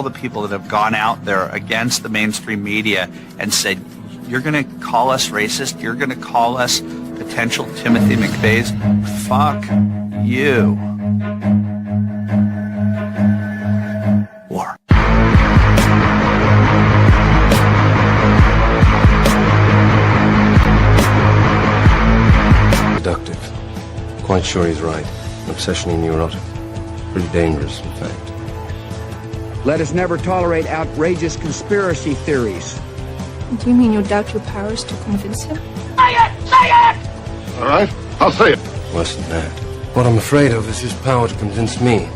the people that have gone out there against the mainstream media and said, you're going to call us racist, you're going to call us potential Timothy McVeighs, fuck you. War. Seductive. Quite sure he's right. Obsessionally neurotic. Pretty dangerous, in fact. Let us never tolerate outrageous conspiracy theories. Do you mean you doubt your powers to convince him? Say it! Say it! All right, I'll say it. Worse than that. What I'm afraid of is his power to convince me.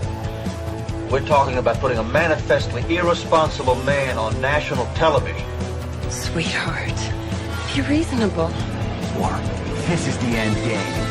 We're talking about putting a manifestly irresponsible man on national television. Sweetheart, be reasonable. War. This is the end game.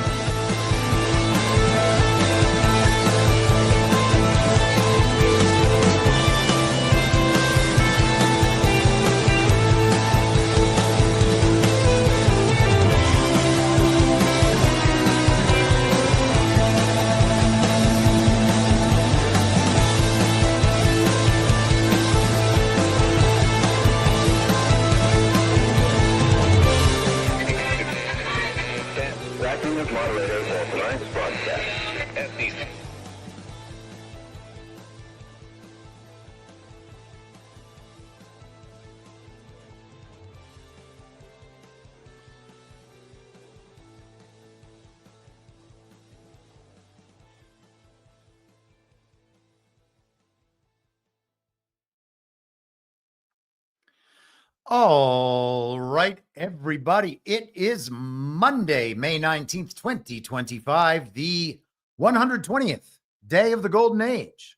All right, everybody. It is Monday, May 19th, 2025, the 120th day of the Golden Age.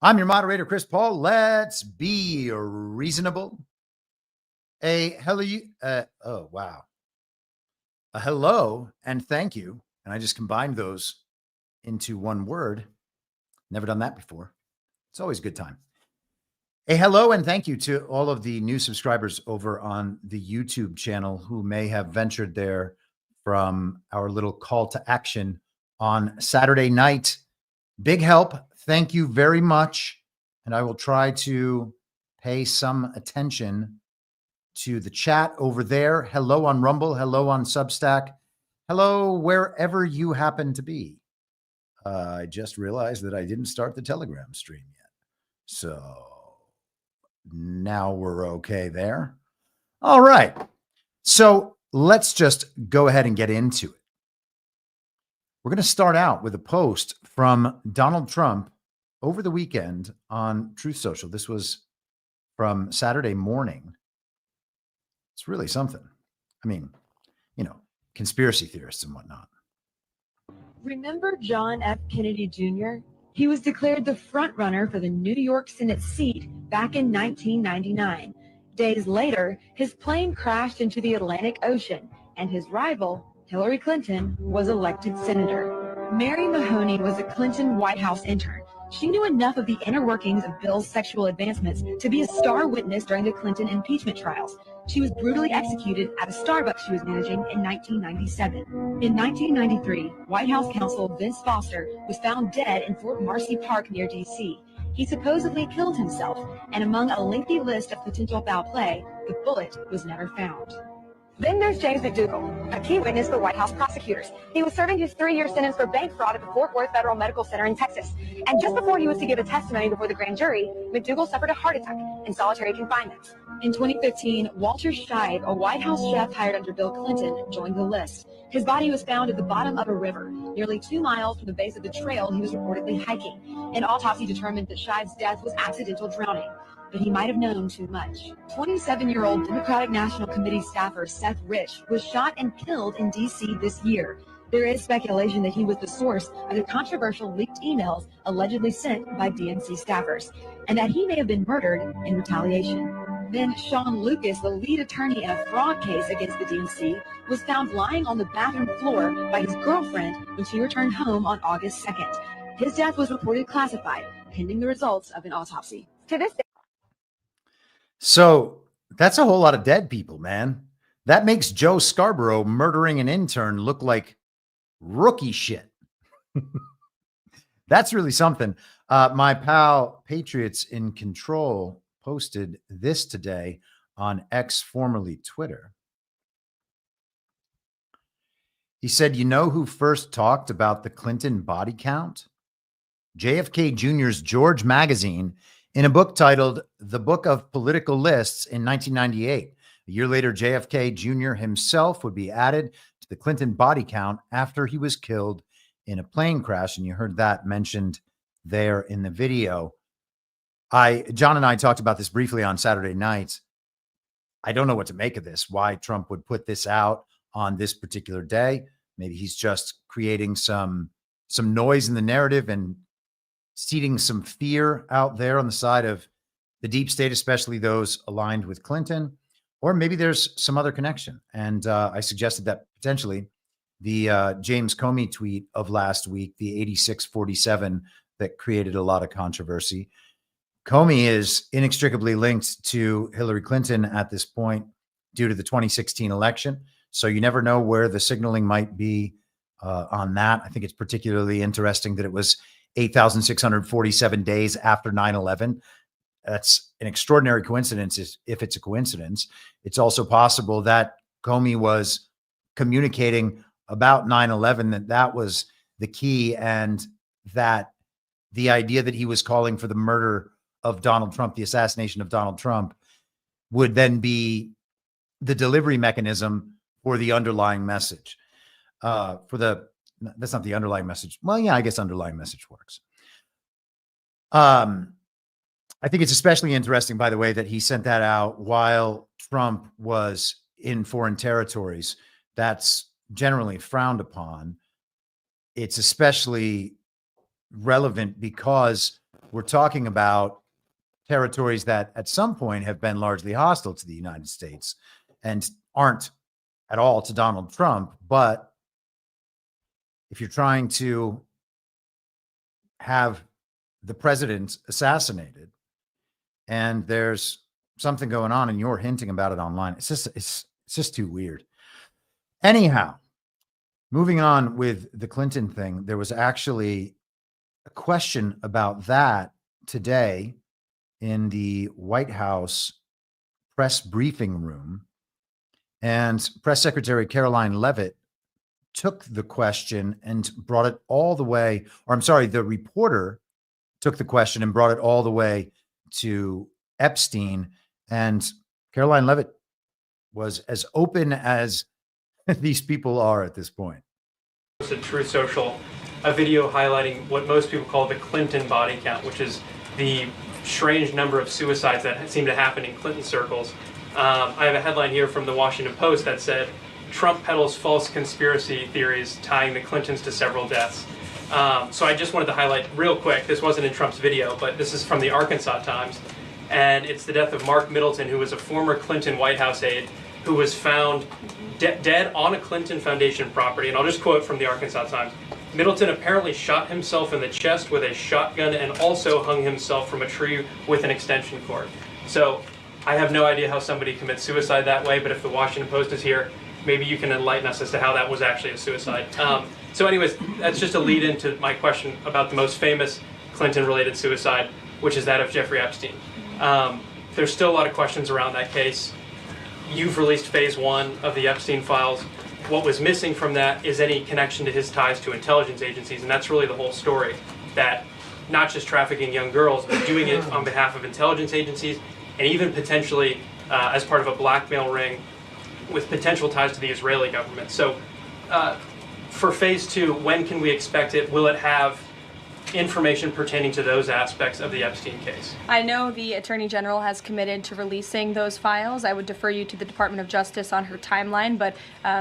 I'm your moderator, Chris Paul. Let's be reasonable. A hello and thank you. And I just combined those into one word. Never done that before. It's always a good time. A hello and thank you to all of the new subscribers over on the YouTube channel who may have ventured there from our little call to action on Saturday night. Big help. Thank you very much. And I will try to pay some attention to the chat over there. Hello on Rumble. Hello on Substack. Hello wherever you happen to be. I just realized that I didn't start the Telegram stream yet. So now we're okay there. All right. So let's just go ahead and get into it. We're going to start out with a post from Donald Trump over the weekend on Truth Social. This was from Saturday morning. It's really something. I mean, you know, conspiracy theorists and whatnot. Remember John F. Kennedy Jr.? He was declared the front runner for the New York Senate seat back in 1999. Days later, his plane crashed into the Atlantic Ocean, and his rival, Hillary Clinton, was elected senator. Mary Mahoney was a Clinton White House intern. She knew enough of the inner workings of Bill's sexual advancements to be a star witness during the Clinton impeachment trials. She was brutally executed at a Starbucks she was managing in 1997. In 1993, White House counsel Vince Foster was found dead in Fort Marcy Park near D.C. He supposedly killed himself, and among a lengthy list of potential foul play, the bullet was never found. Then there's James McDougal, a key witness for White House prosecutors. He was serving his 3-year sentence for bank fraud at the Fort Worth Federal Medical Center in Texas. And just before he was to give a testimony before the grand jury, McDougal suffered a heart attack in solitary confinement. In 2015, Walter Scheib, a White House chef hired under Bill Clinton, joined the list. His body was found at the bottom of a river, nearly 2 miles from the base of the trail he was reportedly hiking. An autopsy determined that Scheib's death was accidental drowning, but he might have known too much. 27-year-old Democratic National Committee staffer Seth Rich was shot and killed in D.C. this year. There is speculation that he was the source of the controversial leaked emails allegedly sent by DNC staffers, and that he may have been murdered in retaliation. Then Sean Lucas, the lead attorney in a fraud case against the DNC, was found lying on the bathroom floor by his girlfriend when she returned home on August 2nd. His death was reported classified, pending the results of an autopsy. To this day. So that's a whole lot of dead people, man. That makes Joe Scarborough murdering an intern look like rookie shit. That's really something. My pal Patriots in Control posted this today on X, formerly Twitter. He said, you know who first talked about the Clinton body count? JFK Jr.'s George magazine in a book titled The Book of Political Lists in 1998. A year later, JFK Jr. himself would be added to the Clinton body count after he was killed in a plane crash. And you heard that mentioned there in the video. John and I talked about this briefly on Saturday night. I don't know what to make of this, why Trump would put this out on this particular day. Maybe he's just creating some noise in the narrative and seeding some fear out there on the side of the deep state, especially those aligned with Clinton. Or maybe there's some other connection. And I suggested that potentially the James Comey tweet of last week, the 8647 that created a lot of controversy. Comey is inextricably linked to Hillary Clinton at this point due to the 2016 election. So you never know where the signaling might be on that. I think it's particularly interesting that it was 8,647 days after 9/11. That's an extraordinary coincidence if it's a coincidence. It's also possible that Comey was communicating about 9/11, that was the key, and that the idea that he was calling for the murder of Donald Trump, the assassination of Donald Trump, would then be the delivery mechanism for the underlying message. That's not the underlying message. Well, yeah, I guess underlying message works. I think it's especially interesting, by the way, that he sent that out while Trump was in foreign territories. That's generally frowned upon. It's especially relevant because we're talking about territories that at some point have been largely hostile to the United States and aren't at all to Donald Trump. But if you're trying to have the president assassinated and there's something going on and you're hinting about it online, it's just too weird. Anyhow, moving on with the Clinton thing, there was actually a question about that today in the White House press briefing room. And Press Secretary Caroline Leavitt took the question and brought it all the way, or I'm sorry, the reporter took the question and brought it all the way to Epstein. And Caroline Leavitt was as open as these people are at this point. Posted Truth Social a video highlighting what most people call the Clinton body count, which is the strange number of suicides that seem to happen in Clinton circles. I have a headline here from the Washington Post that said, Trump peddles false conspiracy theories tying the Clintons to several deaths. So I just wanted to highlight real quick, this wasn't in Trump's video, but this is from the Arkansas Times, and it's the death of Mark Middleton, who was a former Clinton White House aide, who was found dead on a Clinton Foundation property. And I'll just quote from the Arkansas Times. Middleton apparently shot himself in the chest with a shotgun and also hung himself from a tree with an extension cord. So I have no idea how somebody commits suicide that way, but if the Washington Post is here, maybe you can enlighten us as to how that was actually a suicide. So anyways, that's just a lead into my question about the most famous Clinton-related suicide, which is that of Jeffrey Epstein. There's still a lot of questions around that case. You've released phase 1 of the Epstein files. What was missing from that is any connection to his ties to intelligence agencies, and that's really the whole story, that not just trafficking young girls, but doing it on behalf of intelligence agencies, and even potentially as part of a blackmail ring with potential ties to the Israeli government. So for phase 2, when can we expect it? Will it have information pertaining to those aspects of the Epstein case? I know the Attorney General has committed to releasing those files. I would defer you to the Department of Justice on her timeline, but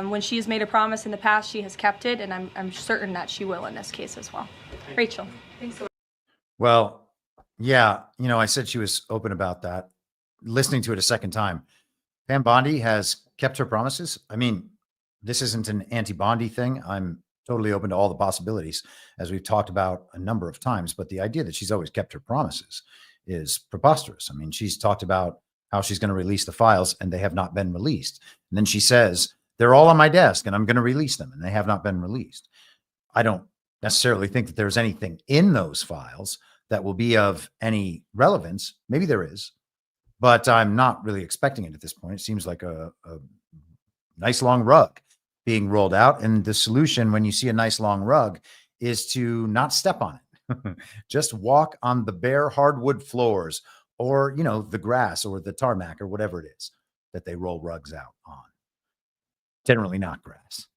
when she has made a promise in the past, she has kept it, and I'm certain that she will in this case as well. Rachel. Thanks so much. Well, yeah, I said she was open about that. Listening to it a second time, Pam Bondi has kept her promises. I mean, this isn't an anti-Bondi thing. I'm totally open to all the possibilities, as we've talked about a number of times. But the idea that she's always kept her promises is preposterous. I mean, she's talked about how she's going to release the files and they have not been released. And then she says, they're all on my desk and I'm going to release them, and they have not been released. I don't necessarily think that there's anything in those files that will be of any relevance. Maybe there is, but I'm not really expecting it at this point. It seems like a nice long rug being rolled out. And the solution, when you see a nice long rug, is to not step on it. Just walk on the bare hardwood floors, or, the grass or the tarmac or whatever it is that they roll rugs out on. Generally not grass.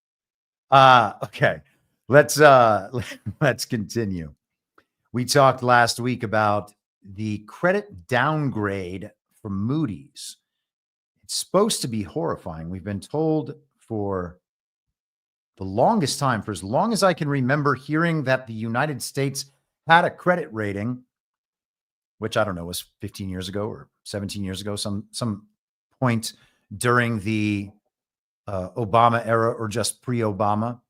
Okay. Let's continue. We talked last week about the credit downgrade from Moody's. It's supposed to be horrifying. We've been told for the longest time, for as long as I can remember, hearing that the United States had a credit rating, which I don't know, was 15 years ago or 17 years ago, some point during the Obama era or just pre-Obama.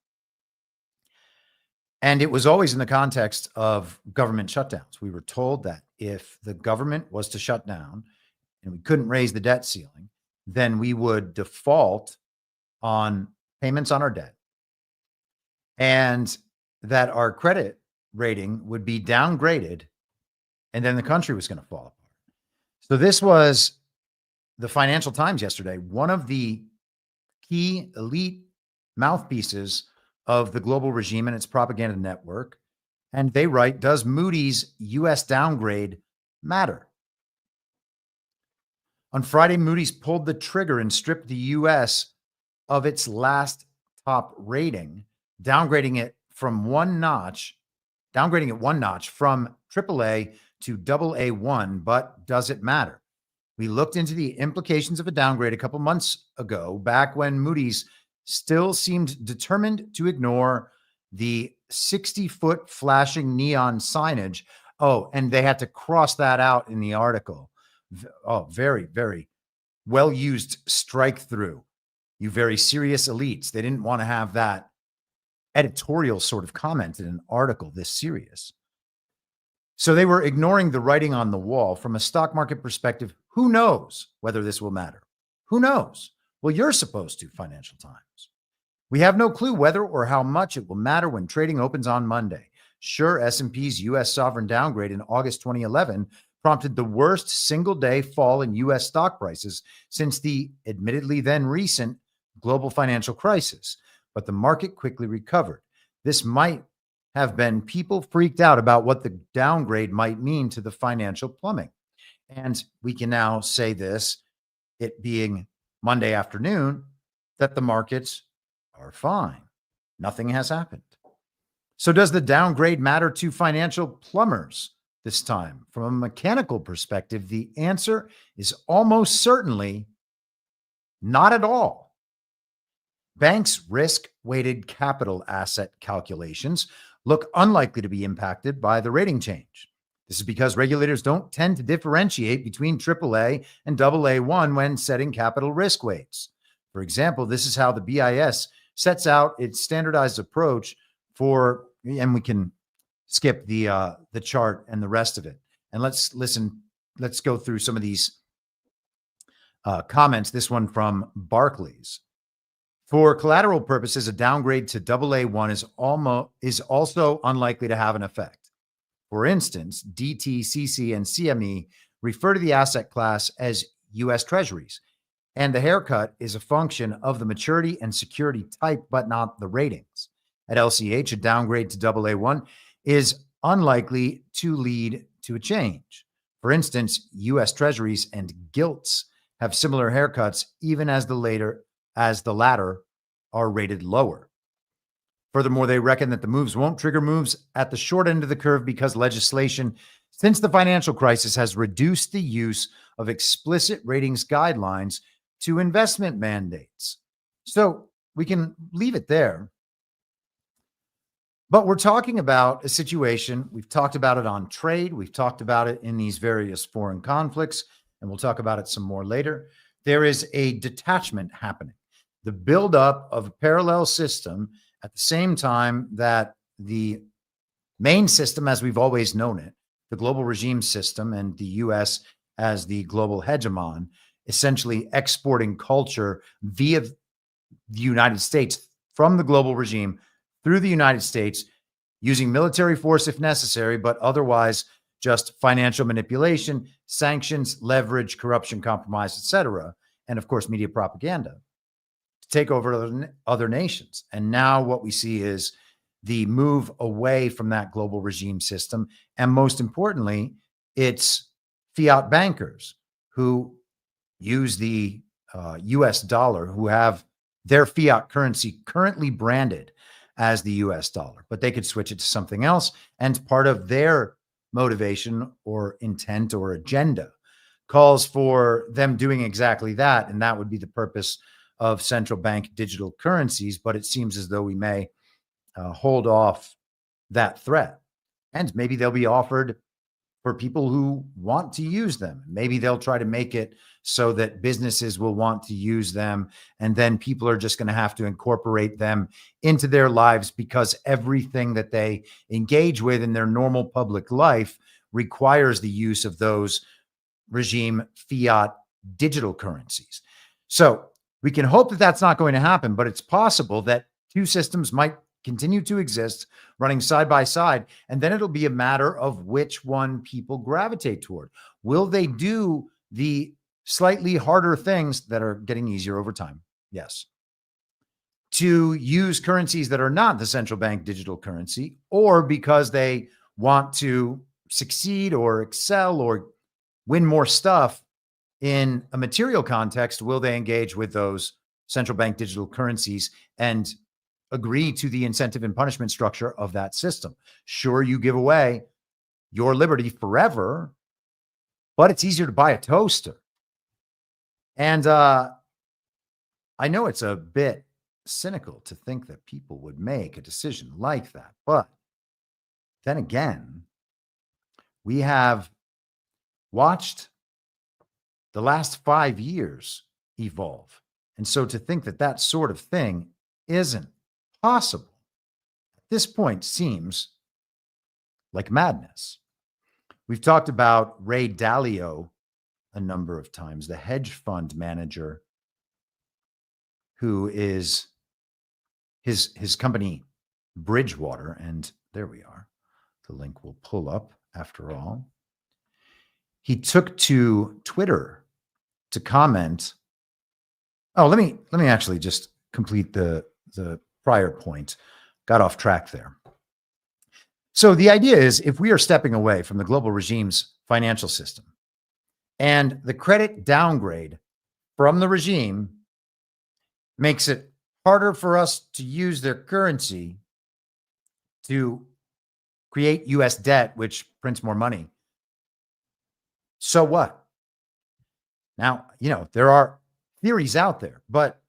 And it was always in the context of government shutdowns. We were told that if the government was to shut down and we couldn't raise the debt ceiling, then we would default on payments on our debt, and that our credit rating would be downgraded, and then the country was going to fall apart. So this was the Financial Times yesterday, one of the key elite mouthpieces of the global regime and its propaganda network. And they write, does Moody's U.S. downgrade matter? On Friday, Moody's pulled the trigger and stripped the U.S. of its last top rating, downgrading it one notch from AAA to AA1. But does it matter? We looked into the implications of a downgrade a couple months ago, back when Moody's still seemed determined to ignore the 60-foot flashing neon signage. Oh, and they had to cross that out in the article. Oh, very, very well used strike through. You very serious elites. They didn't want to have that editorial sort of comment in an article this serious. So they were ignoring the writing on the wall. From a stock market perspective, who knows whether this will matter? Who knows? Well, you're supposed to, Financial Times. We have no clue whether or how much it will matter when trading opens on Monday. Sure, S&P's U.S. sovereign downgrade in August 2011 prompted the worst single-day fall in U.S. stock prices since the admittedly then recent global financial crisis. But the market quickly recovered. This might have been people freaked out about what the downgrade might mean to the financial plumbing. And we can now say this, it being Monday afternoon, that the markets are fine. Nothing has happened. So does the downgrade matter to financial plumbers this time? From a mechanical perspective, the answer is almost certainly not at all. Banks' risk-weighted capital asset calculations look unlikely to be impacted by the rating change. This is because regulators don't tend to differentiate between AAA and AA1 when setting capital risk weights. For example, this is how the BIS sets out its standardized approach for, and we can skip the chart and the rest of it. And let's go through some of these comments. This one from Barclays. For collateral purposes, a downgrade to AA1 is also unlikely to have an effect. For instance, DT, CC, and CME refer to the asset class as U.S. Treasuries, and the haircut is a function of the maturity and security type, but not the ratings. At LCH, a downgrade to AA1 is unlikely to lead to a change. For instance, U.S. Treasuries and gilts have similar haircuts, even as the latter are rated lower. Furthermore, they reckon that the moves won't trigger moves at the short end of the curve because legislation since the financial crisis has reduced the use of explicit ratings guidelines to investment mandates. So we can leave it there. But we're talking about a situation. We've talked about it on trade. We've talked about it in these various foreign conflicts, and we'll talk about it some more later. There is a detachment happening, the buildup of a parallel system at the same time that the main system, as we've always known it, the global regime system and the U.S. as the global hegemon, essentially exporting culture via the United States from the global regime through the United States, using military force if necessary, but otherwise just financial manipulation, sanctions, leverage, corruption, compromise, etc., and of course, media propaganda to take over other nations. And now what we see is the move away from that global regime system. And most importantly, it's fiat bankers who use the US dollar, who have their fiat currency currently branded as the US dollar, but they could switch it to something else. And part of their motivation or intent or agenda calls for them doing exactly that. And that would be the purpose of central bank digital currencies. But it seems as though we may hold off that threat. And maybe they'll be offered for people who want to use them. Maybe they'll try to make it so that businesses will want to use them. And then people are just going to have to incorporate them into their lives because everything that they engage with in their normal public life requires the use of those regime fiat digital currencies. So we can hope that that's not going to happen, but it's possible that two systems might continue to exist running side by side. And then it'll be a matter of which one people gravitate toward. Will they do the slightly harder things that are getting easier over time? Yes. To use currencies that are not the central bank digital currency, or because they want to succeed or excel or win more stuff in a material context, will they engage with those central bank digital currencies and agree to the incentive and punishment structure of that system? Sure, you give away your liberty forever, but it's easier to buy a toaster. And I know it's a bit cynical to think that people would make a decision like that. But then again, we have watched the last 5 years evolve. And so to think that that sort of thing isn't possible at this point seems like madness. We've talked about Ray Dalio a number of times, the hedge fund manager who is his company Bridgewater. And there we are. The link will pull up after all. He took to Twitter to comment. Oh, let me actually just complete the prior point. Got off track there. So the idea is, if we are stepping away from the global regime's financial system and the credit downgrade from the regime makes it harder for us to use their currency to create US debt, which prints more money. So what? Now, there are theories out there, but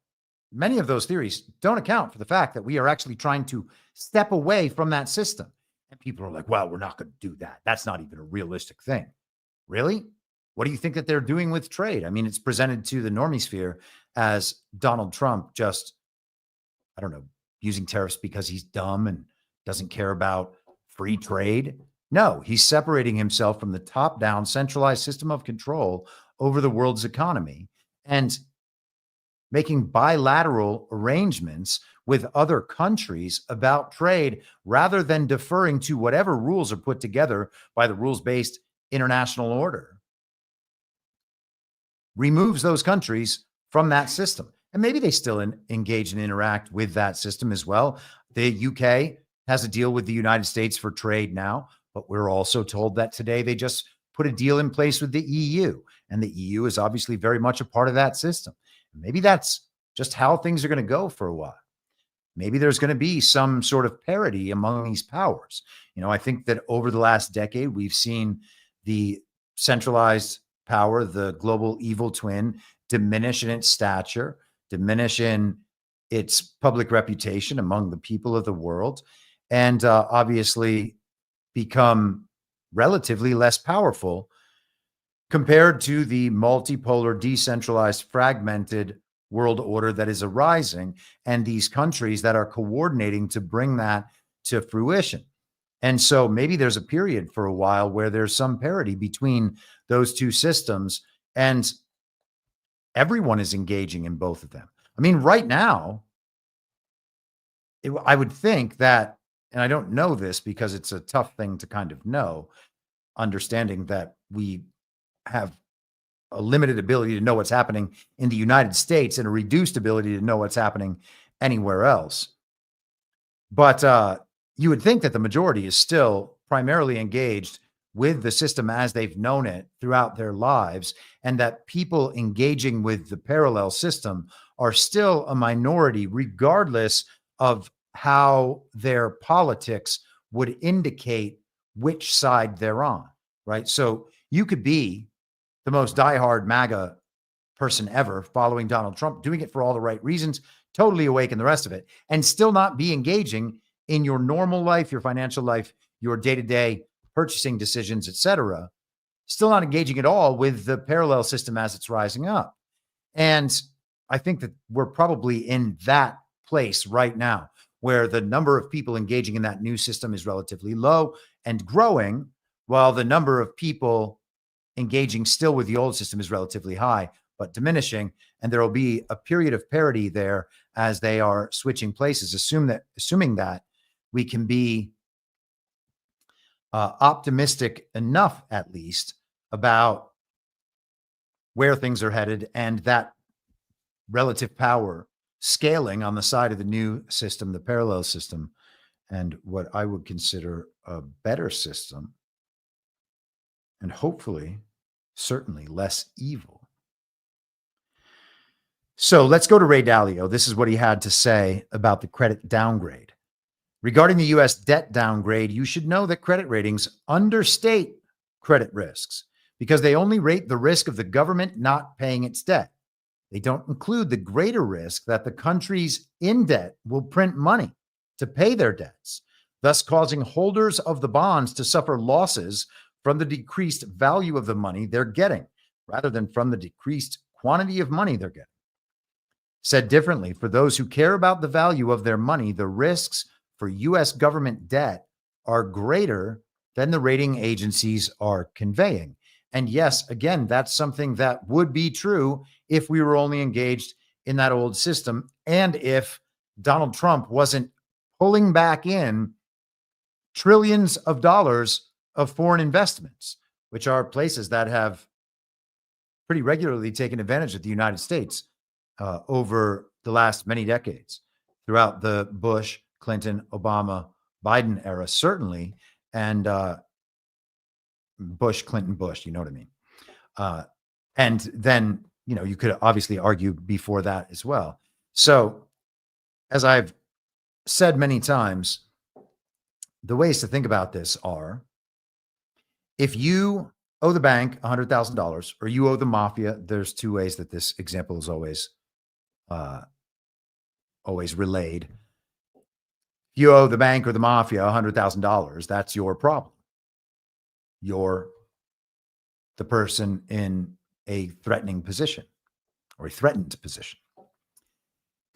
many of those theories don't account for the fact that we are actually trying to step away from that system. And people are like, well, we're not going to do that. That's not even a realistic thing. Really? What do you think that they're doing with trade? I mean, it's presented to the normie sphere as Donald Trump just, I don't know, using tariffs because he's dumb and doesn't care about free trade. No, he's separating himself from the top-down centralized system of control over the world's economy and making bilateral arrangements with other countries about trade rather than deferring to whatever rules are put together by the rules-based international order. Removes those countries from that system. And maybe they still engage and interact with that system as well. The UK has a deal with the United States for trade now, but we're also told that today they just put a deal in place with the EU. And the EU is obviously very much a part of that system. Maybe that's just how things are going to go for a while. Maybe there's going to be some sort of parity among these powers. I think that over the last decade, we've seen the centralized power, the global evil twin, diminish in its stature, diminish in its public reputation among the people of the world, and obviously become relatively less powerful compared to the multipolar, decentralized, fragmented world order that is arising, and these countries that are coordinating to bring that to fruition. And so maybe there's a period for a while where there's some parity between those two systems, and everyone is engaging in both of them. I mean, right now, I would think that, and I don't know this because it's a tough thing to kind of know, understanding that we have a limited ability to know what's happening in the United States and a reduced ability to know what's happening anywhere else. But you would think that the majority is still primarily engaged with the system as they've known it throughout their lives, and that people engaging with the parallel system are still a minority, regardless of how their politics would indicate which side they're on, right? So you could be the most diehard MAGA person ever following Donald Trump, doing it for all the right reasons, totally awake and the rest of it, and still not be engaging in your normal life, your financial life, your day-to-day purchasing decisions, etc., still not engaging at all with the parallel system as it's rising up. And I think that we're probably in that place right now, where the number of people engaging in that new system is relatively low and growing, while the number of people engaging still with the old system is relatively high, but diminishing. And there will be a period of parity there as they are switching places, assuming that we can be optimistic enough, at least, about where things are headed and that relative power scaling on the side of the new system, the parallel system, and what I would consider a better system, and hopefully, certainly less evil. So let's go to Ray Dalio. This is what he had to say about the credit downgrade. Regarding the U.S. debt downgrade, you should know that credit ratings understate credit risks because they only rate the risk of the government not paying its debt. They don't include the greater risk that the countries in debt will print money to pay their debts, thus causing holders of the bonds to suffer losses from the decreased value of the money they're getting, rather than from the decreased quantity of money they're getting. Said differently, for those who care about the value of their money, the risks for U.S. government debt are greater than the rating agencies are conveying. And yes, again, that's something that would be true if we were only engaged in that old system, and if Donald Trump wasn't pulling back in trillions of dollars of foreign investments, which are places that have pretty regularly taken advantage of the United States over the last many decades, throughout the Bush, Clinton, Obama, Biden era, certainly, and Bush, Clinton, Bush, you know what I mean? And then, you could obviously argue before that as well. So, as I've said many times, the ways to think about this are, if you owe the bank $100,000 or you owe the mafia, there's two ways that this example is always relayed. If you owe the bank or the mafia $100,000, that's your problem. You're the person in a threatening position or a threatened position.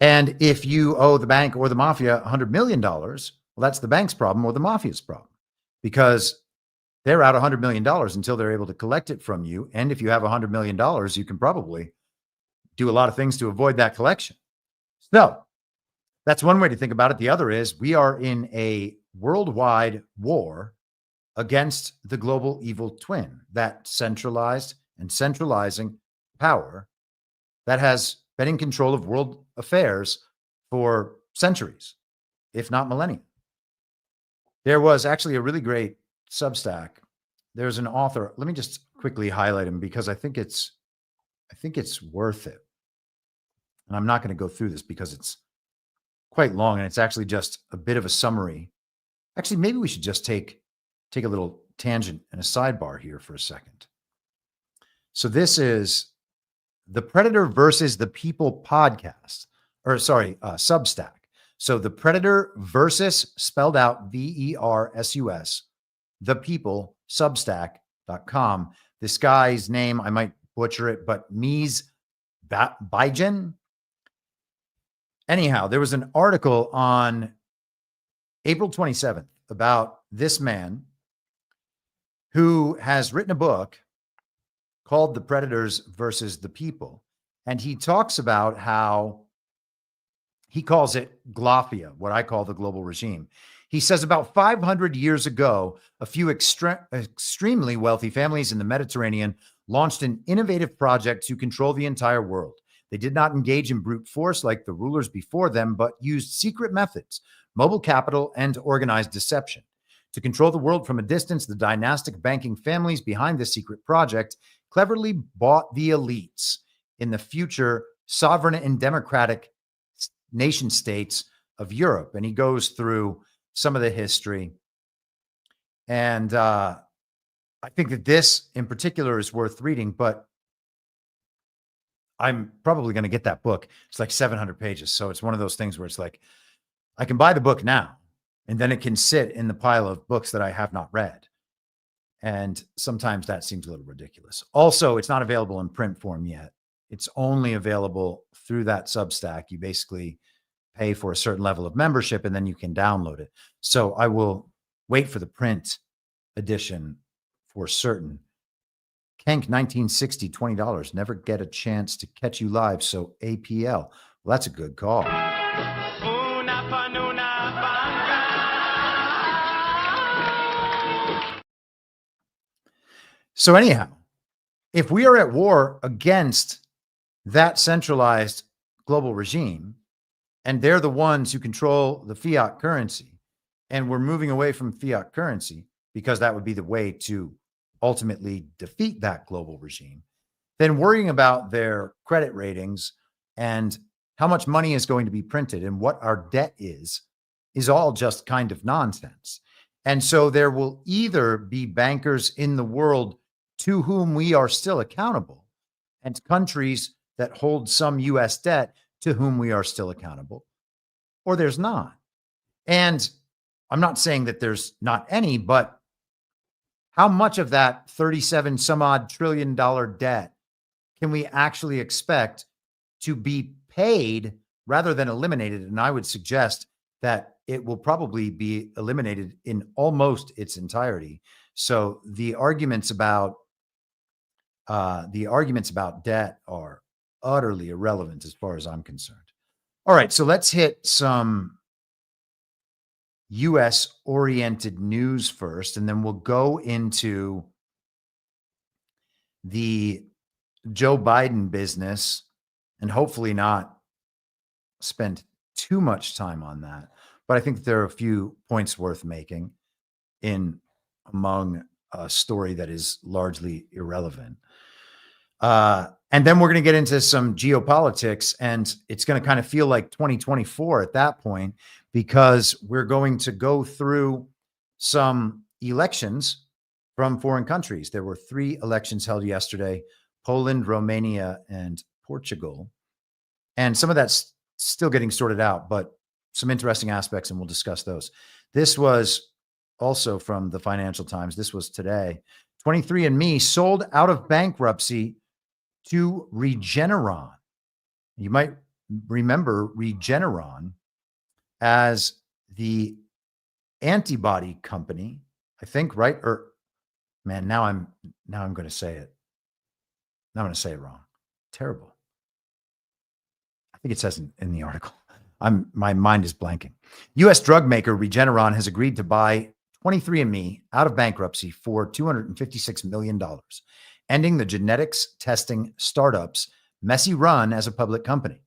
And if you owe the bank or the mafia $100 million, well, that's the bank's problem or the mafia's problem, because they're out $100 million until they're able to collect it from you. And if you have $100 million, you can probably do a lot of things to avoid that collection. So that's one way to think about it. The other is we are in a worldwide war against the global evil twin, that centralized and centralizing power that has been in control of world affairs for centuries, if not millennia. There was actually a really great Substack. There's an author. Let me just quickly highlight him because I think it's worth it. And I'm not going to go through this because it's quite long and it's actually just a bit of a summary. Actually, maybe we should just take a little tangent and a sidebar here for a second. So this is the Predator versus the People podcast, Substack. So the Predator versus, spelled out VERSUS, the People, Substack.com. This guy's name, I might butcher it, but Mies Beijen. Anyhow, there was an article on April 27th about this man who has written a book called The Predators versus the People. And he talks about how he calls it Glafia, what I call the global regime. He says about 500 years ago, a few extremely wealthy families in the Mediterranean launched an innovative project to control the entire world. They did not engage in brute force like the rulers before them, but used secret methods, mobile capital, and organized deception. To control the world from a distance, the dynastic banking families behind the secret project cleverly bought the elites in the future sovereign and democratic nation states of Europe. And he goes through some of the history. And I think that this in particular is worth reading, but I'm probably going to get that book. It's like 700 pages. So it's one of those things where it's like, I can buy the book now, and then it can sit in the pile of books that I have not read. And sometimes that seems a little ridiculous. Also, it's not available in print form yet. It's only available through that Substack. You basically pay for a certain level of membership, and then you can download it. So I will wait for the print edition for certain. Kenk 1960, $20. Never get a chance to catch you live. So APL. Well, that's a good call. So anyhow, if we are at war against that centralized global regime, and they're the ones who control the fiat currency, and we're moving away from fiat currency because that would be the way to ultimately defeat that global regime, then worrying about their credit ratings and how much money is going to be printed and what our debt is all just kind of nonsense. And so there will either be bankers in the world to whom we are still accountable, and countries that hold some U.S. debt to whom we are still accountable, or there's not. And I'm not saying that there's not any, but how much of that 37 some odd trillion dollar debt can we actually expect to be paid rather than eliminated? And I would suggest that it will probably be eliminated in almost its entirety. So the arguments about debt are utterly irrelevant as far as I'm concerned. All right, so let's hit some U.S. oriented news first, and then we'll go into the Joe Biden business and hopefully not spend too much time on that. But I think there are a few points worth making in among a story that is largely irrelevant. And then we're going to get into some geopolitics, and it's going to kind of feel like 2024 at that point, because we're going to go through some elections from foreign countries. There were 3 elections held yesterday: Poland, Romania, and Portugal. And some of that's still getting sorted out, but some interesting aspects, and we'll discuss those. This was also from the Financial Times. This was today. 23andMe sold out of bankruptcy to Regeneron. You might remember Regeneron as the antibody company, I think, right? Or man, now I'm going to say it. Now I'm going to say it wrong. Terrible. I think it says in the article. My mind is blanking. U.S. drug maker Regeneron has agreed to buy 23andMe out of bankruptcy for $256 million, ending the genetics testing startup's messy run as a public company.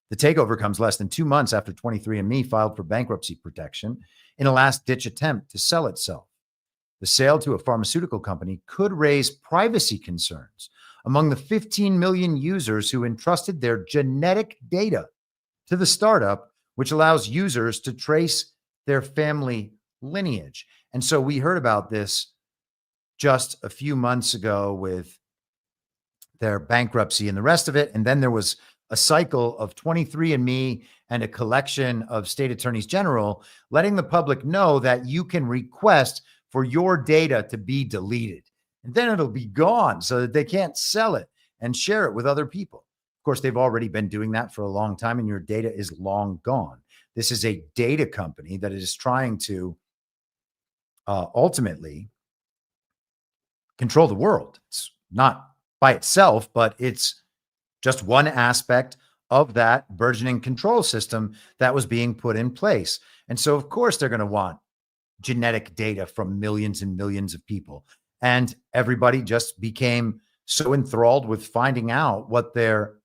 The takeover comes less than 2 months after 23andMe filed for bankruptcy protection in a last-ditch attempt to sell itself. The sale to a pharmaceutical company could raise privacy concerns among the 15 million users who entrusted their genetic data to the startup, which allows users to trace their family lineage. And so we heard about this just a few months ago with their bankruptcy and the rest of it. And then there was a cycle of 23andMe and a collection of state attorneys general letting the public know that you can request for your data to be deleted. And then it'll be gone so that they can't sell it and share it with other people. Of course, they've already been doing that for a long time, and your data is long gone. This is a data company that is trying to ultimately control the world. It's not by itself, but it's just one aspect of that burgeoning control system that was being put in place. And so, of course, they're going to want genetic data from millions and millions of people. And everybody just became so enthralled with finding out what their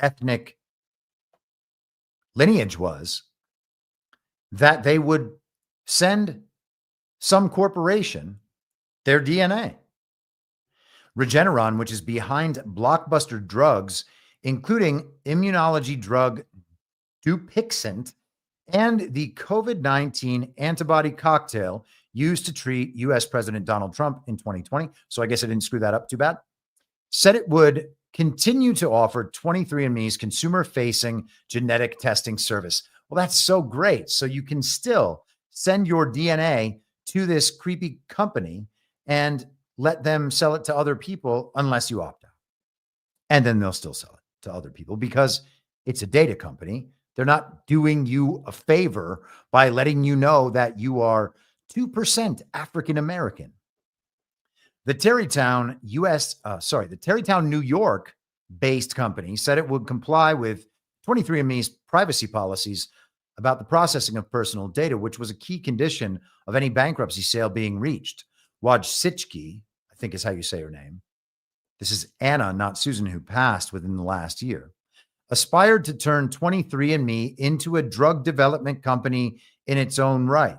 ethnic lineage was that they would send some corporation their DNA. Regeneron, which is behind blockbuster drugs, including immunology drug Dupixent and the COVID-19 antibody cocktail used to treat US President Donald Trump in 2020. So I guess I didn't screw that up too bad. Said it would continue to offer 23andMe's consumer-facing genetic testing service. Well, that's so great. So you can still send your DNA to this creepy company and let them sell it to other people unless you opt out. And then they'll still sell it to other people because it's a data company. They're not doing you a favor by letting you know that you are 2% African American. The Tarrytown, New York based company said it would comply with 23andMe's privacy policies about the processing of personal data, which was a key condition of any bankruptcy sale being reached. Wojcicki, I think is how you say her name. This is Anna, not Susan, who passed within the last year, aspired to turn 23andMe into a drug development company in its own right.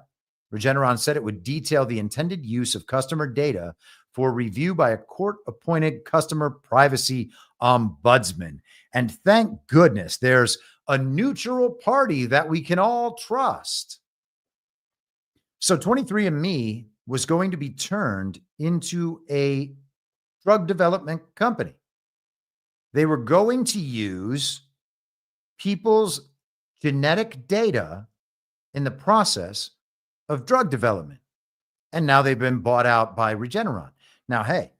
Regeneron said it would detail the intended use of customer data for review by a court-appointed customer privacy ombudsman. And thank goodness there's a neutral party that we can all trust. So 23andMe was going to be turned into a drug development company. They were going to use people's genetic data in the process of drug development. And now they've been bought out by Regeneron. Now, hey,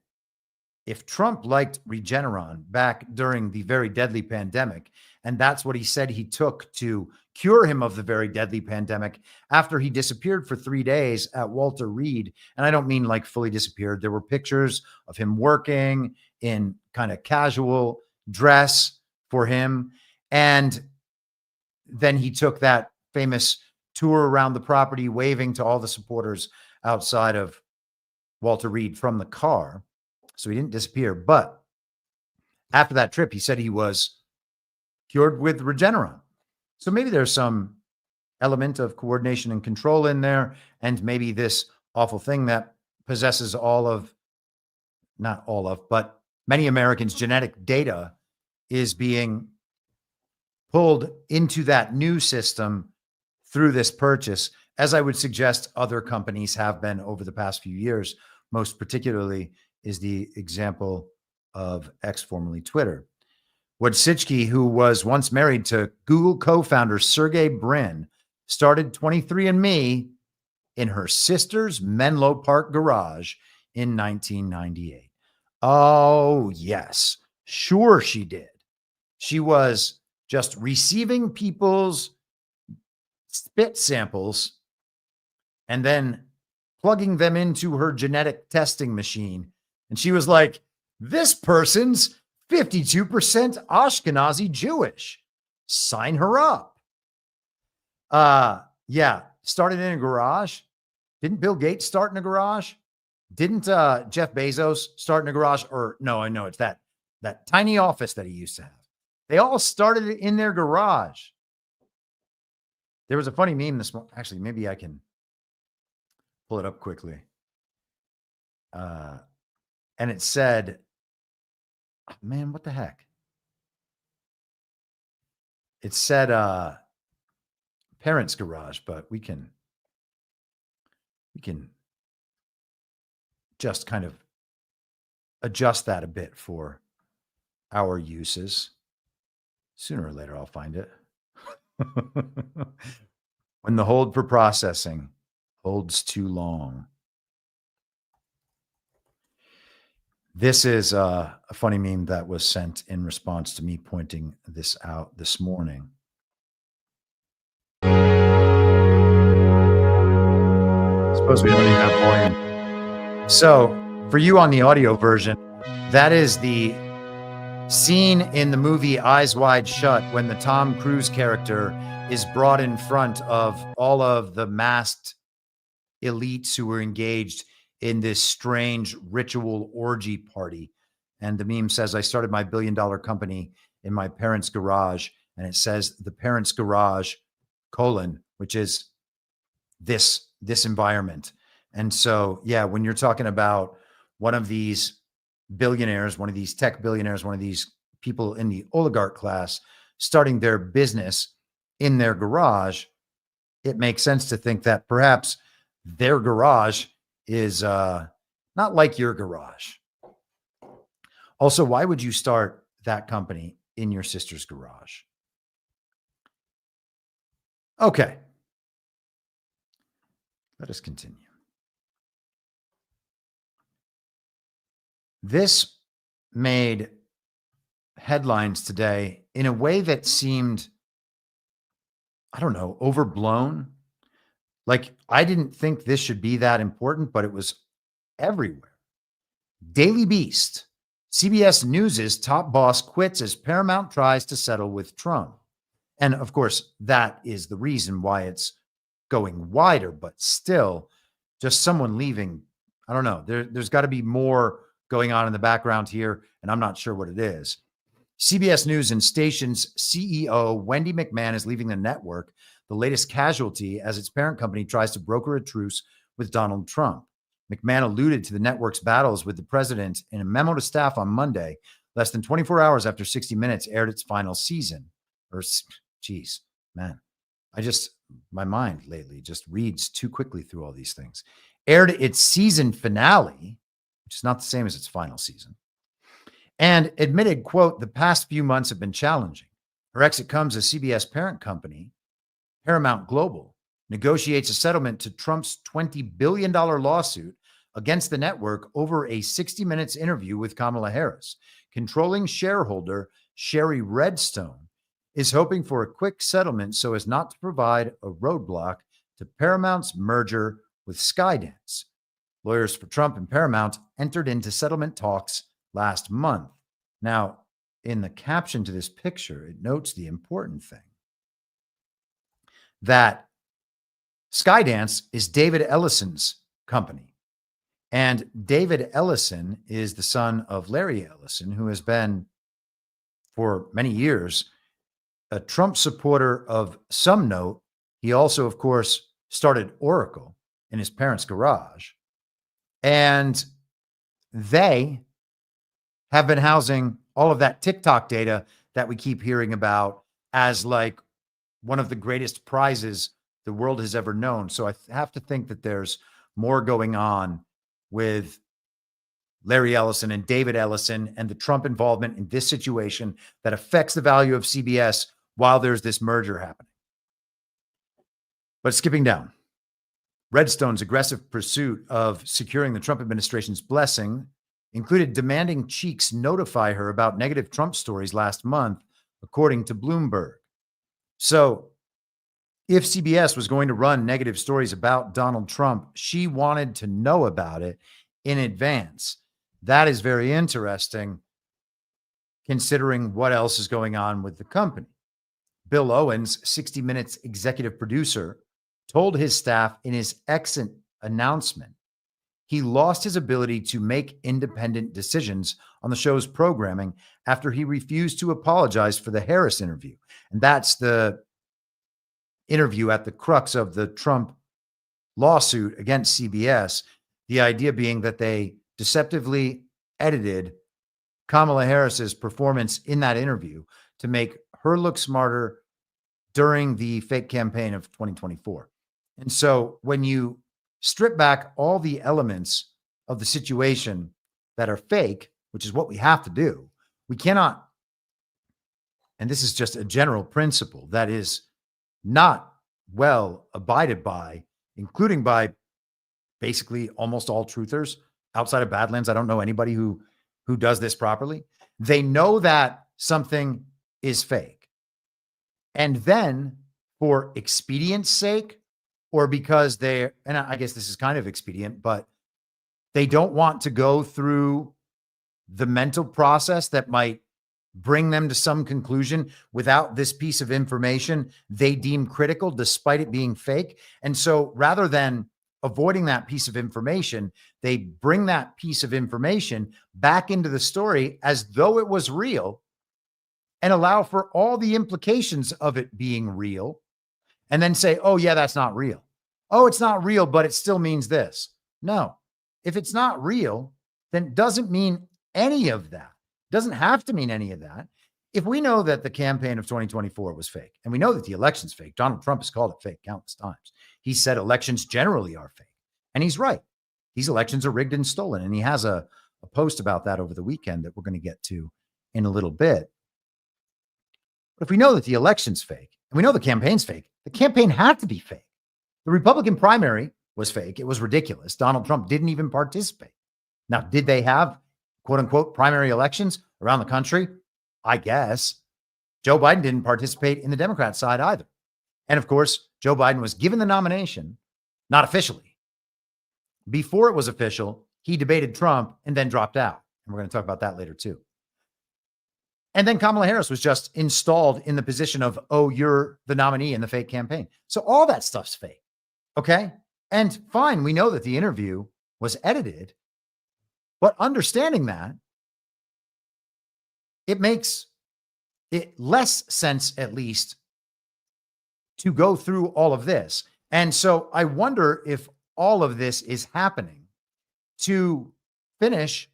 if Trump liked Regeneron back during the very deadly pandemic, and that's what he said he took to cure him of the very deadly pandemic after he disappeared for 3 days at Walter Reed, and I don't mean like fully disappeared. There were pictures of him working in kind of casual dress for him. And then he took that famous tour around the property, waving to all the supporters outside of Walter Reed from the car. So he didn't disappear. But after that trip, he said he was cured with Regeneron. So maybe there's some element of coordination and control in there. And maybe this awful thing that possesses not all of, but many Americans' genetic data is being pulled into that new system through this purchase, as I would suggest other companies have been over the past few years. Most particularly is the example of X, formerly Twitter. Wojcicki, who was once married to Google co-founder Sergey Brin, started 23andMe in her sister's Menlo Park garage in 1998. Oh, yes. Sure she did. She was just receiving people's spit samples and then plugging them into her genetic testing machine. And she was like, this person's 52% Ashkenazi Jewish. Sign her up. Yeah, started in a garage. Didn't Bill Gates start in a garage? Didn't Jeff Bezos start in a garage? Or no, I know it's that tiny office that he used to have. They all started in their garage. There was a funny meme this morning. Actually, maybe I can pull it up quickly. And it said, oh, man, what the heck? It said parents' garage, but we can just kind of adjust that a bit for our uses. Sooner or later, I'll find it. When the hold for processing holds too long. This is a funny meme that was sent in response to me pointing this out this morning. Suppose we don't even have volume. So for you on the audio version, that is the Scene in the movie Eyes Wide Shut when the Tom Cruise character is brought in front of all of the masked elites who were engaged in this strange ritual orgy party. And the meme says, I started my billion-dollar company in my parents' garage. And it says the parents' garage, which is this environment. And so, yeah, when you're talking about one of these billionaires, one of these tech billionaires, one of these people in the oligarch class starting their business in their garage, it makes sense to think that perhaps their garage is not like your garage. Also, why would you start that company in your sister's garage? Okay. Let us continue. This made headlines today in a way that seemed, I don't know, overblown. Like, I didn't think this should be that important, but it was everywhere. Daily Beast, CBS News' top boss quits as Paramount tries to settle with Trump. And of course, that is the reason why it's going wider, but still, just someone leaving, I don't know. There's got to be more going on in the background here, and I'm not sure what it is. CBS News and station's CEO, Wendy McMahon, is leaving the network, the latest casualty as its parent company tries to broker a truce with Donald Trump. McMahon alluded to the network's battles with the president in a memo to staff on Monday, less than 24 hours after 60 Minutes aired its final season. Geez, man, my mind lately just reads too quickly through all these things. Aired its season finale, which is not the same as its final season, and admitted, quote, the past few months have been challenging. Her exit comes as CBS parent company, Paramount Global, negotiates a settlement to Trump's $20 billion lawsuit against the network over a 60 Minutes interview with Kamala Harris. Controlling shareholder Sherry Redstone is hoping for a quick settlement so as not to provide a roadblock to Paramount's merger with Skydance. Lawyers for Trump and Paramount entered into settlement talks last month. Now, in the caption to this picture, it notes the important thing that Skydance is David Ellison's company. And David Ellison is the son of Larry Ellison, who has been for many years a Trump supporter of some note. He also, of course, started Oracle in his parents' garage. And they have been housing all of that TikTok data that we keep hearing about as like one of the greatest prizes the world has ever known. So I have to think that there's more going on with Larry Ellison and David Ellison and the Trump involvement in this situation that affects the value of CBS while there's this merger happening. But skipping down, Redstone's aggressive pursuit of securing the Trump administration's blessing included demanding Cheeks notify her about negative Trump stories last month, according to Bloomberg. So if CBS was going to run negative stories about Donald Trump, she wanted to know about it in advance. That is very interesting, considering what else is going on with the company. Bill Owens, 60 Minutes executive producer, told his staff in his exit announcement he lost his ability to make independent decisions on the show's programming after he refused to apologize for the Harris interview. And that's the interview at the crux of the Trump lawsuit against CBS. The idea being that they deceptively edited Kamala Harris's performance in that interview to make her look smarter during the fake campaign of 2024. And so when you strip back all the elements of the situation that are fake, which is what we have to do, we cannot, and this is just a general principle that is not well abided by, including by basically almost all truthers outside of Badlands. I don't know anybody who does this properly. They know that something is fake. And then for expedience sake, or because and I guess this is kind of expedient, but they don't want to go through the mental process that might bring them to some conclusion without this piece of information they deem critical, despite it being fake. And so rather than avoiding that piece of information, they bring that piece of information back into the story as though it was real and allow for all the implications of it being real, and then say, oh, yeah, that's not real. Oh, it's not real, but it still means this. No, if it's not real, then it doesn't mean any of that. It doesn't have to mean any of that. If we know that the campaign of 2024 was fake, and we know that the election's fake, Donald Trump has called it fake countless times. He said elections generally are fake, and he's right. These elections are rigged and stolen, and he has a post about that over the weekend that we're going to get to in a little bit. But if we know that the election's fake, and we know the campaign's fake, the campaign had to be fake. The Republican primary was fake. It was ridiculous. Donald Trump didn't even participate. Now, did they have, quote unquote, primary elections around the country? I guess. Joe Biden didn't participate in the Democrat side either. And of course, Joe Biden was given the nomination, not officially. Before it was official, he debated Trump and then dropped out. And we're going to talk about that later too. And then Kamala Harris was just installed in the position of, oh, you're the nominee in the fake campaign. So all that stuff's fake. Okay. And fine, we know that the interview was edited, but understanding that, it makes it less sense, at least, to go through all of this. And so I wonder if all of this is happening to finish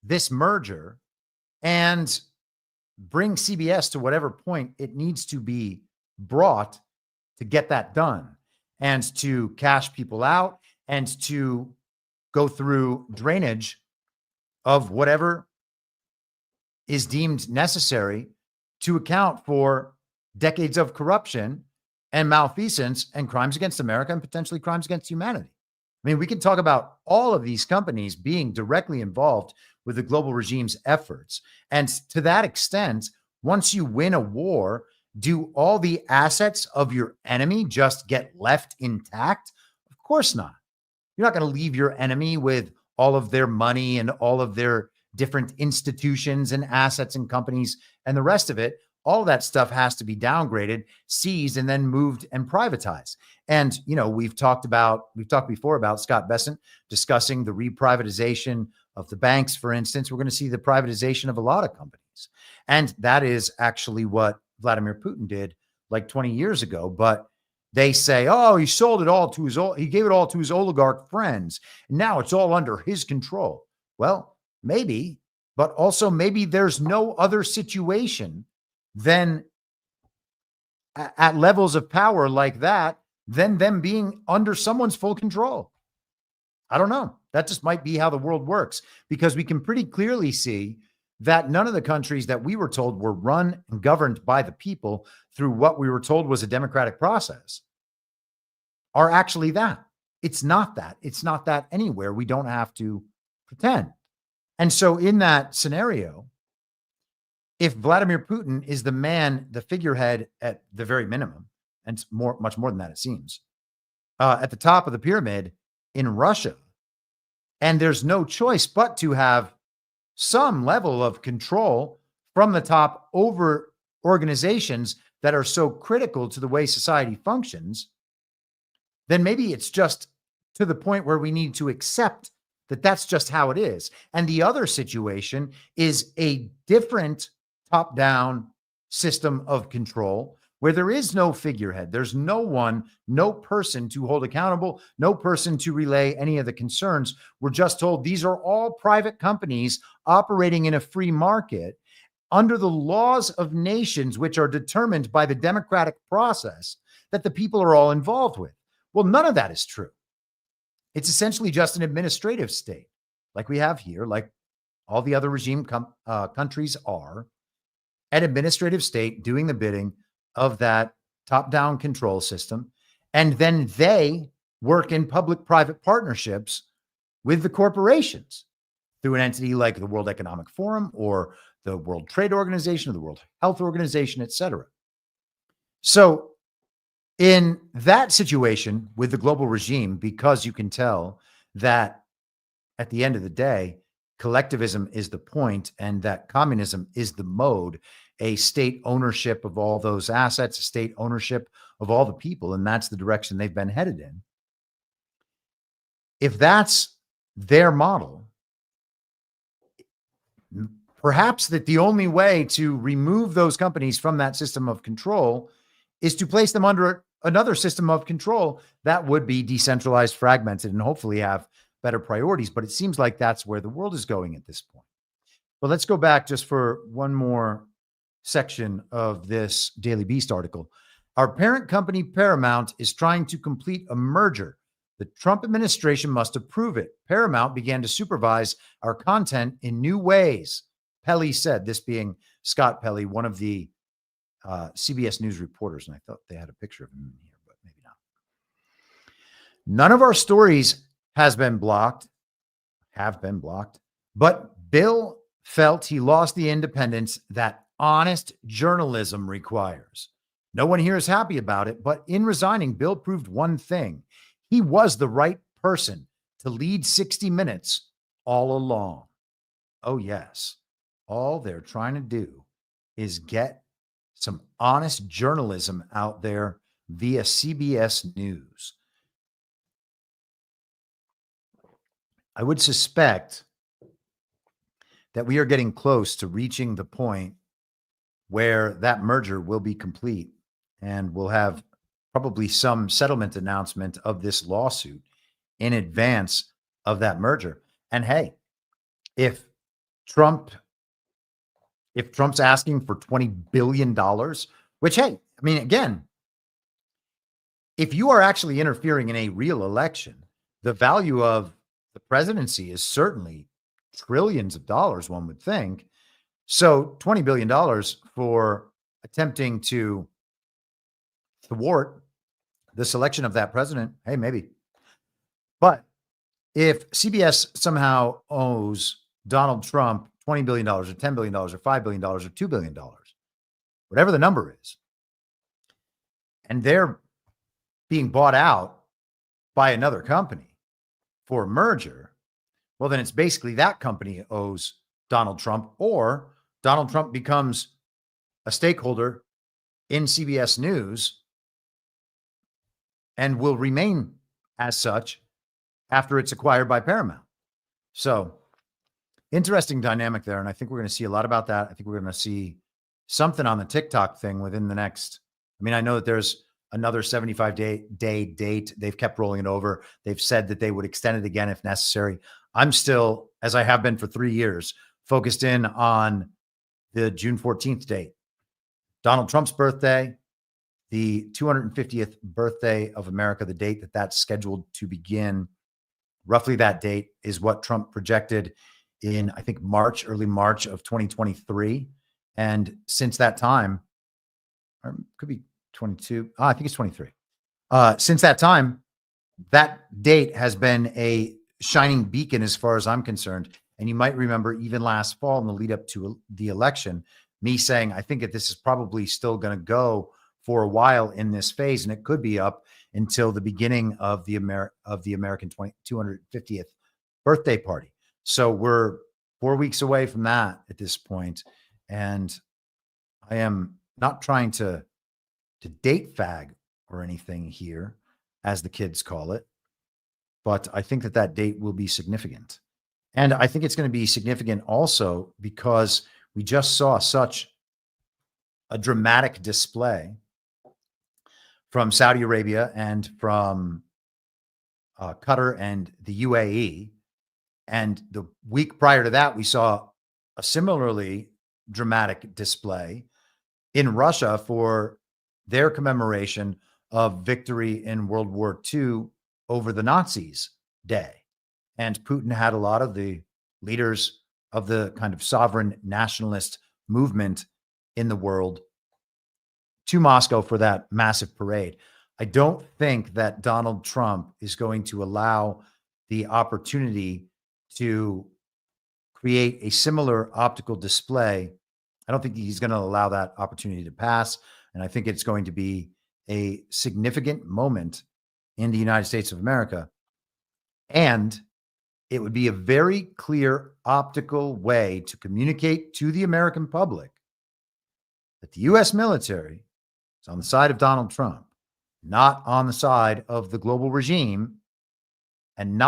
this merger and bring CBS to whatever point it needs to be brought to get that done, and to cash people out, and to go through drainage of whatever is deemed necessary to account for decades of corruption and malfeasance and crimes against America and potentially crimes against humanity. I mean, we can talk about all of these companies being directly involved with the global regime's efforts. And to that extent, once you win a war, do all the assets of your enemy just get left intact? Of course not. You're not going to leave your enemy with all of their money and all of their different institutions and assets and companies and the rest of it. All of that stuff has to be downgraded, seized, and then moved and privatized. And, you know, we've talked before about Scott Bessent discussing the reprivatization of the banks, for instance. We're going to see the privatization of a lot of companies. And that is actually what Vladimir Putin did like 20 years ago. But they say, oh, he sold it all to he gave it all to his oligarch friends. And now it's all under his control. Well, maybe, but also maybe there's no other situation than at levels of power like that than them being under someone's full control. I don't know. That just might be how the world works, because we can pretty clearly see that none of the countries that we were told were run and governed by the people through what we were told was a democratic process are actually that. It's not that. It's not that anywhere. We don't have to pretend. And so in that scenario, if Vladimir Putin is the man, the figurehead at the very minimum, and it's much more than that, it seems, at the top of the pyramid in Russia, and there's no choice but to have some level of control from the top over organizations that are so critical to the way society functions, then maybe it's just to the point where we need to accept that that's just how it is. And the other situation is a different top-down system of control where there is no figurehead. There's no one, no person to hold accountable, no person to relay any of the concerns. We're just told these are all private companies operating in a free market under the laws of nations, which are determined by the democratic process that the people are all involved with. Well, none of that is true. It's essentially just an administrative state like we have here, like all the other regime countries are, an administrative state doing the bidding of that top-down control system. And then they work in public-private partnerships with the corporations through an entity like the World Economic Forum or the World Trade Organization or the World Health Organization, et cetera. So in that situation with the global regime, because you can tell that at the end of the day, collectivism is the point and that communism is the mode, a state ownership of all those assets, a state ownership of all the people. And that's the direction they've been headed in. If that's their model, perhaps that the only way to remove those companies from that system of control is to place them under another system of control that would be decentralized, fragmented, and hopefully have better priorities. But it seems like that's where the world is going at this point. But let's go back just for one more section of this Daily Beast article. Our parent company, Paramount, is trying to complete a merger. The Trump administration must approve it. Paramount began to supervise our content in new ways, Pelley said, this being Scott Pelley, one of the CBS News reporters. And I thought they had a picture of him in here, but maybe not. None of our stories have been blocked, but Bill felt he lost the independence that honest journalism requires. No one here is happy about it, but in resigning, Bill proved one thing. He was the right person to lead 60 Minutes all along. Oh, yes. All they're trying to do is get some honest journalism out there via CBS News. I would suspect that we are getting close to reaching the point where that merger will be complete and we'll have probably some settlement announcement of this lawsuit in advance of that merger. And hey, if Trump's asking for $20 billion, which, hey, I mean, again, if you are actually interfering in a real election, the value of the presidency is certainly trillions of dollars, one would think. So $20 billion for attempting to thwart the selection of that president, hey, maybe. But if CBS somehow owes Donald Trump $20 billion or $10 billion or $5 billion or $2 billion, whatever the number is, and they're being bought out by another company for a merger, well, then it's basically that company owes Donald Trump, or Donald Trump becomes a stakeholder in CBS News and will remain as such after it's acquired by Paramount. So interesting dynamic there. And I think we're going to see a lot about that. I think we're going to see something on the TikTok thing within the next, I mean, I know that there's another 75-day date. They've kept rolling it over. They've said that they would extend it again if necessary. I'm still, as I have been for 3 years, focused in on the June 14th date. Donald Trump's birthday, the 250th birthday of America, the date that that's scheduled to begin. Roughly that date is what Trump projected in, I think, early March of 2023. And since that time, or could be 22, I think it's 23. Since that time, that date has been a shining beacon as far as I'm concerned. And you might remember even last fall in the lead up to the election, me saying, I think that this is probably still going to go for a while in this phase, and it could be up until the beginning of the American 250th birthday party. So we're 4 weeks away from that at this point, and I am not trying to date fag or anything here, as the kids call it, but I think that that date will be significant. And I think it's going to be significant also because we just saw such a dramatic display from Saudi Arabia and from Qatar and the UAE. And the week prior to that, we saw a similarly dramatic display in Russia for their commemoration of victory in World War II over the Nazis Day. And Putin had a lot of the leaders of the kind of sovereign nationalist movement in the world to Moscow for that massive parade. I don't think that Donald Trump is going to allow the opportunity to create a similar optical display. I don't think he's going to allow that opportunity to pass. And I think it's going to be a significant moment in the United States of America. And it would be a very clear optical way to communicate to the American public that the U.S. military is on the side of Donald Trump, not on the side of the global regime, and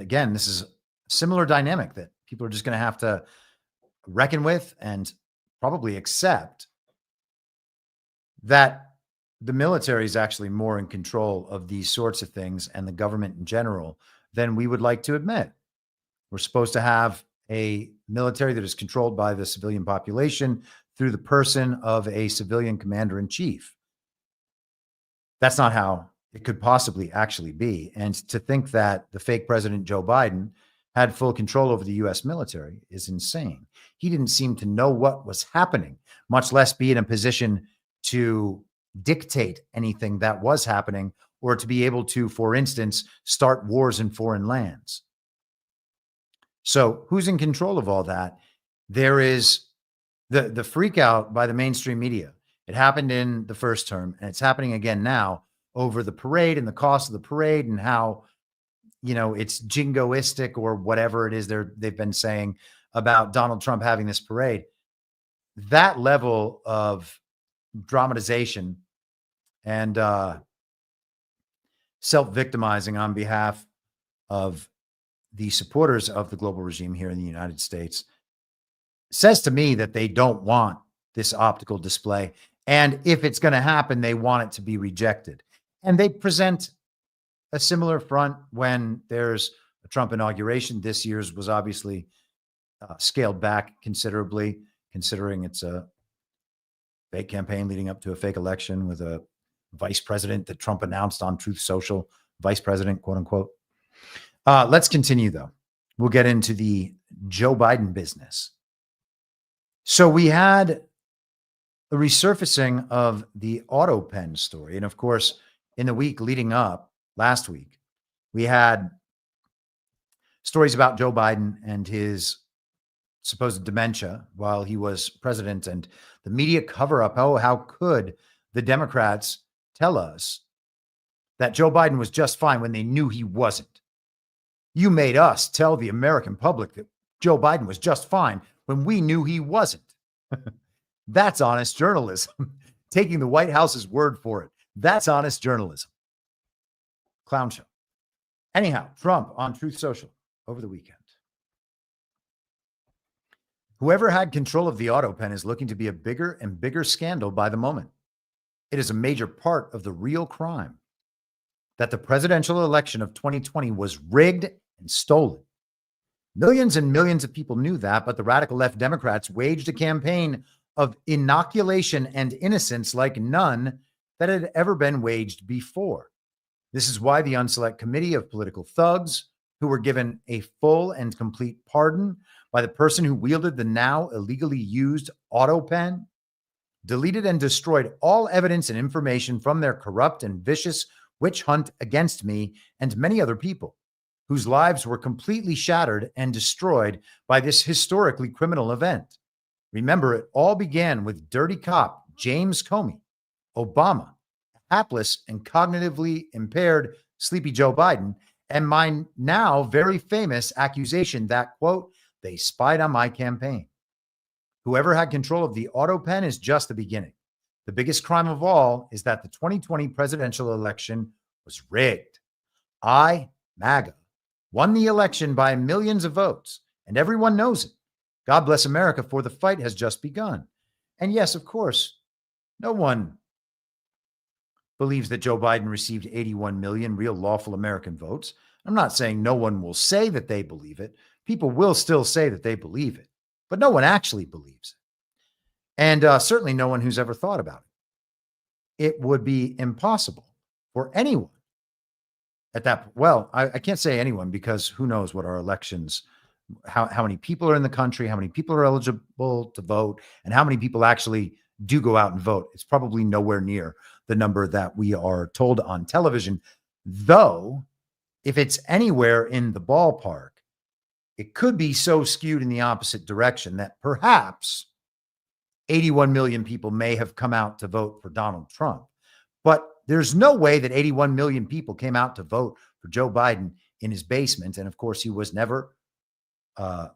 again, this is a similar dynamic that people are just going to have to reckon with and probably accept, that the military is actually more in control of these sorts of things and the government in general than we would like to admit. We're supposed to have a military that is controlled by the civilian population through the person of a civilian commander in chief. That's not how it could possibly actually be. And to think that the fake President Joe Biden had full control over the U.S. military is insane. He didn't seem to know what was happening, much less be in a position to dictate anything that was happening or to be able to, for instance, start wars in foreign lands. So who's in control of all that? There is the freak out by the mainstream media. It happened in the first term, and it's happening again now over the parade and the cost of the parade and how, it's jingoistic or whatever it is they've been saying about Donald Trump having this parade. That level of dramatization and self-victimizing on behalf of the supporters of the global regime here in the United States says to me that they don't want this optical display. And if it's going to happen, they want it to be rejected. And they present a similar front when there's a Trump inauguration. This year's was obviously scaled back considerably, considering it's a fake campaign leading up to a fake election with a vice president that Trump announced on Truth Social, vice president, quote unquote. Let's continue, though. We'll get into the Joe Biden business. So we had a resurfacing of the autopen story. And of course, in the week leading up, last week, we had stories about Joe Biden and his supposed dementia while he was president and the media cover up. Oh, how could the Democrats tell us that Joe Biden was just fine when they knew he wasn't? You made us tell the American public that Joe Biden was just fine when we knew he wasn't. That's honest journalism. Taking the White House's word for it. That's honest journalism. Clown show. Anyhow, Trump on Truth Social over the weekend. Whoever had control of the autopen is looking to be a bigger and bigger scandal by the moment. It is a major part of the real crime that the presidential election of 2020 was rigged and stolen. Millions and millions of people knew that, but the radical left Democrats waged a campaign of inoculation and innocence like none that had ever been waged before. This is why the Unselect Committee of Political Thugs, who were given a full and complete pardon by the person who wielded the now illegally used autopen, deleted and destroyed all evidence and information from their corrupt and vicious witch hunt against me and many other people whose lives were completely shattered and destroyed by this historically criminal event. Remember, it all began with dirty cop James Comey, Obama, hapless and cognitively impaired Sleepy Joe Biden, and my now very famous accusation that, quote, they spied on my campaign. Whoever had control of the autopen is just the beginning. The biggest crime of all is that the 2020 presidential election was rigged. MAGA, won the election by millions of votes, and everyone knows it. God bless America, for the fight has just begun. And yes, of course, no one believes that Joe Biden received 81 million real lawful American votes. I'm not saying no one will say that they believe it. People will still say that they believe it, but no one actually believes it. And certainly no one who's ever thought about it. It would be impossible for anyone at that. Well, I can't say anyone because who knows what our elections, how many people are in the country, how many people are eligible to vote, and how many people actually do go out and vote. It's probably nowhere near the number that we are told on television. Though, if it's anywhere in the ballpark, it could be so skewed in the opposite direction that perhaps 81 million people may have come out to vote for Donald Trump. But there's no way that 81 million people came out to vote for Joe Biden in his basement. And of course, he was never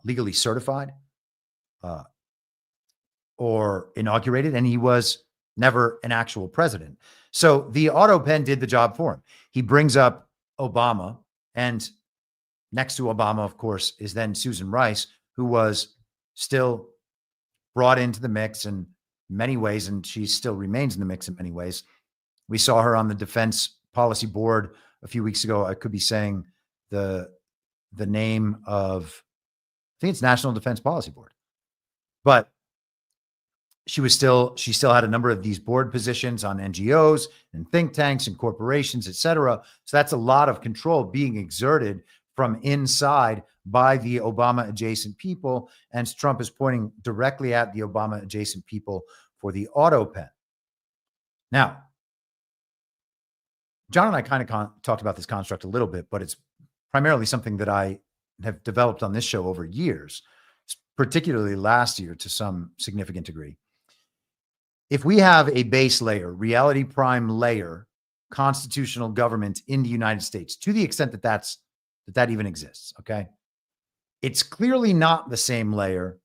legally certified or inaugurated, and he was never an actual president. So the autopen did the job for him. He brings up Obama, and next to Obama, of course, is then Susan Rice, who was still brought into the mix in many ways, and she still remains in the mix in many ways. We saw her on the Defense Policy Board a few weeks ago. I could be saying the name of, I think it's National Defense Policy Board, but she still had a number of these board positions on NGOs and think tanks and corporations, et cetera. So that's a lot of control being exerted from inside by the Obama adjacent people. And Trump is pointing directly at the Obama adjacent people for the autopen. Now, John and I kind of talked about this construct a little bit, but it's primarily something that I have developed on this show over years, particularly last year to some significant degree. If we have a base layer, reality prime layer, constitutional government in the United States, to the extent that that even exists, okay, it's clearly not the same layer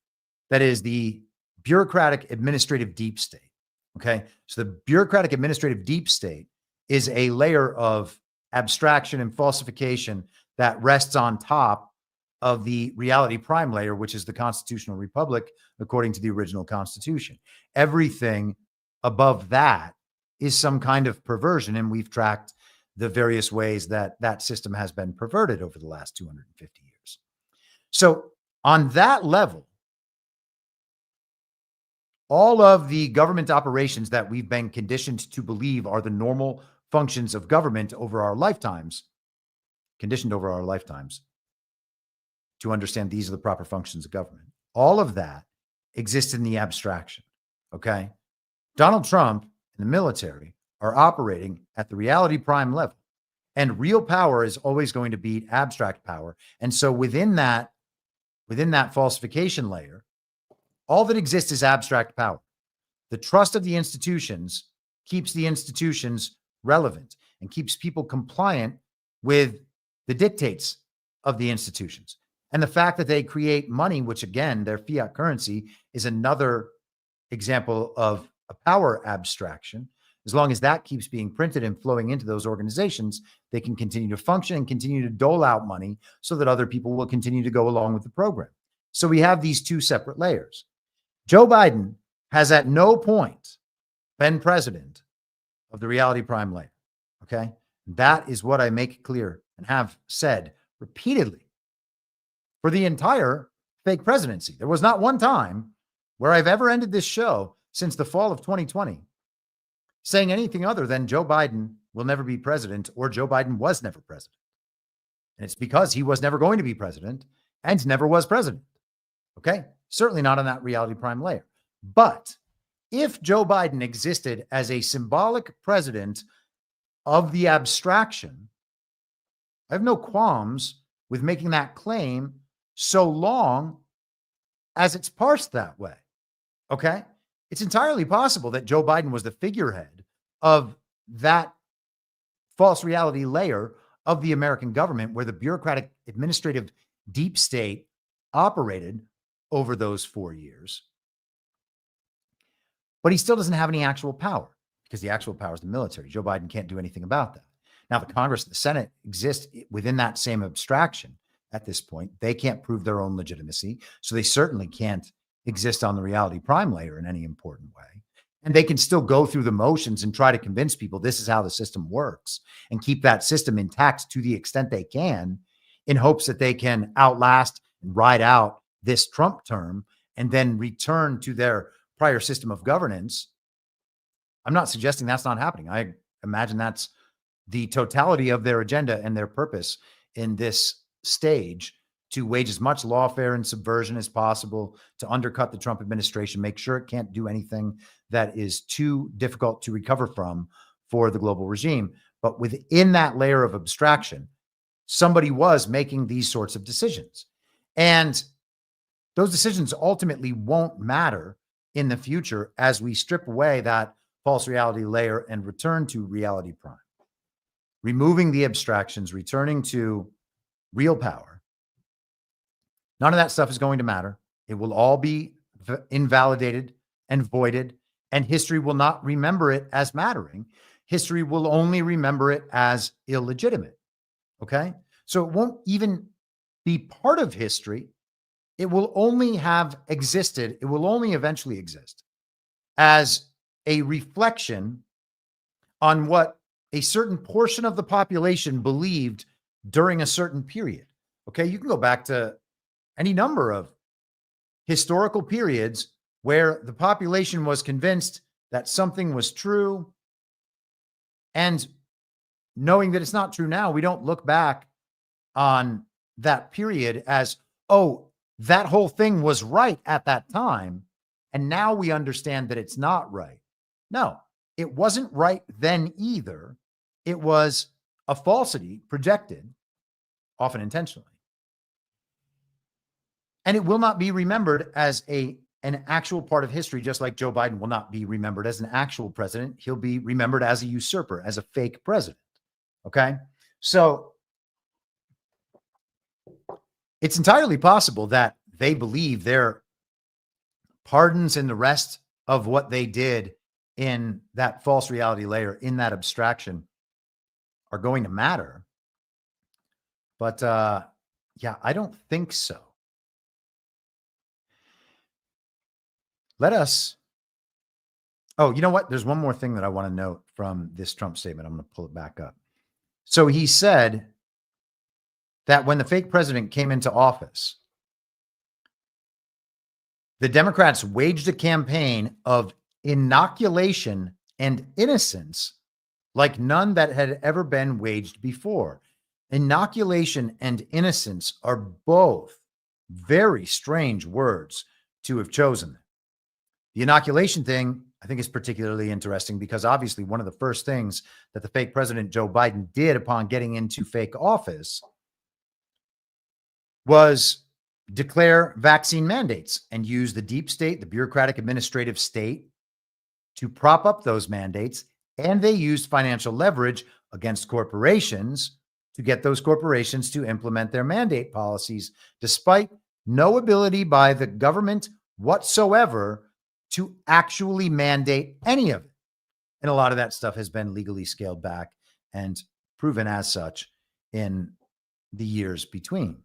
that is the bureaucratic administrative deep state, okay? So the bureaucratic administrative deep state is a layer of abstraction and falsification that rests on top of the reality prime layer, which is the constitutional republic, according to the original Constitution. Everything above that is some kind of perversion, and we've tracked the various ways that that system has been perverted over the last 250 years. So on that level, all of the government operations that we've been conditioned to believe are the normal functions of government over our lifetimes, conditioned over our lifetimes to understand these are the proper functions of government. All of that exists in the abstraction, okay? Donald Trump and the military are operating at the reality prime level, and real power is always going to beat abstract power. And so within that falsification layer, all that exists is abstract power. The trust of the institutions keeps the institutions relevant and keeps people compliant with the dictates of the institutions. And the fact that they create money, which again, their fiat currency, is another example of a power abstraction. As long as that keeps being printed and flowing into those organizations, they can continue to function and continue to dole out money so that other people will continue to go along with the program. So we have these two separate layers. Joe Biden has at no point been president of the reality prime layer. Okay. That is what I make clear and have said repeatedly for the entire fake presidency. There was not one time where I've ever ended this show since the fall of 2020 saying anything other than Joe Biden will never be president or Joe Biden was never president. And it's because he was never going to be president and never was president. Okay. Certainly not on that reality prime layer. But if Joe Biden existed as a symbolic president of the abstraction, I have no qualms with making that claim so long as it's parsed that way. Okay. It's entirely possible that Joe Biden was the figurehead of that false reality layer of the American government where the bureaucratic administrative deep state operated over those 4 years. But he still doesn't have any actual power because the actual power is the military. Joe Biden can't do anything about that. Now, the Congress and the Senate exist within that same abstraction at this point. They can't prove their own legitimacy, so they certainly can't exist on the reality prime layer in any important way. And they can still go through the motions and try to convince people this is how the system works and keep that system intact to the extent they can in hopes that they can outlast and ride out this Trump term and then return to their prior system of governance. I'm not suggesting that's not happening. I imagine that's the totality of their agenda and their purpose in this stage, to wage as much lawfare and subversion as possible, to undercut the Trump administration, make sure it can't do anything that is too difficult to recover from for the global regime. But within that layer of abstraction, somebody was making these sorts of decisions. And those decisions ultimately won't matter in the future as we strip away that false reality layer and return to reality prime, removing the abstractions, returning to real power, none of that stuff is going to matter. It will all be invalidated and voided, and history will not remember it as mattering. History will only remember it as illegitimate. Okay? So it won't even be part of history. It will only have existed. It will only eventually exist as a reflection on what a certain portion of the population believed during a certain period. Okay? You can go back to any number of historical periods where the population was convinced that something was true. And knowing that it's not true now, we don't look back on that period as, oh, that whole thing was right at that time, and now we understand that it's not right. No, it wasn't right then either. It was a falsity projected, often intentionally. And it will not be remembered as an actual part of history, just like Joe Biden will not be remembered as an actual president. He'll be remembered as a usurper, as a fake president. Okay? So it's entirely possible that they believe their pardons and the rest of what they did in that false reality layer, in that abstraction, are going to matter. But yeah, I don't think so. Let us. Oh, you know what? There's one more thing that I want to note from this Trump statement. I'm going to pull it back up. So he said that when the fake president came into office, the Democrats waged a campaign of inoculation and innocence like none that had ever been waged before. Inoculation and innocence are both very strange words to have chosen. The inoculation thing, I think, is particularly interesting because obviously one of the first things that the fake president Joe Biden did upon getting into fake office was declare vaccine mandates and use the deep state, the bureaucratic administrative state, to prop up those mandates. And they used financial leverage against corporations to get those corporations to implement their mandate policies, despite no ability by the government whatsoever to actually mandate any of it. And a lot of that stuff has been legally scaled back and proven as such in the years between.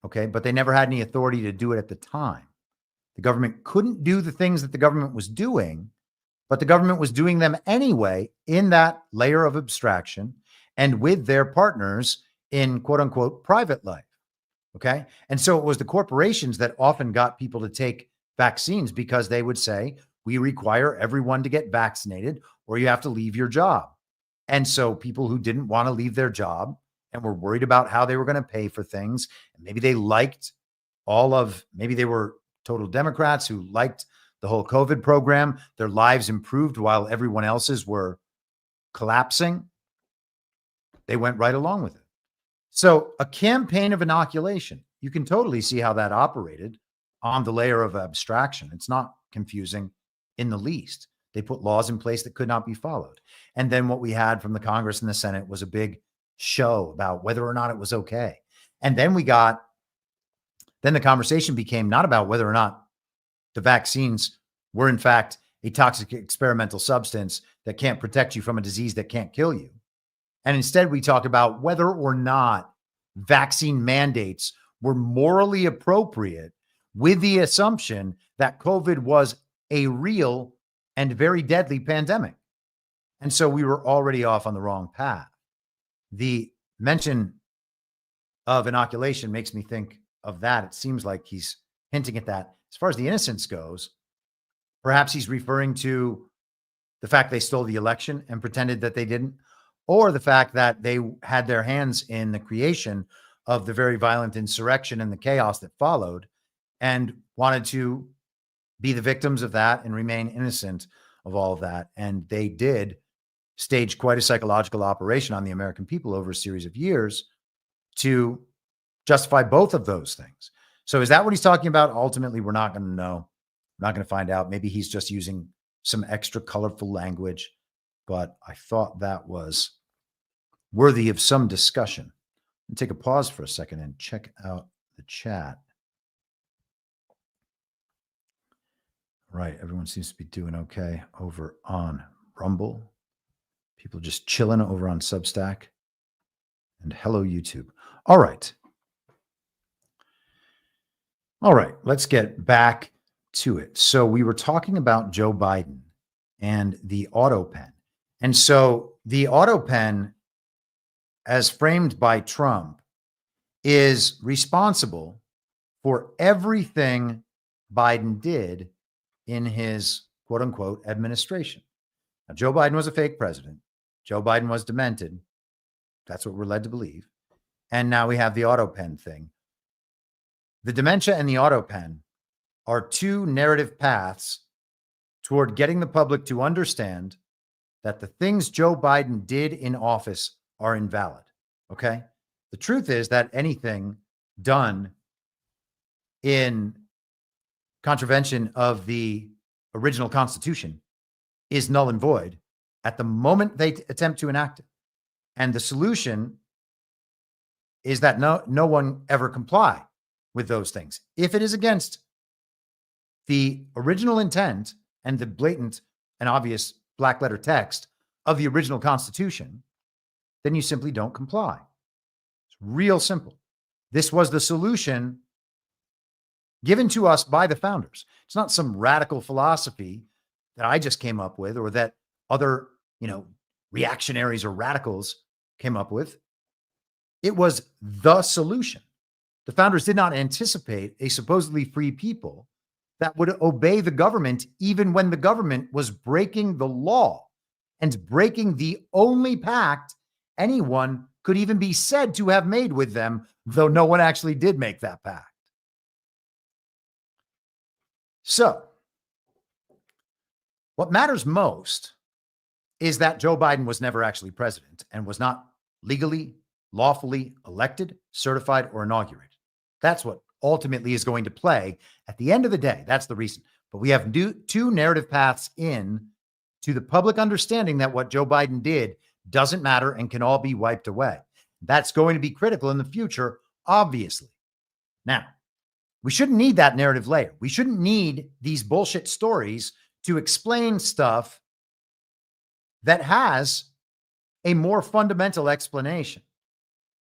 Okay, but they never had any authority to do it at the time. The government couldn't do the things that the government was doing, but the government was doing them anyway in that layer of abstraction and with their partners in quote unquote private life. Okay. And so it was the corporations that often got people to take vaccines because they would say, we require everyone to get vaccinated or you have to leave your job. And so people who didn't want to leave their job and were worried about how they were going to pay for things, and maybe they liked maybe they were total Democrats who liked the whole COVID program, their lives improved while everyone else's were collapsing. They went right along with it. So a campaign of inoculation, you can totally see how that operated on the layer of abstraction. It's not confusing in the least. They put laws in place that could not be followed. And then what we had from the Congress and the Senate was a big show about whether or not it was okay. And then the conversation became not about whether or not the vaccines were in fact a toxic experimental substance that can't protect you from a disease that can't kill you. And instead we talked about whether or not vaccine mandates were morally appropriate with the assumption that COVID was a real and very deadly pandemic. And so we were already off on the wrong path. The mention of inoculation makes me think of that. It seems like he's hinting at that. As far as the innocence goes, perhaps he's referring to the fact they stole the election and pretended that they didn't, or the fact that they had their hands in the creation of the very violent insurrection and the chaos that followed and wanted to be the victims of that and remain innocent of all of that. And they did stage quite a psychological operation on the American people over a series of years to justify both of those things. So is that what he's talking about? Ultimately, we're not going to know. We're not going to find out. Maybe he's just using some extra colorful language, but I thought that was worthy of some discussion. Take a pause for a second and check out the chat. Right. Everyone seems to be doing okay over on Rumble. People just chilling over on Substack. And hello, YouTube. All right. All right. Let's get back to it. So we were talking about Joe Biden and the autopen. And so the autopen, as framed by Trump, is responsible for everything Biden did in his quote unquote administration. Now, Joe Biden was a fake president. Joe Biden was demented. That's what we're led to believe. And now we have the autopen thing. The dementia and the autopen are two narrative paths toward getting the public to understand that the things Joe Biden did in office are invalid. Okay? The truth is that anything done in contravention of the original Constitution is null and void at the moment they attempt to enact it. And the solution is that no one ever comply with those things. If it is against the original intent and the blatant and obvious black letter text of the original Constitution, then you simply don't comply. It's real simple. This was the solution given to us by the founders. It's not some radical philosophy that I just came up with or that other, reactionaries or radicals came up with. It was the solution. The founders did not anticipate a supposedly free people that would obey the government even when the government was breaking the law and breaking the only pact anyone could even be said to have made with them, though no one actually did make that pact. So, what matters most is that Joe Biden was never actually president and was not legally, lawfully elected, certified, or inaugurated. That's what ultimately is going to play at the end of the day. That's the reason. But we have two narrative paths in to the public understanding that what Joe Biden did doesn't matter and can all be wiped away. That's going to be critical in the future, obviously. Now, we shouldn't need that narrative layer. We shouldn't need these bullshit stories to explain stuff that has a more fundamental explanation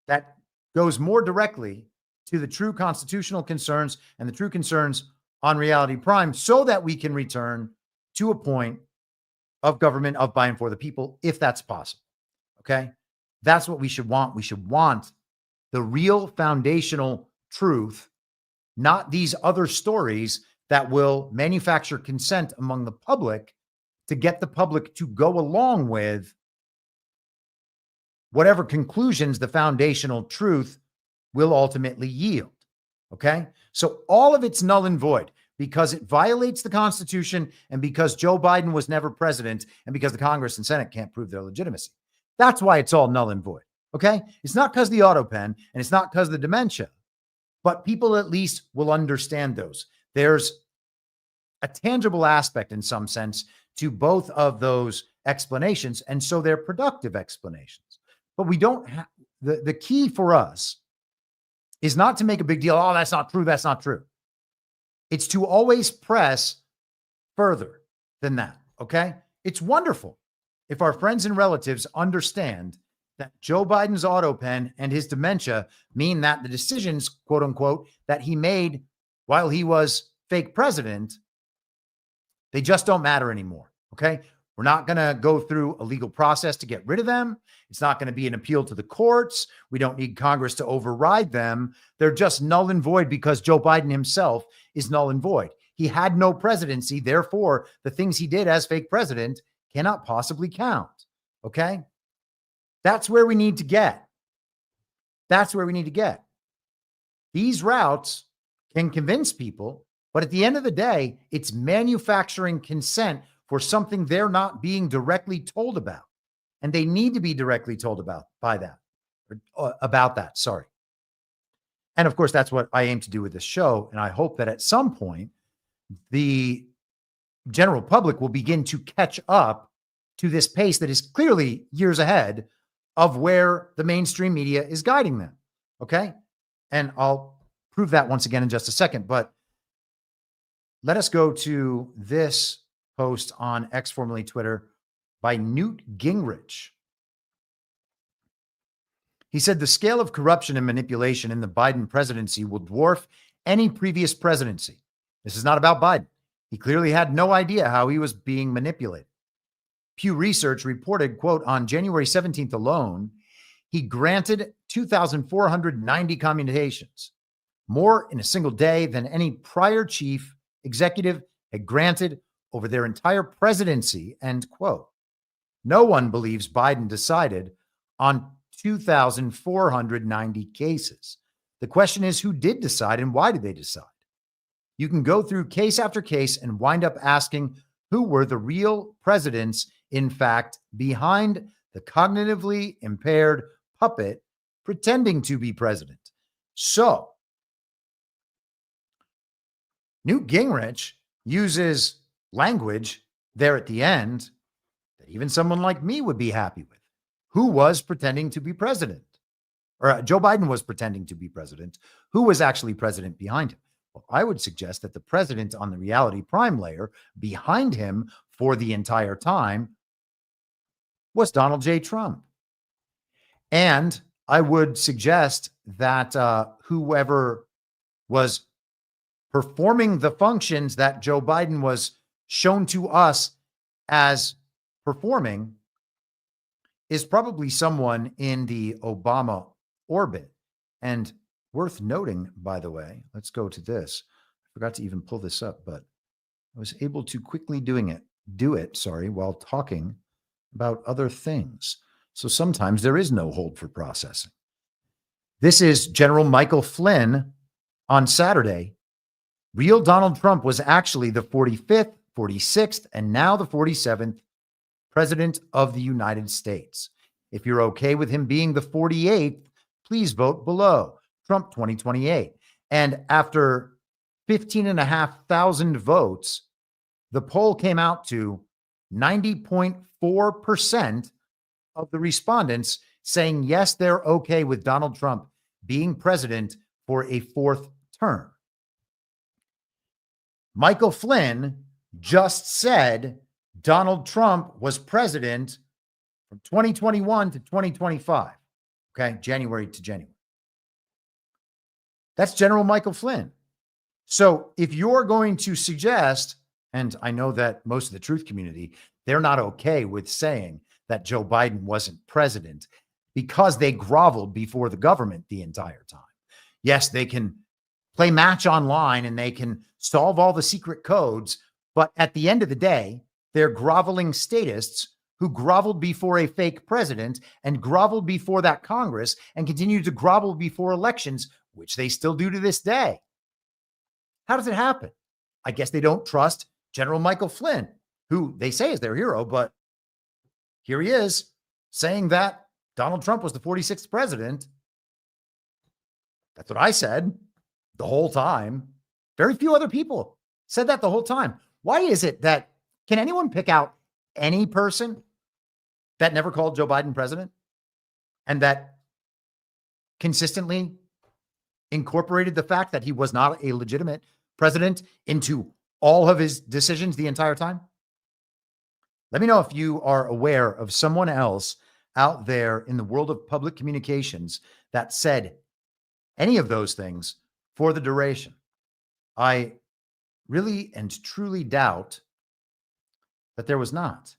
that goes more directly to the true constitutional concerns and the true concerns on reality prime so that we can return to a point of government of by and for the people, if that's possible. Okay. That's what we should want. We should want the real foundational truth, not these other stories that will manufacture consent among the public to get the public to go along with whatever conclusions the foundational truth will ultimately yield. Okay. So all of it's null and void because it violates the Constitution and because Joe Biden was never president and because the Congress and Senate can't prove their legitimacy. That's why it's all null and void. Okay. It's not because of the autopen and it's not because of the dementia, but people at least will understand those. There's a tangible aspect in some sense to both of those explanations. And so they're productive explanations, but we don't have the key for us is not to make a big deal. Oh, that's not true. That's not true. It's to always press further than that. Okay. It's wonderful if our friends and relatives understand that Joe Biden's autopen and his dementia mean that the decisions, quote unquote, that he made while he was fake president, they just don't matter anymore. Okay. We're not going to go through a legal process to get rid of them. It's not going to be an appeal to the courts. We don't need Congress to override them. They're just null and void because Joe Biden himself is null and void. He had no presidency. Therefore, the things he did as fake president cannot possibly count. Okay. That's where we need to get. That's where we need to get. These routes can convince people, but at the end of the day, it's manufacturing consent for something they're not being directly told about. And they need to be directly told about that. Sorry. And of course, that's what I aim to do with this show. And I hope that at some point, the general public will begin to catch up to this pace that is clearly years ahead of where the mainstream media is guiding them. Okay. And I'll prove that once again in just a second. But let us go to this post on X, formerly Twitter, by Newt Gingrich. He said the scale of corruption and manipulation in the Biden presidency will dwarf any previous presidency. This is not about Biden. He clearly had no idea how he was being manipulated. Pew Research reported, quote, on January 17th alone, he granted 2,490 commutations, more in a single day than any prior chief executive had granted over their entire presidency, end quote. No one believes Biden decided on 2,490 cases. The question is, who did decide and why did they decide? You can go through case after case and wind up asking who were the real presidents, in fact, behind the cognitively impaired puppet pretending to be president. So, Newt Gingrich uses language there at the end that even someone like me would be happy with. Who was pretending to be president? Or Joe Biden was pretending to be president. Who was actually president behind him? Well, I would suggest that the president on the reality prime layer behind him for the entire time was Donald J. Trump. And I would suggest that whoever was performing the functions that Joe Biden was shown to us as performing is probably someone in the Obama orbit. And worth noting, by the way, let's go to this. I forgot to even pull this up, but I was able to quickly do it, while talking about other things. So sometimes there is no hold for processing. This is General Michael Flynn on Saturday. Real Donald Trump was actually the 45th, 46th, and now the 47th president of the United States. If you're okay with him being the 48th, please vote below. Trump 2028. And after 15,500 votes, the poll came out to 90.4% of the respondents saying, yes, they're okay with Donald Trump being president for a fourth term. Michael Flynn just said Donald Trump was president from 2021 to 2025. Okay, January to January. That's General Michael Flynn. So if you're going to suggest, and I know that most of the truth community, they're not okay with saying that Joe Biden wasn't president because they groveled before the government the entire time. Yes, they can play match online and they can solve all the secret codes, but at the end of the day, they're groveling statists who groveled before a fake president and groveled before that Congress and continue to grovel before elections, which they still do to this day. How does it happen? I guess they don't trust General Michael Flynn, who they say is their hero, but here he is saying that Donald Trump was the 46th president. That's what I said the whole time. Very few other people said that the whole time. Why is it that, can anyone pick out any person that never called Joe Biden president and that consistently incorporated the fact that he was not a legitimate president into all of his decisions the entire time? Let me know if you are aware of someone else out there in the world of public communications that said any of those things for the duration. I really and truly doubt that there was not.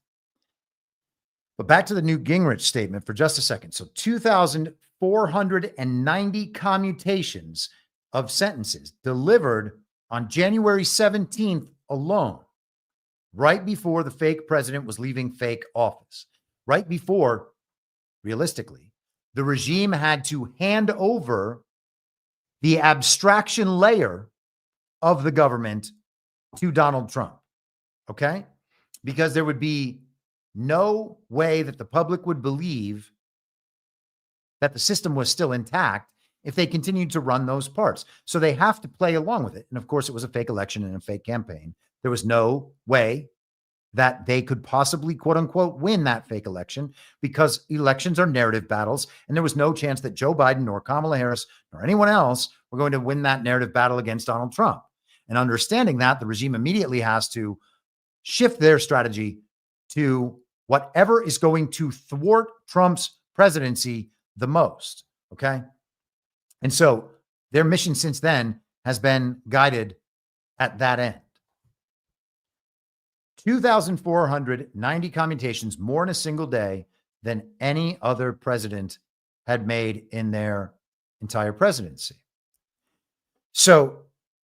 But back to the Newt Gingrich statement for just a second. So 2,490 commutations of sentences delivered on January 17th alone, right before the fake president was leaving fake office, right before, realistically, the regime had to hand over the abstraction layer of the government to Donald Trump. Okay? Because there would be no way that the public would believe that the system was still intact if they continued to run those parts. So they have to play along with it. And of course, it was a fake election and a fake campaign. There was no way that they could possibly, quote unquote, win that fake election, because elections are narrative battles. And there was no chance that Joe Biden or Kamala Harris or anyone else were going to win that narrative battle against Donald Trump. And understanding that, the regime immediately has to shift their strategy to whatever is going to thwart Trump's presidency the most. Okay. And so their mission since then has been guided at that end. 2,490 commutations, more in a single day than any other president had made in their entire presidency. So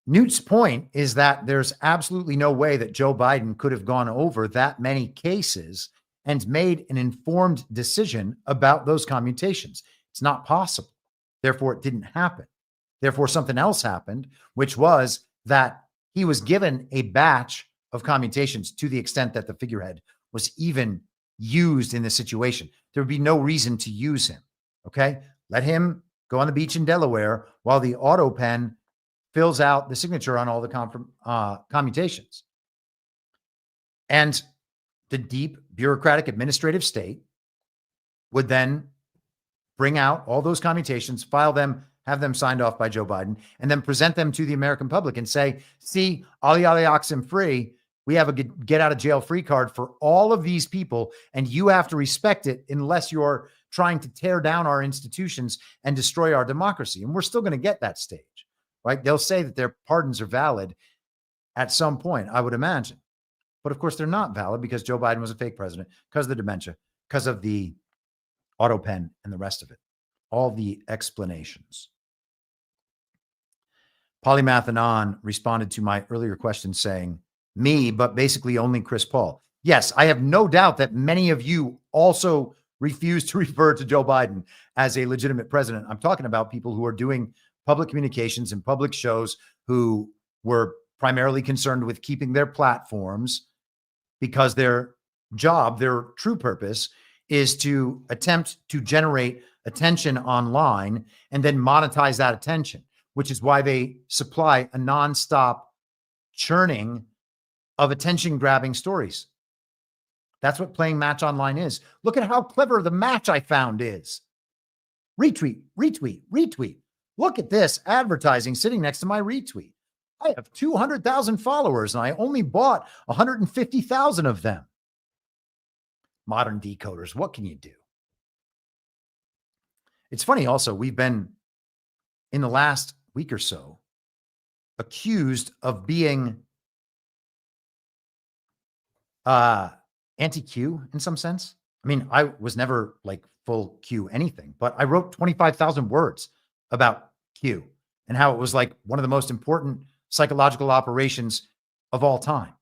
Newt's point is that there's absolutely no way that Joe Biden could have gone over that many cases and made an informed decision about those commutations. It's not possible. Therefore, it didn't happen. Therefore, something else happened, which was that he was given a batch of commutations to the extent that the figurehead was even used in the situation. There would be no reason to use him. Okay. Let him go on the beach in Delaware while the autopen fills out the signature on all the commutations. And the deep bureaucratic administrative state would then bring out all those commutations, file them, have them signed off by Joe Biden, and then present them to the American public and say, see, Ali oxen free. We have a get out of jail free card for all of these people, and you have to respect it unless you're trying to tear down our institutions and destroy our democracy. And we're still going to get that stage, right? They'll say that their pardons are valid at some point, I would imagine. But of course, they're not valid because Joe Biden was a fake president, because of the dementia, because of the autopen and the rest of it. All the explanations. Polymath Anon responded to my earlier question saying, me, but basically only Chris Paul. Yes, I have no doubt that many of you also refuse to refer to Joe Biden as a legitimate president. I'm talking about people who are doing public communications and public shows who were primarily concerned with keeping their platforms because their job, their true purpose is to attempt to generate attention online and then monetize that attention, which is why they supply a nonstop churning of attention-grabbing stories. That's what playing Match Online is. Look at how clever the match I found is. Retweet, retweet, retweet. Look at this advertising sitting next to my retweet. I have 200,000 followers and I only bought 150,000 of them. Modern decoders, what can you do? It's funny also, we've been, in the last week or so, accused of being anti-Q in some sense. I mean, I was never like full Q anything, but I wrote 25,000 words about Q and how it was like one of the most important psychological operations of all time.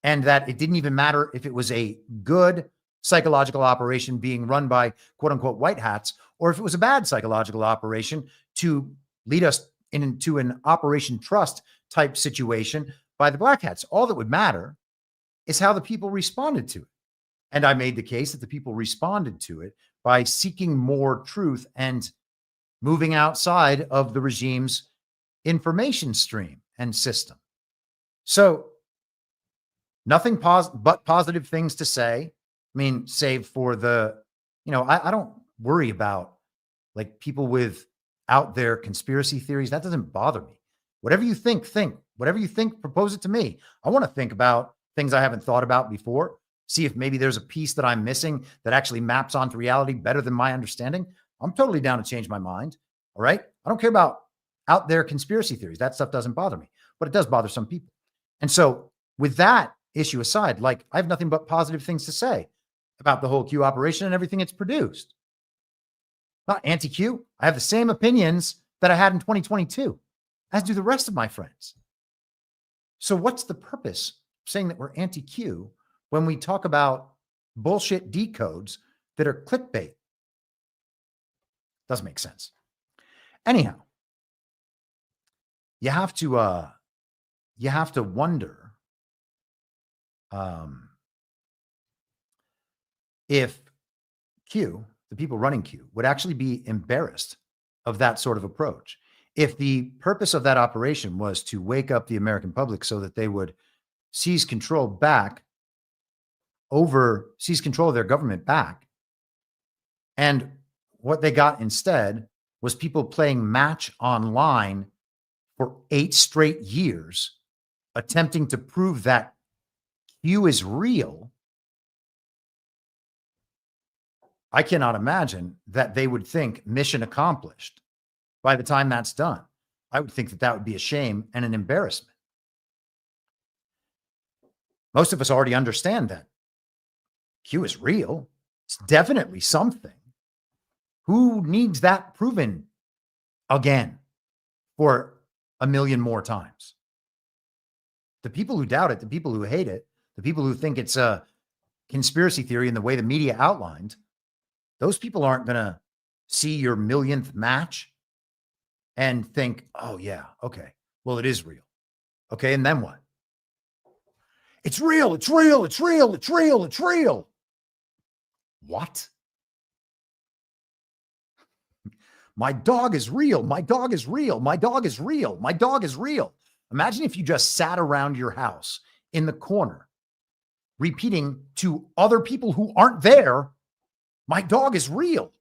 And that it didn't even matter if it was a good psychological operation being run by quote unquote white hats, or if it was a bad psychological operation to lead us into an Operation Trust type situation by the black hats. All that would matter is how the people responded to it. And I made the case that the people responded to it by seeking more truth and moving outside of the regime's information stream and system. So nothing but positive things to say. I mean, save for the, I don't worry about like people with out there conspiracy theories. That doesn't bother me. Whatever you think. Whatever you think, propose it to me. I want to think about things I haven't thought about before. See if maybe there's a piece that I'm missing that actually maps onto reality better than my understanding. I'm totally down to change my mind. All right. I don't care about out there conspiracy theories. That stuff doesn't bother me, but it does bother some people. And so with that issue aside, like I have nothing but positive things to say about the whole Q operation and everything it's produced. Not anti-Q. I have the same opinions that I had in 2022, as do the rest of my friends. So what's the purpose of saying that we're anti-Q when we talk about bullshit decodes that are clickbait? Doesn't make sense. Anyhow, you have to wonder if Q, the people running Q, would actually be embarrassed of that sort of approach. If the purpose of that operation was to wake up the American public so that they would seize control back seized control of their government back. And what they got instead was people playing match online for 8 straight years, attempting to prove that Q is real. I cannot imagine that they would think mission accomplished by the time that's done. I would think that that would be a shame and an embarrassment. Most of us already understand that Q is real. It's definitely something. Who needs that proven again for a million more times? The people who doubt it, the people who hate it, the people who think it's a conspiracy theory in the way the media outlined, those people aren't going to see your millionth match and think, oh, yeah, okay, well, it is real. Okay, and then what? It's real, it's real, it's real, it's real, it's real. What? My dog is real. My dog is real. My dog is real. My dog is real. Imagine if you just sat around your house in the corner, repeating to other people who aren't there, my dog is real.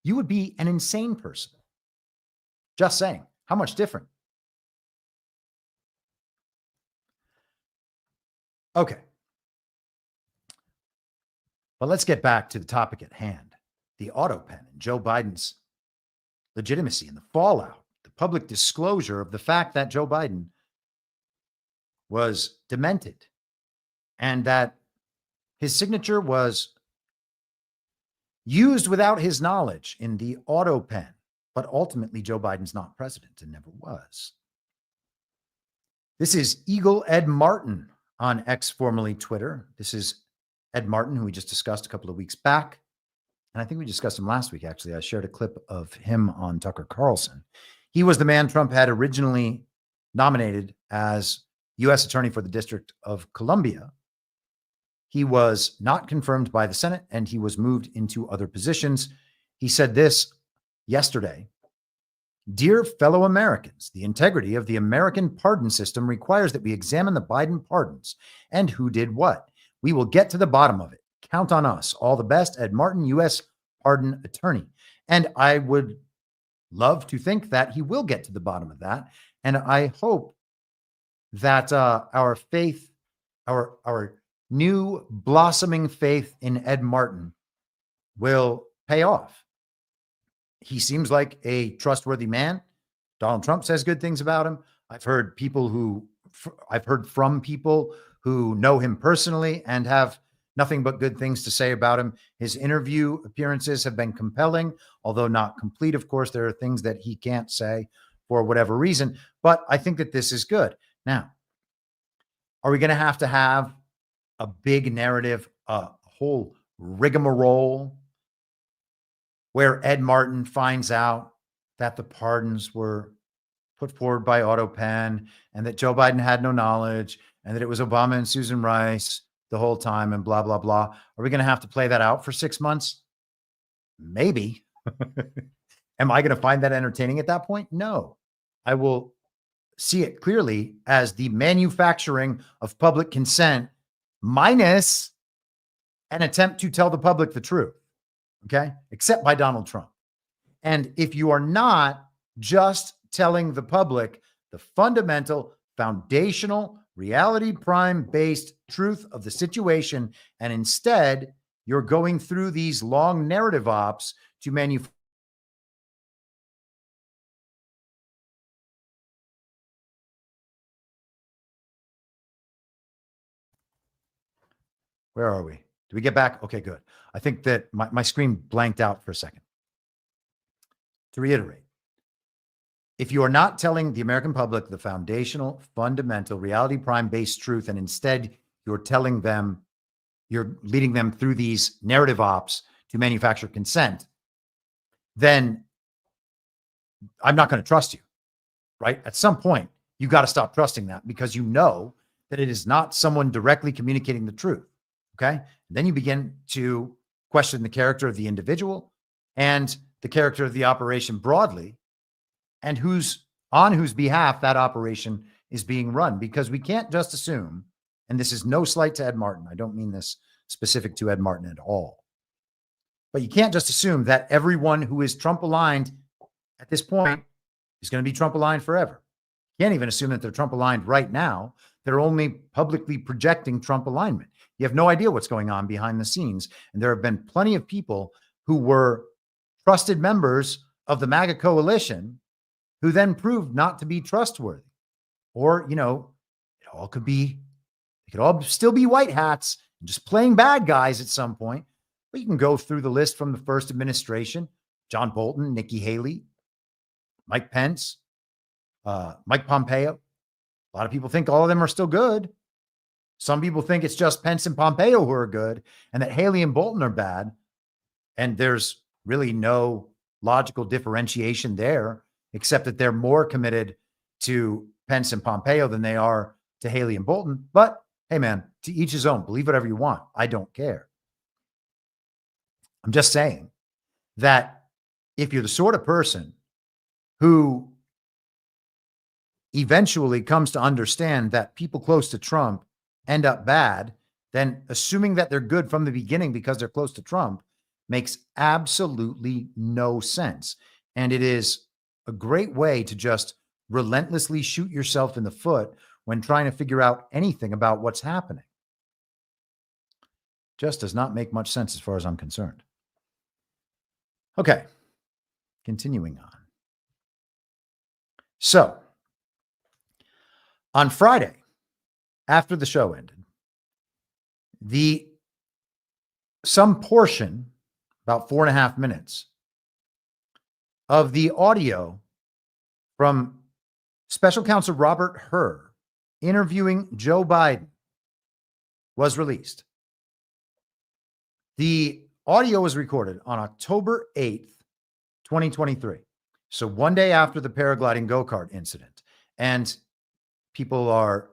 You would be an insane person. Just saying. How much different? Okay. But let's get back to the topic at hand, the autopen and Joe Biden's legitimacy and the fallout, the public disclosure of the fact that Joe Biden was demented and that his signature was used without his knowledge in the autopen. But ultimately, Joe Biden's not president and never was. This is Eagle Ed Martin on X, formerly Twitter. This is Ed Martin, who we just discussed a couple of weeks back. And I think we discussed him last week, actually. I shared a clip of him on Tucker Carlson. He was the man Trump had originally nominated as U.S. Attorney for the District of Columbia. He was not confirmed by the Senate, and he was moved into other positions. He said this yesterday: "Dear fellow Americans, the integrity of the American pardon system requires that we examine the Biden pardons and who did what. We will get to the bottom of it. Count on us. All the best, Ed Martin, U.S. Pardon Attorney." And I would love to think that he will get to the bottom of that. And I hope that our faith, our new blossoming faith in Ed Martin will pay off. He seems like a trustworthy man. Donald Trump says good things about him. I've heard from people who know him personally and have nothing but good things to say about him. His interview appearances have been compelling, although not complete. Of course, there are things that he can't say for whatever reason, but I think that this is good. Now, are we going to have a big narrative, a whole rigmarole where Ed Martin finds out that the pardons were put forward by autopen and that Joe Biden had no knowledge and that it was Obama and Susan Rice the whole time and blah, blah, blah? Are we going to have to play that out for 6 months? Maybe. Am I going to find that entertaining at that point? No. I will see it clearly as the manufacturing of public consent minus an attempt to tell the public the truth. Okay? Except by Donald Trump. And if you are not just telling the public the fundamental, foundational, reality prime based truth of the situation, and instead you're going through these long narrative ops to manufacture. Where are we? Do we get back? Okay, good. I think that my screen blanked out for a second. To reiterate, if you are not telling the American public the foundational, fundamental, reality prime-based truth, and instead you're telling them, you're leading them through these narrative ops to manufacture consent, then I'm not going to trust you, right? At some point, you got to stop trusting that because you know that it is not someone directly communicating the truth, okay? And then you begin to question the character of the individual and the character of the operation broadly, and on whose behalf that operation is being run, because we can't just assume And this is no slight to Ed Martin. I don't mean this specific to Ed Martin at all. But you can't just assume that everyone who is Trump aligned at this point is going to be Trump aligned forever. You can't even assume that they're Trump aligned right now. They're only publicly projecting Trump alignment. You have no idea what's going on behind the scenes. And there have been plenty of people who were trusted members of the MAGA coalition who then proved not to be trustworthy. Or, you know, they could all still be white hats and just playing bad guys at some point. But you can go through the list from the first administration: John Bolton, Nikki Haley, Mike Pence, Mike Pompeo. A lot of people think all of them are still good. Some people think it's just Pence and Pompeo who are good and that Haley and Bolton are bad. And there's really no logical differentiation there, except that they're more committed to Pence and Pompeo than they are to Haley and Bolton. But hey, man, to each his own. Believe whatever you want. I don't care. I'm just saying that if you're the sort of person who eventually comes to understand that people close to Trump end up bad, then assuming that they're good from the beginning because they're close to Trump makes absolutely no sense. And it is a great way to just relentlessly shoot yourself in the foot when trying to figure out anything about what's happening. Just does not make much sense as far as I'm concerned. Okay, continuing on. So, on Friday, after the show ended, some portion, about 4.5 minutes, of the audio from Special Counsel Robert Hur interviewing Joe Biden was released. The audio was recorded on October 8th, 2023. So one day after the paragliding go-kart incident. And people are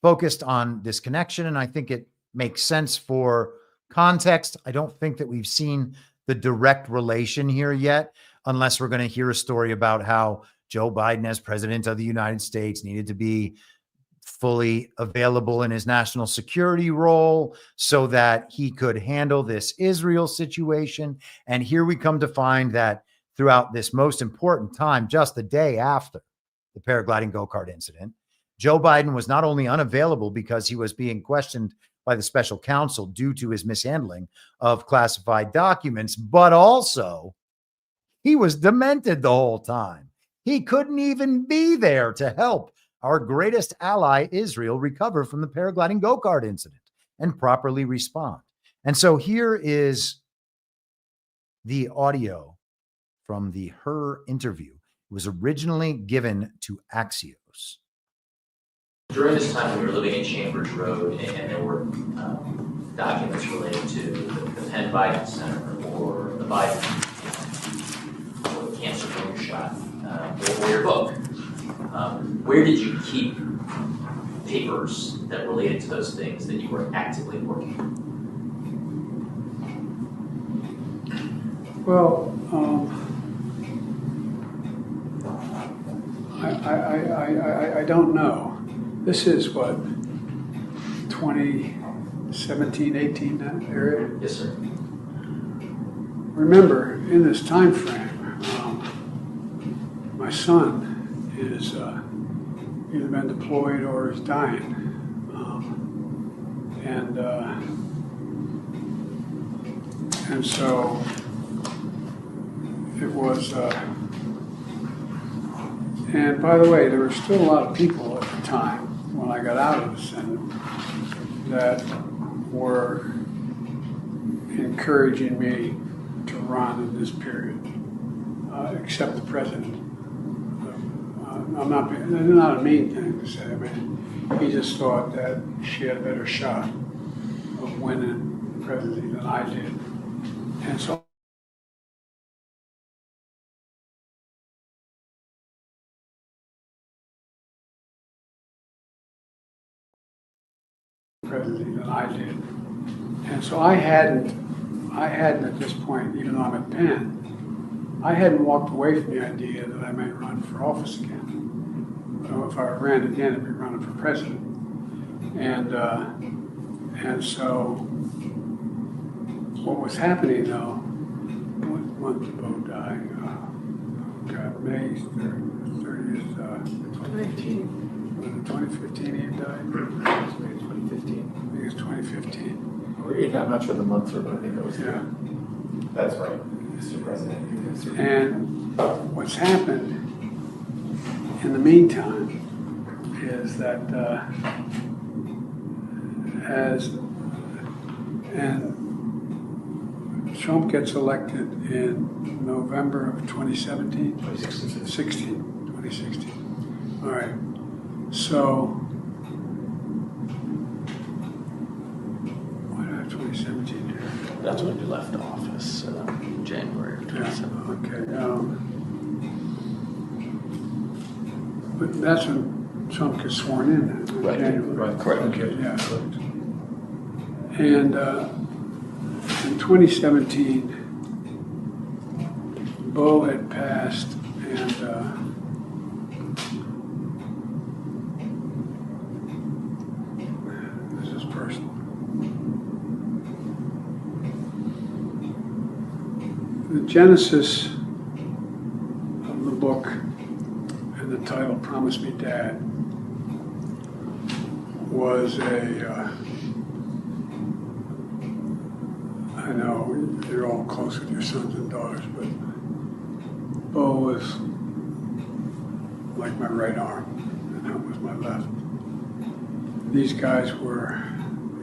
focused on this connection, and I think it makes sense for context. I don't think that we've seen the direct relation here yet, unless we're going to hear a story about how Joe Biden, as president of the United States, needed to be fully available in his national security role so that he could handle this Israel situation. And here we come to find that throughout this most important time, just the day after the paragliding go-kart incident, Joe Biden was not only unavailable because he was being questioned by the special counsel due to his mishandling of classified documents, but also he was demented the whole time. He couldn't even be there to help our greatest ally, Israel, recover from the paragliding go-kart incident and properly respond. And so here is the audio from the Hur interview. It was originally given to Axios. During this time when we were living in Chambers Road and there were documents related to the Penn Biden Center or the Biden or the cancer moonshot or your book, where did you keep papers that related to those things that you were actively working on? Well, I don't know. This is what, 2017, 18 area? Yes, sir. Remember, in this time frame, my son is either been deployed or is dying. And so it was, and by the way, there were still a lot of people at the time when I got out of the Senate that were encouraging me to run in this period, except the president. It's not a mean thing to say. I mean, he just thought that she had a better shot of winning the presidency than I did. And so presidency than I did. And so I hadn't at this point, even though I'm at Penn, I hadn't walked away from the idea that I might run for office again. So if I ran again, I'd be running for president. And so what was happening though, what month did Bo die? May 30th, 2015. Was it 2015 he died? Maybe 2015. I think it's 2015. I'm not sure the months are, but I think that was Yeah. That's right, Mr. President. And what's happened in the meantime is that Trump gets elected in November of 2017? 2016. All right. So, why do I have 2017 here? That's when you left office, January of 2017. Okay. But that's when Trump gets sworn in. Right. January. Right. Correct. Okay. Yeah. And in 2017, Bo had passed, and this is personal. The genesis of the book and the title, Promise Me Dad, was I know you're all close with your sons and daughters, but Bo was like my right arm, and that was my left. These guys were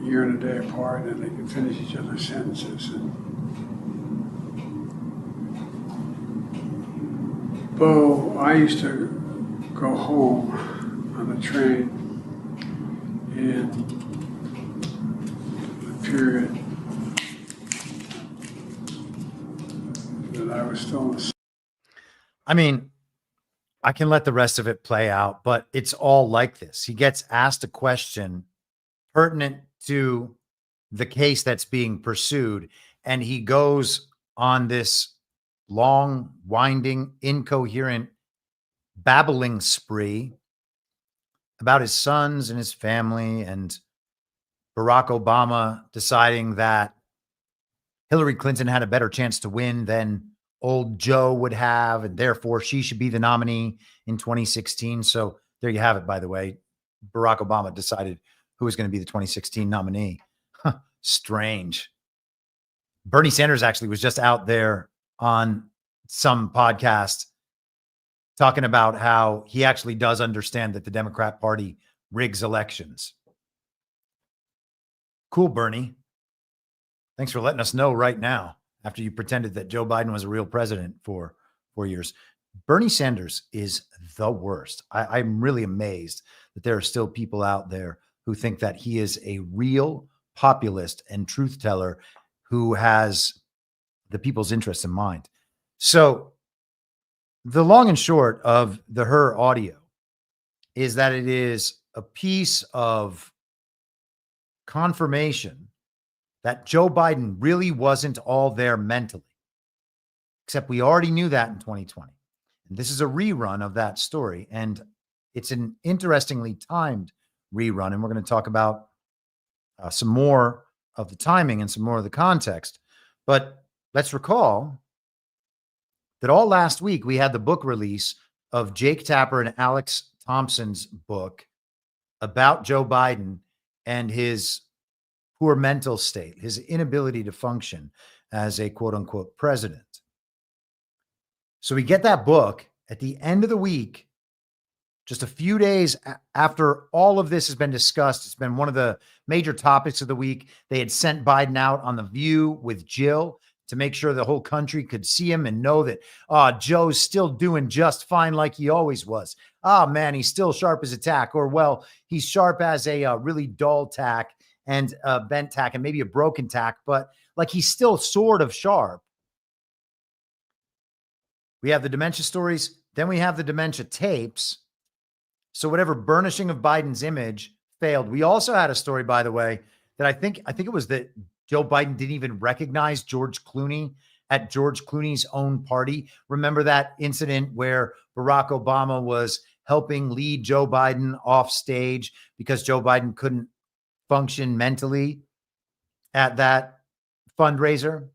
a year and a day apart, and they could finish each other's sentences. And Bo, I used to go home on the train in the period that I was still in the... I mean, I can let the rest of it play out, but it's all like this. He gets asked a question pertinent to the case that's being pursued, and he goes on this long, winding, incoherent babbling spree about his sons and his family and Barack Obama deciding that Hillary Clinton had a better chance to win than old Joe would have, and therefore she should be the nominee in 2016. So there you have it, by the way. Barack Obama decided who was going to be the 2016 nominee. Strange. Bernie Sanders actually was just out there on some podcast talking about how he actually does understand that the Democrat Party rigs elections. Cool, Bernie. Thanks for letting us know right now after you pretended that Joe Biden was a real president for 4 years. Bernie Sanders is the worst. I'm really amazed that there are still people out there who think that he is a real populist and truth teller who has the people's interests in mind. So the long and short of the Hur audio is that it is a piece of confirmation that Joe Biden really wasn't all there mentally, except we already knew that in 2020. And this is a rerun of that story. And it's an interestingly timed rerun. And we're going to talk about some more of the timing and some more of the context. But let's recall that all last week we had the book release of Jake Tapper and Alex Thompson's book about Joe Biden and his poor mental state, his inability to function as a quote unquote president. So we get that book at the end of the week, just a few days after all of this has been discussed. It's been one of the major topics of the week. They had sent Biden out on The View with Jill to make sure the whole country could see him and know that, Joe's still doing just fine like he always was. Man, he's still sharp as a tack. Or, well, he's sharp as a really dull tack and a bent tack and maybe a broken tack, but like he's still sort of sharp. We have the dementia stories. Then we have the dementia tapes. So whatever burnishing of Biden's image failed. We also had a story, by the way, that I think it was that Joe Biden didn't even recognize George Clooney at George Clooney's own party. Remember that incident where Barack Obama was helping lead Joe Biden off stage because Joe Biden couldn't function mentally at that fundraiser.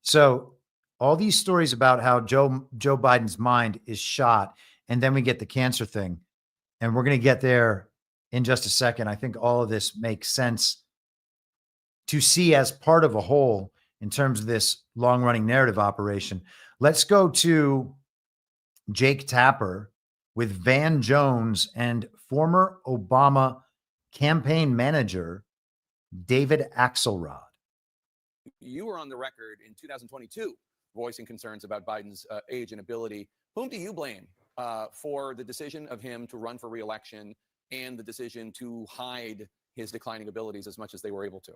So all these stories about how Joe Biden's mind is shot, and then we get the cancer thing, and we're going to get there in just a second. I think all of this makes sense to see as part of a whole in terms of this long-running narrative operation. Let's go to Jake Tapper with Van Jones and former Obama campaign manager David Axelrod. You were on the record in 2022 voicing concerns about Biden's age and ability. Whom do you blame for the decision of him to run for re-election and the decision to hide his declining abilities as much as they were able to?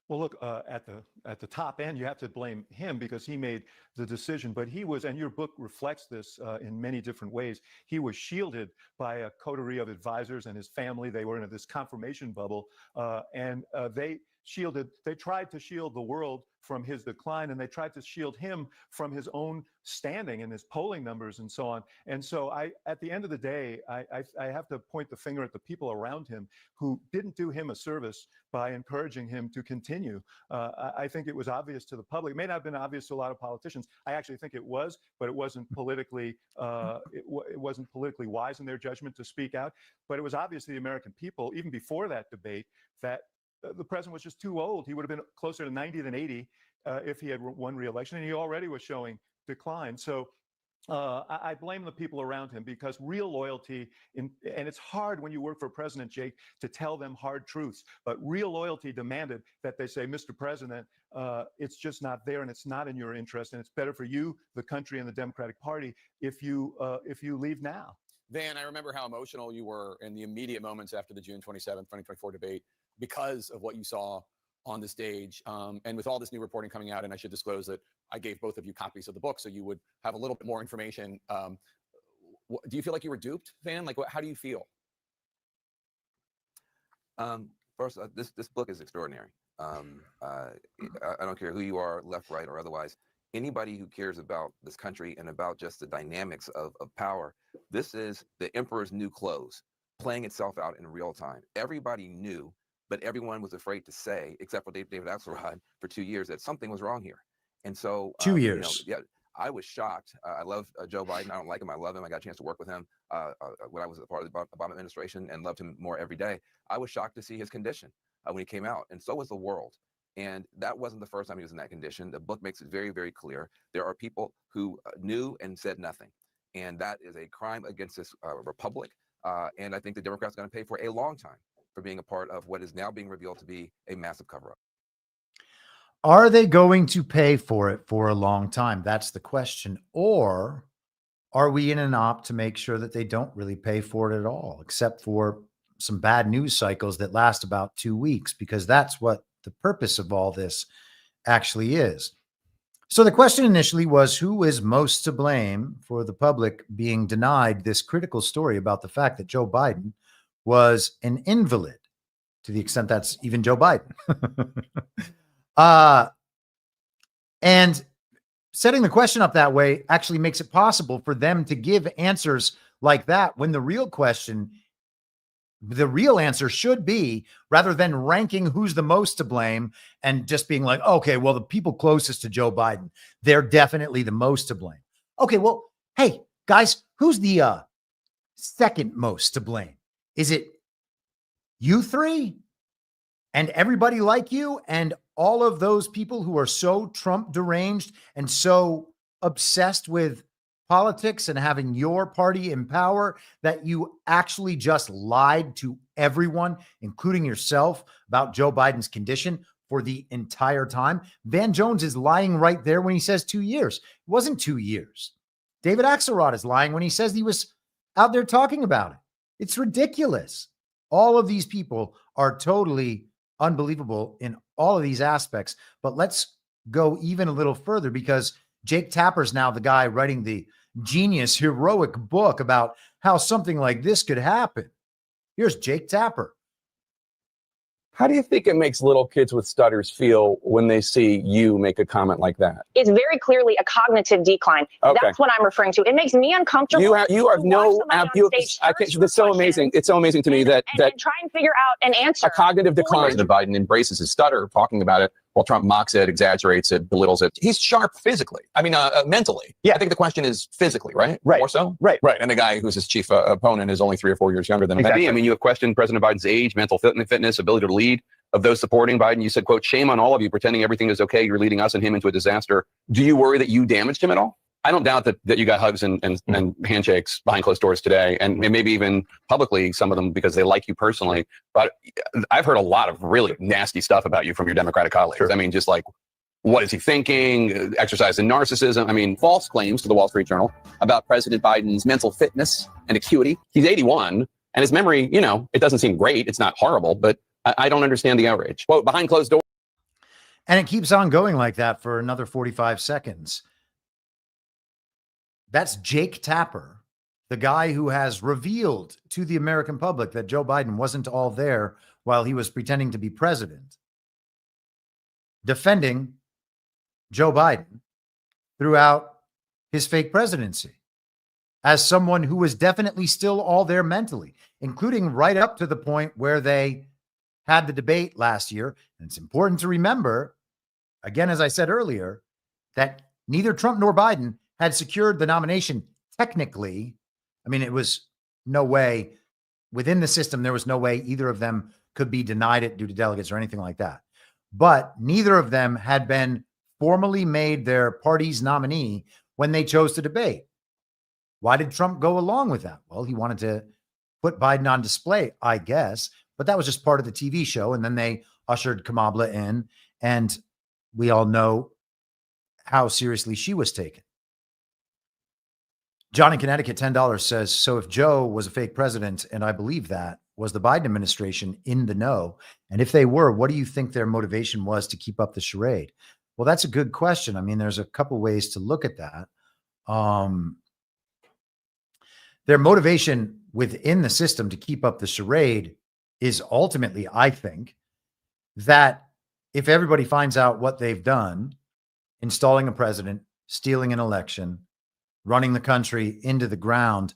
Well, look, at the top end, you have to blame him because he made the decision. But he was, and your book reflects this in many different ways, he was shielded by a coterie of advisors and his family. They were in this confirmation bubble, and they tried to shield the world from his decline, and they tried to shield him from his own standing and his polling numbers and so on. And so at the end of the day, I have to point the finger at the people around him who didn't do him a service by encouraging him to continue. I think it was obvious to the public. It may not have been obvious to a lot of politicians. I actually think it was, but it wasn't politically it wasn't politically wise in their judgment to speak out. But it was obvious to the American people, even before that debate, that the president was just too old. He would have been closer to 90 than 80 if he had won re-election, and he already was showing decline. So I blame the people around him because real loyalty, and it's hard when you work for President Jake to tell them hard truths, but real loyalty demanded that they say, Mr. President, it's just not there and it's not in your interest, and it's better for you, the country, and the Democratic Party if you leave now. Van, I remember how emotional you were in the immediate moments after the June 27th, 2024 debate because of what you saw on the stage. And with all this new reporting coming out, and I should disclose that I gave both of you copies of the book so you would have a little bit more information. Do you feel like you were duped, Van? Like, how do you feel? First, this book is extraordinary. I don't care who you are, left, right, or otherwise. Anybody who cares about this country and about just the dynamics of power, this is the emperor's new clothes playing itself out in real time. Everybody knew, but everyone was afraid to say, except for David Axelrod, for 2 years, that something was wrong here. And so 2 years. Yeah, I was shocked. I love Joe Biden. I don't like him. I love him. I got a chance to work with him when I was a part of the Obama administration and loved him more every day. I was shocked to see his condition when he came out, and so was the world. And that wasn't the first time he was in that condition. The book makes it very, very clear. There are people who knew and said nothing. And that is a crime against this republic. And I think the Democrats are going to pay for a long time for being a part of what is now being revealed to be a massive cover-up. Are they going to pay for it for a long time? That's the question. Or are we in an op to make sure that they don't really pay for it at all, except for some bad news cycles that last about 2 weeks, because that's what the purpose of all this actually is. So the question initially was, who is most to blame for the public being denied this critical story about the fact that Joe Biden was an invalid, to the extent that's even Joe Biden. And setting the question up that way actually makes it possible for them to give answers like that, when the real answer should be, rather than ranking who's the most to blame and just being like, okay, well, the people closest to Joe Biden, they're definitely the most to blame. Okay, well, hey, guys, who's the second most to blame? Is it you three and everybody like you and all of those people who are so Trump deranged and so obsessed with politics and having your party in power that you actually just lied to everyone, including yourself, about Joe Biden's condition for the entire time? Van Jones is lying right there when he says 2 years. It wasn't 2 years. David Axelrod is lying when he says he was out there talking about it. It's ridiculous. All of these people are totally unbelievable in all of these aspects. But let's go even a little further, because Jake Tapper's now the guy writing the genius, heroic book about how something like this could happen. Here's Jake Tapper. How do you think it makes little kids with stutters feel when they see you make a comment like that? It's very clearly a cognitive decline. Okay. That's what I'm referring to. It makes me uncomfortable. You have no. It's so amazing. It's so amazing to me that try and figure out an answer. A cognitive decline. President Biden embraces his stutter, talking about it, while Trump mocks it, exaggerates it, belittles it. He's sharp physically. I mean, mentally. Yeah. I think the question is physically, right? Right. More so? Right. Right. And the guy who's his chief opponent is only 3 or 4 years younger than him. Exactly. I mean, you have questioned President Biden's age, mental fitness, ability to lead. Of those supporting Biden, you said, quote, shame on all of you pretending everything is okay. You're leading us and him into a disaster. Do you worry that you damaged him at all? I don't doubt that you got hugs and handshakes behind closed doors today, and maybe even publicly, some of them because they like you personally. But I've heard a lot of really nasty stuff about you from your Democratic colleagues. Sure. I mean, just like, what is he thinking? Exercise in narcissism. I mean, false claims to the Wall Street Journal about President Biden's mental fitness and acuity. He's 81, and his memory, it doesn't seem great. It's not horrible, but I don't understand the outrage. Quote, behind closed doors. And it keeps on going like that for another 45 seconds. That's Jake Tapper, the guy who has revealed to the American public that Joe Biden wasn't all there while he was pretending to be president, defending Joe Biden throughout his fake presidency as someone who was definitely still all there mentally, including right up to the point where they had the debate last year. And it's important to remember, again, as I said earlier, that neither Trump nor Biden had secured the nomination technically. I mean, it was no way within the system. There was no way either of them could be denied it due to delegates or anything like that. But neither of them had been formally made their party's nominee when they chose to debate. Why did Trump go along with that? Well, he wanted to put Biden on display, I guess. But that was just part of the TV show. And then they ushered Kamala in, and we all know how seriously she was taken. John in Connecticut, $10 says, so if Joe was a fake president, and I believe that, was the Biden administration in the know? And if they were, what do you think their motivation was to keep up the charade? Well, that's a good question. I mean, there's a couple ways to look at that. Their motivation within the system to keep up the charade is ultimately, I think, that if everybody finds out what they've done, installing a president, stealing an election, running the country into the ground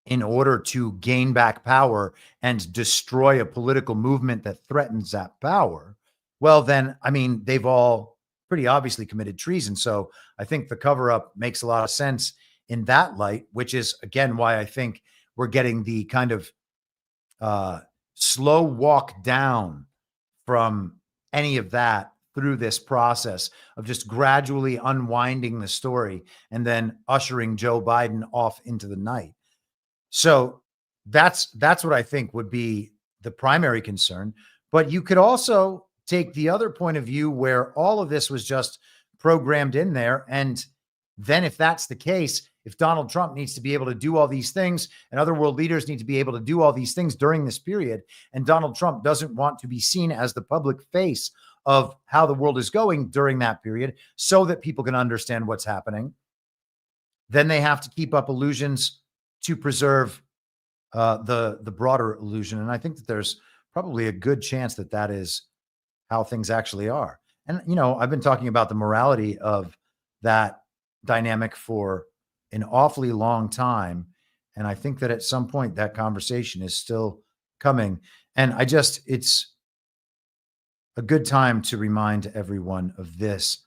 in order to gain back power and destroy a political movement that threatens that power, well, then, I mean, they've all pretty obviously committed treason. So I think the cover-up makes a lot of sense in that light, which is, again, why I think we're getting the kind of slow walk down from any of that through this process of just gradually unwinding the story and then ushering Joe Biden off into the night. So that's what I think would be the primary concern. But you could also take the other point of view where all of this was just programmed in there. And then if that's the case, if Donald Trump needs to be able to do all these things and other world leaders need to be able to do all these things during this period, and Donald Trump doesn't want to be seen as the public face of how the world is going during that period so that people can understand what's happening, then they have to keep up illusions to preserve the broader illusion. And I think that there's probably a good chance that that is how things actually are. And, I've been talking about the morality of that dynamic for an awfully long time. And I think that at some point that conversation is still coming. And it's a good time to remind everyone of this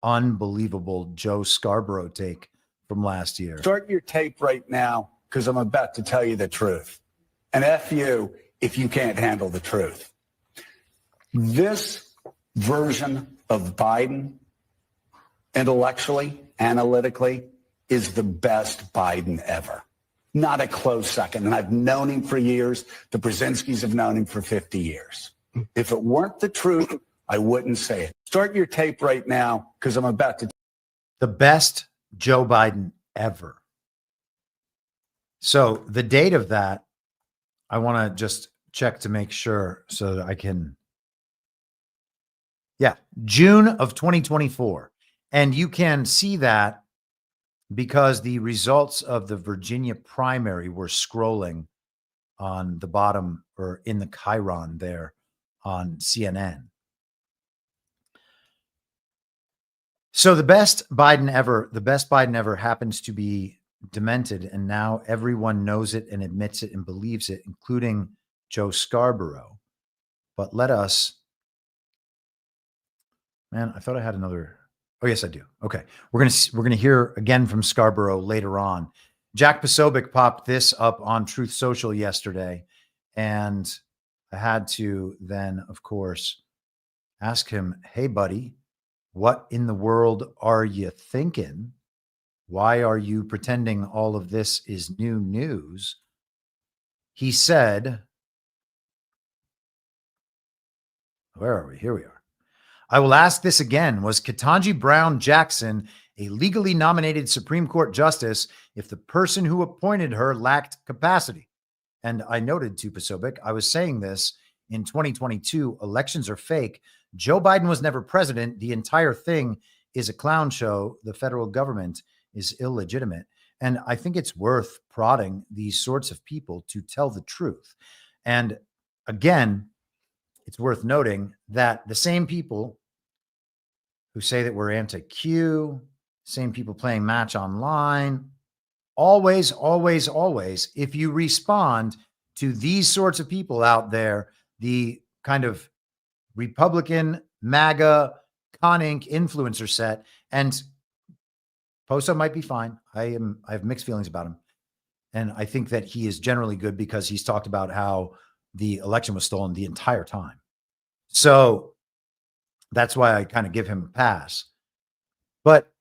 unbelievable Joe Scarborough take from last year. Start your tape right now, because I'm about to tell you the truth. And F you if you can't handle the truth. This version of Biden, intellectually, analytically, is the best Biden ever. Not a close second. And I've known him for years. The Brzezinskis have known him for 50 years. If it weren't the truth, I wouldn't say it. Start your tape right now, because I'm about to. The best Joe Biden ever. So the date of that, I want to just check to make sure so that I can. Yeah, June of 2024. And you can see that because the results of the Virginia primary were scrolling on the bottom or in the Chiron there on CNN. So the best Biden ever happens to be demented, and now everyone knows it and admits it and believes it, including Joe Scarborough. But let us, man, I thought I had another. Oh, yes, I do. Okay. We're going to hear again from Scarborough later on. Jack Posobiec popped this up on Truth Social yesterday, and I had to then, of course, ask him, hey, buddy, what in the world are you thinking? Why are you pretending all of this is new news? He said, where are we? Here we are. I will ask this again. Was Ketanji Brown Jackson a legally nominated Supreme Court justice if the person who appointed her lacked capacity? And I noted to Posobiec, I was saying this in 2022, elections are fake. Joe Biden was never president. The entire thing is a clown show. The federal government is illegitimate. And I think it's worth prodding these sorts of people to tell the truth. And again, it's worth noting that the same people who say that we're anti-Q, same people playing Match Online, always, if you respond to these sorts of people out there, the kind of Republican, MAGA, Con Inc. influencer set, and Poso might be fine. I have mixed feelings about him. And I think that he is generally good because he's talked about how the election was stolen the entire time. So that's why I kind of give him a pass. But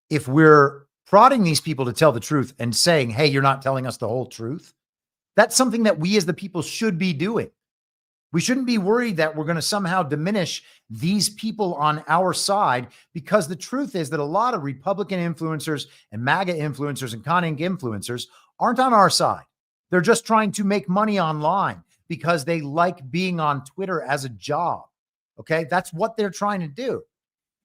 if we're prodding these people to tell the truth and saying, hey, you're not telling us the whole truth, that's something that we as the people should be doing. We shouldn't be worried that we're going to somehow diminish these people on our side, because the truth is that a lot of Republican influencers and MAGA influencers and Con Inc. influencers aren't on our side. They're just trying to make money online because they like being on Twitter as a job. Okay, that's what they're trying to do.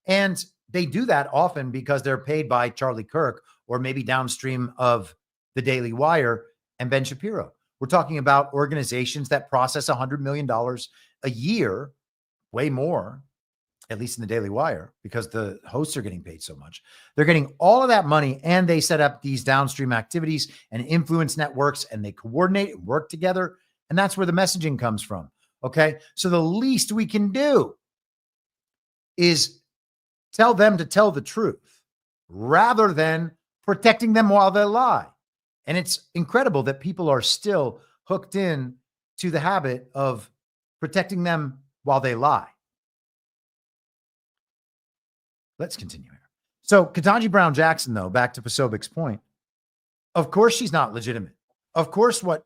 And they do that often because they're paid by Charlie Kirk or maybe downstream of the Daily Wire and Ben Shapiro. We're talking about organizations that process $100 million a year, way more, at least in the Daily Wire, because the hosts are getting paid so much. They're getting all of that money, and they set up these downstream activities and influence networks, and they coordinate and work together. And that's where the messaging comes from. Okay. So the least we can do is tell them to tell the truth rather than protecting them while they lie. And it's incredible that people are still hooked in to the habit of protecting them while they lie. Let's continue here. So Ketanji Brown Jackson, though, back to Posobiec's point, of course she's not legitimate. Of course what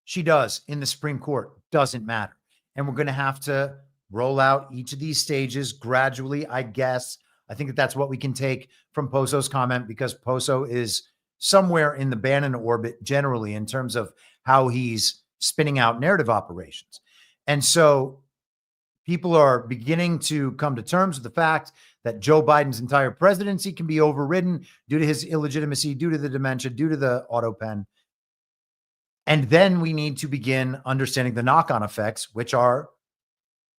she does in the Supreme Court doesn't matter. And we're going to have to roll out each of these stages gradually, I guess. I think that that's what we can take from Poso's comment, because Poso is somewhere in the Bannon orbit generally in terms of how he's spinning out narrative operations. And so people are beginning to come to terms with the fact that Joe Biden's entire presidency can be overridden due to his illegitimacy, due to the dementia, due to the autopen. And then we need to begin understanding the knock-on effects, which are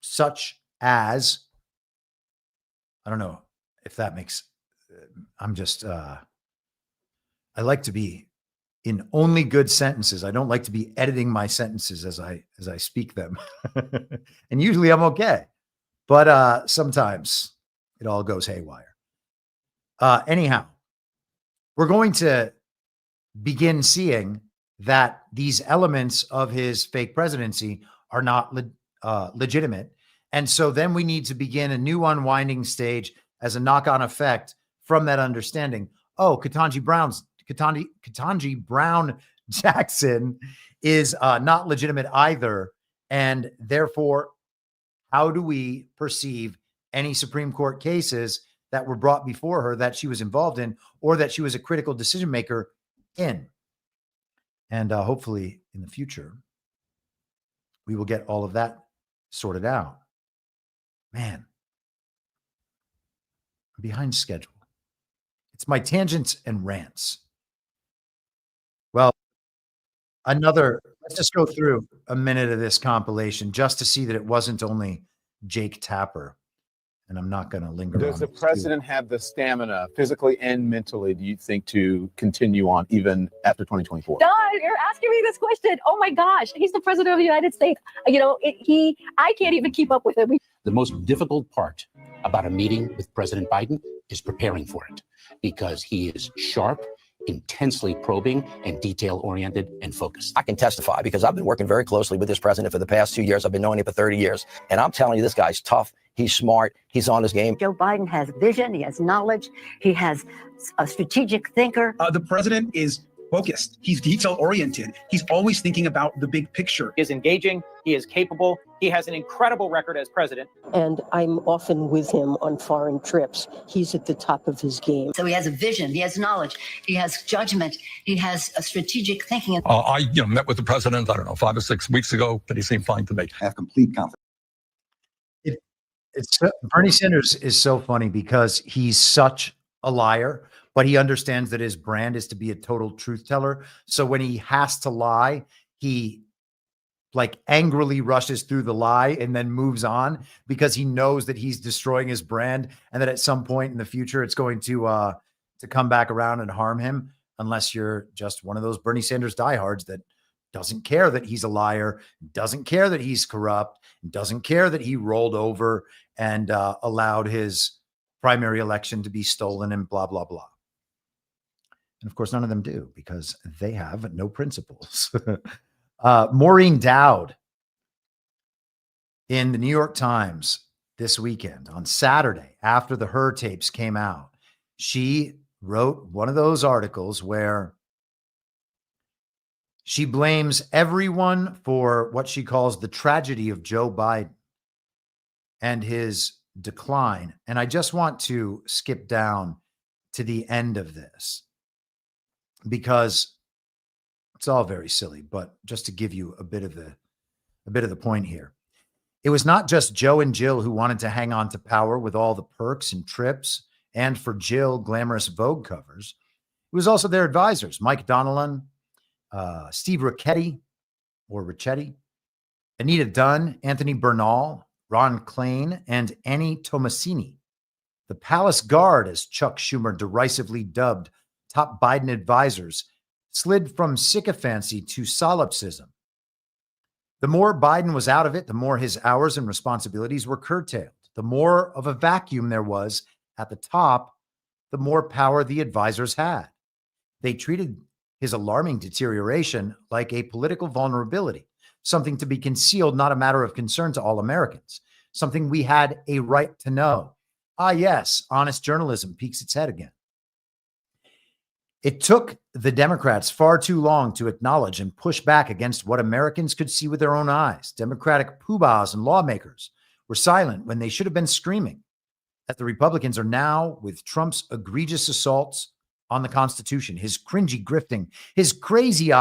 such as, I don't know if that makes, I like to be in only good sentences. I don't like to be editing my sentences as I speak them. And usually I'm okay. But sometimes it all goes haywire. Anyhow, we're going to begin seeing that these elements of his fake presidency are not legitimate. And so then we need to begin a new unwinding stage as a knock-on effect from that understanding. Oh, Ketanji Brown Jackson is not legitimate either. And therefore, how do we perceive any Supreme Court cases that were brought before her that she was involved in or that she was a critical decision maker in? And hopefully in the future, we will get all of that sorted out. Man, I'm behind schedule. It's my tangents and rants. Well, another Let's just go through a minute of this compilation just to see that it wasn't only Jake Tapper. And I'm not going to linger Does on the this president have the stamina, physically and mentally, do you think, to continue on even after 2024? Don, you're asking me this question. Oh my gosh, he's the president of the United States. You know, I can't even keep up with him. The most difficult part about a meeting with President Biden is preparing for it, because he is sharp, intensely probing, and detail-oriented and focused. I can testify because I've been working very closely with this president for the past 2 years. I've been knowing him for 30 years. And I'm telling you, this guy's tough. He's smart. He's on his game. Joe Biden has vision. He has knowledge. He has a strategic thinker. The president is focused. He's detail-oriented. He's always thinking about the big picture. He is engaging. He is capable. He has an incredible record as president. And I'm often with him on foreign trips. He's at the top of his game. So he has a vision. He has knowledge. He has judgment. He has a strategic thinking. I met with the president, I don't know, 5 or 6 weeks ago, but he seemed fine to me. I have complete confidence. Bernie Sanders is so funny because he's such a liar, but he understands that his brand is to be a total truth teller. So when he has to lie, he like angrily rushes through the lie and then moves on because he knows that he's destroying his brand and that at some point in the future it's going to come back around and harm him, unless you're just one of those Bernie Sanders diehards that doesn't care that he's a liar, doesn't care that he's corrupt, doesn't care that he rolled over and allowed his primary election to be stolen and blah, blah, blah. And of course, none of them do because they have no principles. Maureen Dowd in the New York Times this weekend on Saturday, after the Hur tapes came out, she wrote one of those articles where she blames everyone for what she calls the tragedy of Joe Biden and his decline. And I just want to skip down to the end of this because it's all very silly, but just to give you a bit of the point here. It was not just Joe and Jill who wanted to hang on to power with all the perks and trips, and for Jill, glamorous Vogue covers. It was also their advisors, Mike Donnellan, Steve Ricchetti, Anita Dunn, Anthony Bernal, Ron Klain, and Annie Tomasini. The Palace Guard, as Chuck Schumer derisively dubbed top Biden advisors, slid from sycophancy to solipsism. The more Biden was out of it, the more his hours and responsibilities were curtailed. The more of a vacuum there was at the top, the more power the advisors had. They treated his alarming deterioration like a political vulnerability, something to be concealed, not a matter of concern to all Americans, something we had a right to know. Ah, yes, honest journalism peeks its head again. It took the Democrats far too long to acknowledge and push back against what Americans could see with their own eyes. Democratic poobahs and lawmakers were silent when they should have been screaming. That the Republicans are now, with Trump's egregious assaults on the Constitution, his cringy grifting, his crazed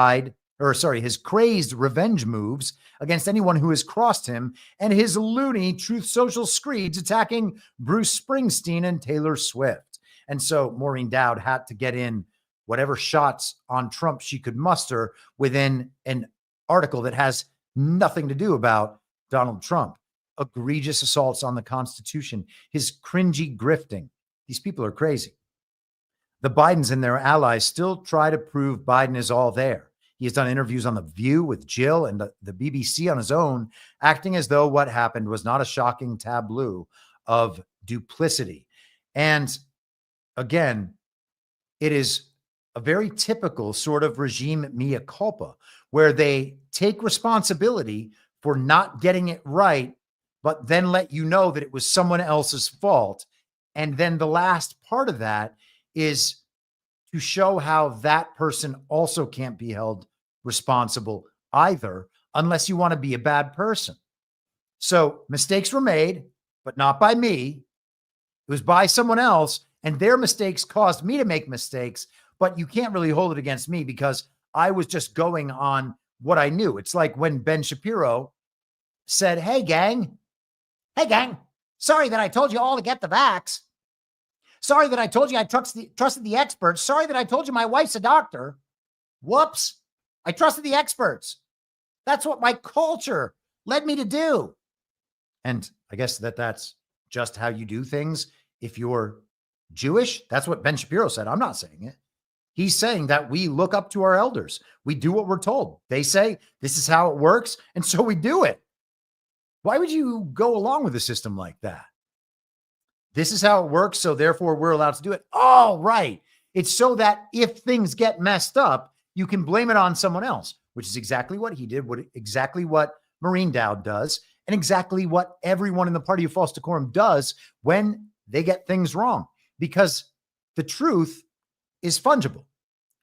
revenge moves against anyone who has crossed him, and his loony Truth Social screeds attacking Bruce Springsteen and Taylor Swift. And so Maureen Dowd had to get in whatever shots on Trump she could muster within an article that has nothing to do about Donald Trump. Egregious assaults on the Constitution, his cringy grifting. These people are crazy. The Bidens and their allies still try to prove Biden is all there. He has done interviews on The View with Jill and the BBC on his own, acting as though what happened was not a shocking tableau of duplicity. And again, it is a very typical sort of regime mea culpa, where they take responsibility for not getting it right, but then let you know that it was someone else's fault. And then the last part of that is to show how that person also can't be held responsible either, unless you want to be a bad person. So mistakes were made, but not by me. It was by someone else, and their mistakes caused me to make mistakes, but you can't really hold it against me because I was just going on what I knew. It's like when Ben Shapiro said, hey, gang, sorry that I told you all to get the vax. Sorry that I told you I trusted the experts. Sorry that I told you my wife's a doctor. Whoops. I trusted the experts. That's what my culture led me to do. And I guess that's just how you do things. If you're Jewish, that's what Ben Shapiro said. I'm not saying it. He's saying that we look up to our elders. We do what we're told. They say this is how it works, and so we do it. Why would you go along with a system like that? This is how it works, so therefore we're allowed to do it. Oh, right. It's so that if things get messed up, you can blame it on someone else, which is exactly what he did, exactly what Maureen Dowd does, and exactly what everyone in the party of false decorum does when they get things wrong. Because the truth is fungible.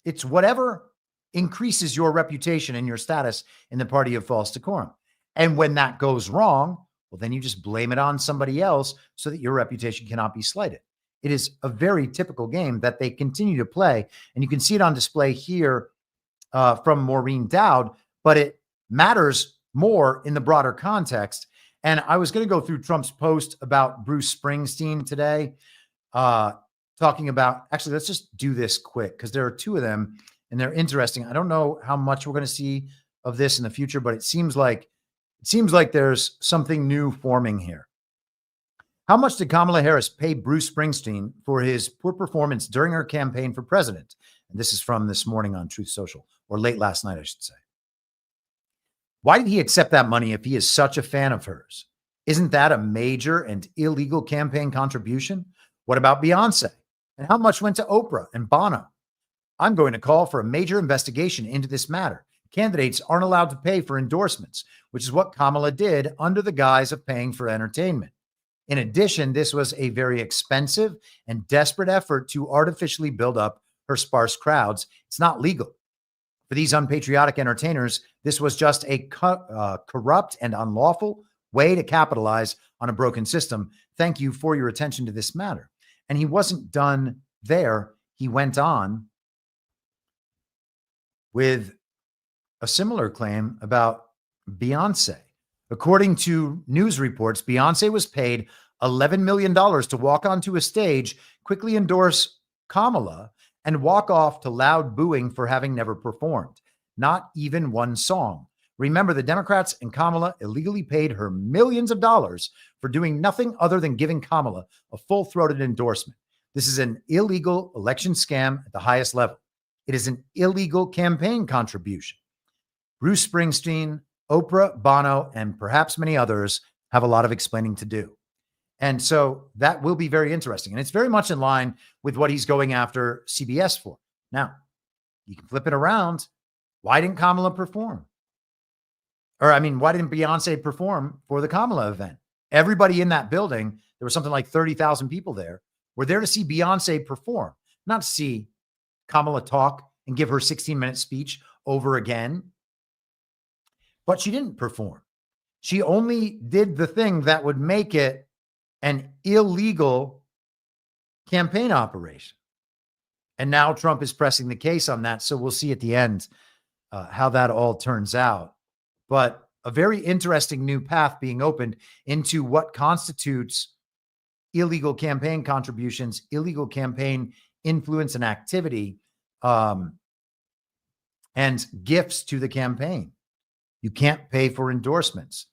It's whatever increases your reputation and your status in the party of false decorum. And when that goes wrong, well, then you just blame it on somebody else so that your reputation cannot be slighted. It is a very typical game that they continue to play. And you can see it on display here from Maureen Dowd, but it matters more in the broader context. And I was going to go through Trump's post about Bruce Springsteen today, talking about, actually, let's just do this quick because there are two of them and they're interesting. I don't know how much we're going to see of this in the future, but it seems like there's something new forming here. How much did Kamala Harris pay Bruce Springsteen for his poor performance during her campaign for president? And this is from this morning on Truth Social, or late last night, I should say. Why did he accept that money if he is such a fan of hers? Isn't that a major and illegal campaign contribution? What about Beyonce? And how much went to Oprah and Bono? I'm going to call for a major investigation into this matter. Candidates aren't allowed to pay for endorsements, which is what Kamala did under the guise of paying for entertainment. In addition, this was a very expensive and desperate effort to artificially build up her sparse crowds. It's not legal. For these unpatriotic entertainers, this was just a corrupt and unlawful way to capitalize on a broken system. Thank you for your attention to this matter. And he wasn't done there. He went on with a similar claim about Beyonce. According to news reports, Beyonce was paid $11 million to walk onto a stage, quickly endorse Kamala, and walk off to loud booing for having never performed. Not even one song. Remember, the Democrats and Kamala illegally paid her millions of dollars for doing nothing other than giving Kamala a full-throated endorsement. This is an illegal election scam at the highest level. It is an illegal campaign contribution. Bruce Springsteen, Oprah, Bono, and perhaps many others have a lot of explaining to do. And so that will be very interesting. And it's very much in line with what he's going after CBS for. Now, you can flip it around. Why didn't Kamala perform? Why didn't Beyonce perform for the Kamala event? Everybody in that building, there was something like 30,000 people there, were there to see Beyonce perform, not to see Kamala talk and give her 16-minute speech over again. But she didn't perform. She only did the thing that would make it an illegal campaign operation. And now Trump is pressing the case on that. So we'll see at the end how that all turns out. But a very interesting new path being opened into what constitutes illegal campaign contributions, illegal campaign influence and activity, and gifts to the campaign. You can't pay for endorsements.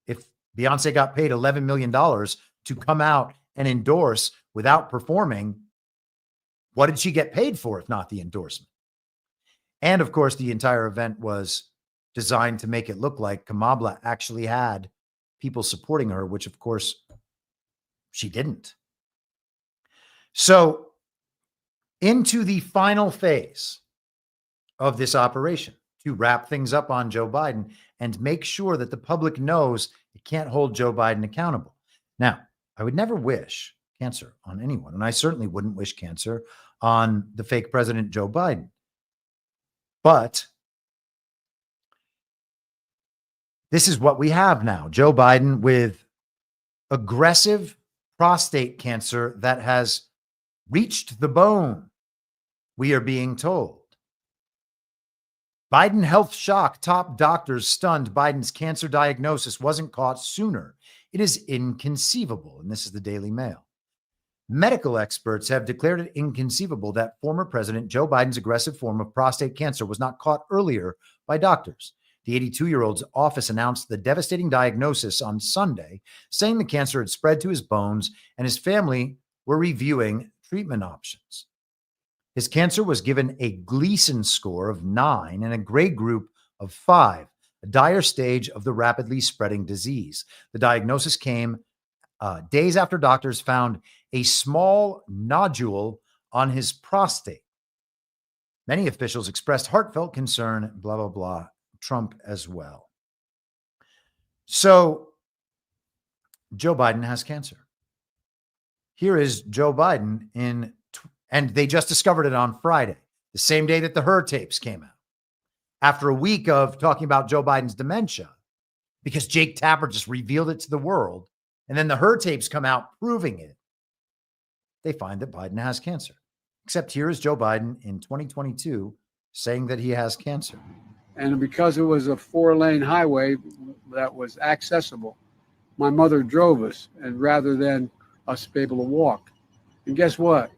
If Beyonce got paid $11 million to come out and endorse without performing, what did she get paid for if not the endorsement? And of course, the entire event was designed to make it look like Kamala actually had people supporting her, which of course she didn't. So into the final phase of this operation, to wrap things up on Joe Biden and make sure that the public knows it can't hold Joe Biden accountable. Now, I would never wish cancer on anyone, and I certainly wouldn't wish cancer on the fake president, Joe Biden. But this is what we have now. Joe Biden with aggressive prostate cancer that has reached the bone, we are being told. Biden health shock. Top doctors stunned Biden's cancer diagnosis wasn't caught sooner. It is inconceivable. And this is the Daily Mail. Medical experts have declared it inconceivable that former President Joe Biden's aggressive form of prostate cancer was not caught earlier by doctors. The 82-year-old's office announced the devastating diagnosis on Sunday, saying the cancer had spread to his bones and his family were reviewing treatment options. His cancer was given a Gleason score of 9 and a grade group of 5, a dire stage of the rapidly spreading disease. The diagnosis came days after doctors found a small nodule on his prostate. Many officials expressed heartfelt concern, blah, blah, blah, Trump as well. So Joe Biden has cancer. Here is Joe Biden and they just discovered it on Friday, the same day that the Hur tapes came out. After a week of talking about Joe Biden's dementia, because Jake Tapper just revealed it to the world, and then the Hur tapes come out proving it, they find that Biden has cancer. Except here is Joe Biden in 2022 saying that he has cancer. And because it was a 4-lane highway that was accessible, my mother drove us, and rather than us be able to walk. And guess what?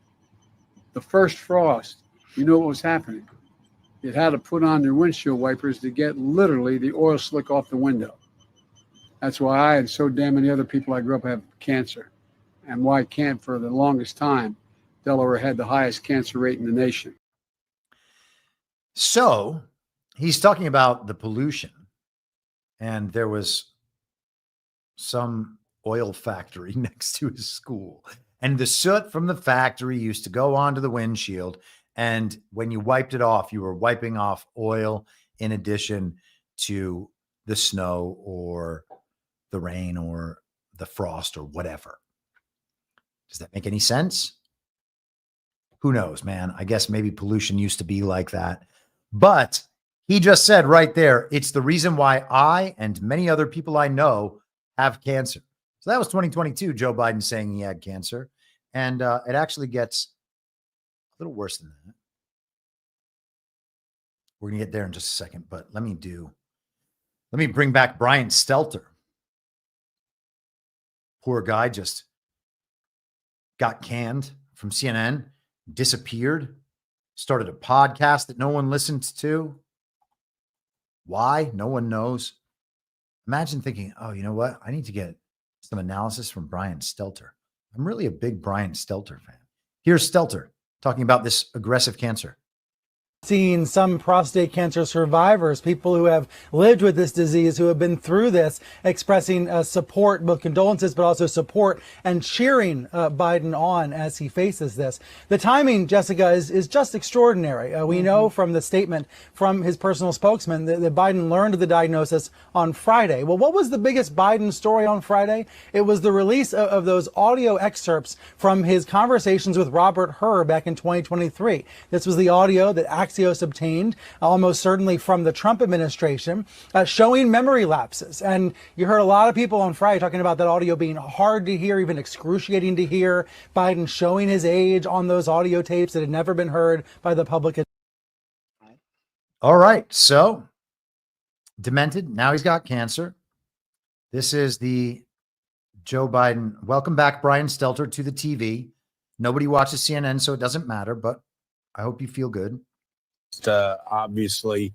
The first frost, you know what was happening? It had to put on their windshield wipers to get literally the oil slick off the window. That's why I and so damn many other people I grew up have cancer, and why can't for the longest time Delaware had the highest cancer rate in the nation. So he's talking about the pollution, and there was some oil factory next to his school, and the soot from the factory used to go onto the windshield. And when you wiped it off, you were wiping off oil in addition to the snow or the rain or the frost or whatever. Does that make any sense? Who knows, man? I guess maybe pollution used to be like that. But he just said right there, it's the reason why I and many other people I know have cancer. So that was 2022, Joe Biden saying he had cancer. And it actually gets a little worse than that. We're going to get there in just a second, but let me bring back Brian Stelter. Poor guy just got canned from CNN, disappeared, started a podcast that no one listens to. Why? No one knows. Imagine thinking, oh, you know what? I need to get some analysis from Brian Stelter. I'm really a big Brian Stelter fan. Here's Stelter talking about this aggressive cancer. Seen some prostate cancer survivors, people who have lived with this disease, who have been through this, expressing support, both condolences, but also support and cheering Biden on as he faces this. The timing, Jessica, is just extraordinary. We know from the statement from his personal spokesman that Biden learned of the diagnosis on Friday. Well, what was the biggest Biden story on Friday? It was the release of those audio excerpts from his conversations with Robert Hur back in 2023. This was the audio that Axios obtained, almost certainly from the Trump administration, showing memory lapses. And you heard a lot of people on Friday talking about that audio being hard to hear, even excruciating to hear. Biden showing his age on those audio tapes that had never been heard by the public. All right. So demented. Now he's got cancer. This is the Joe Biden. Welcome back, Brian Stelter, to the TV. Nobody watches CNN, so it doesn't matter, but I hope you feel good. Obviously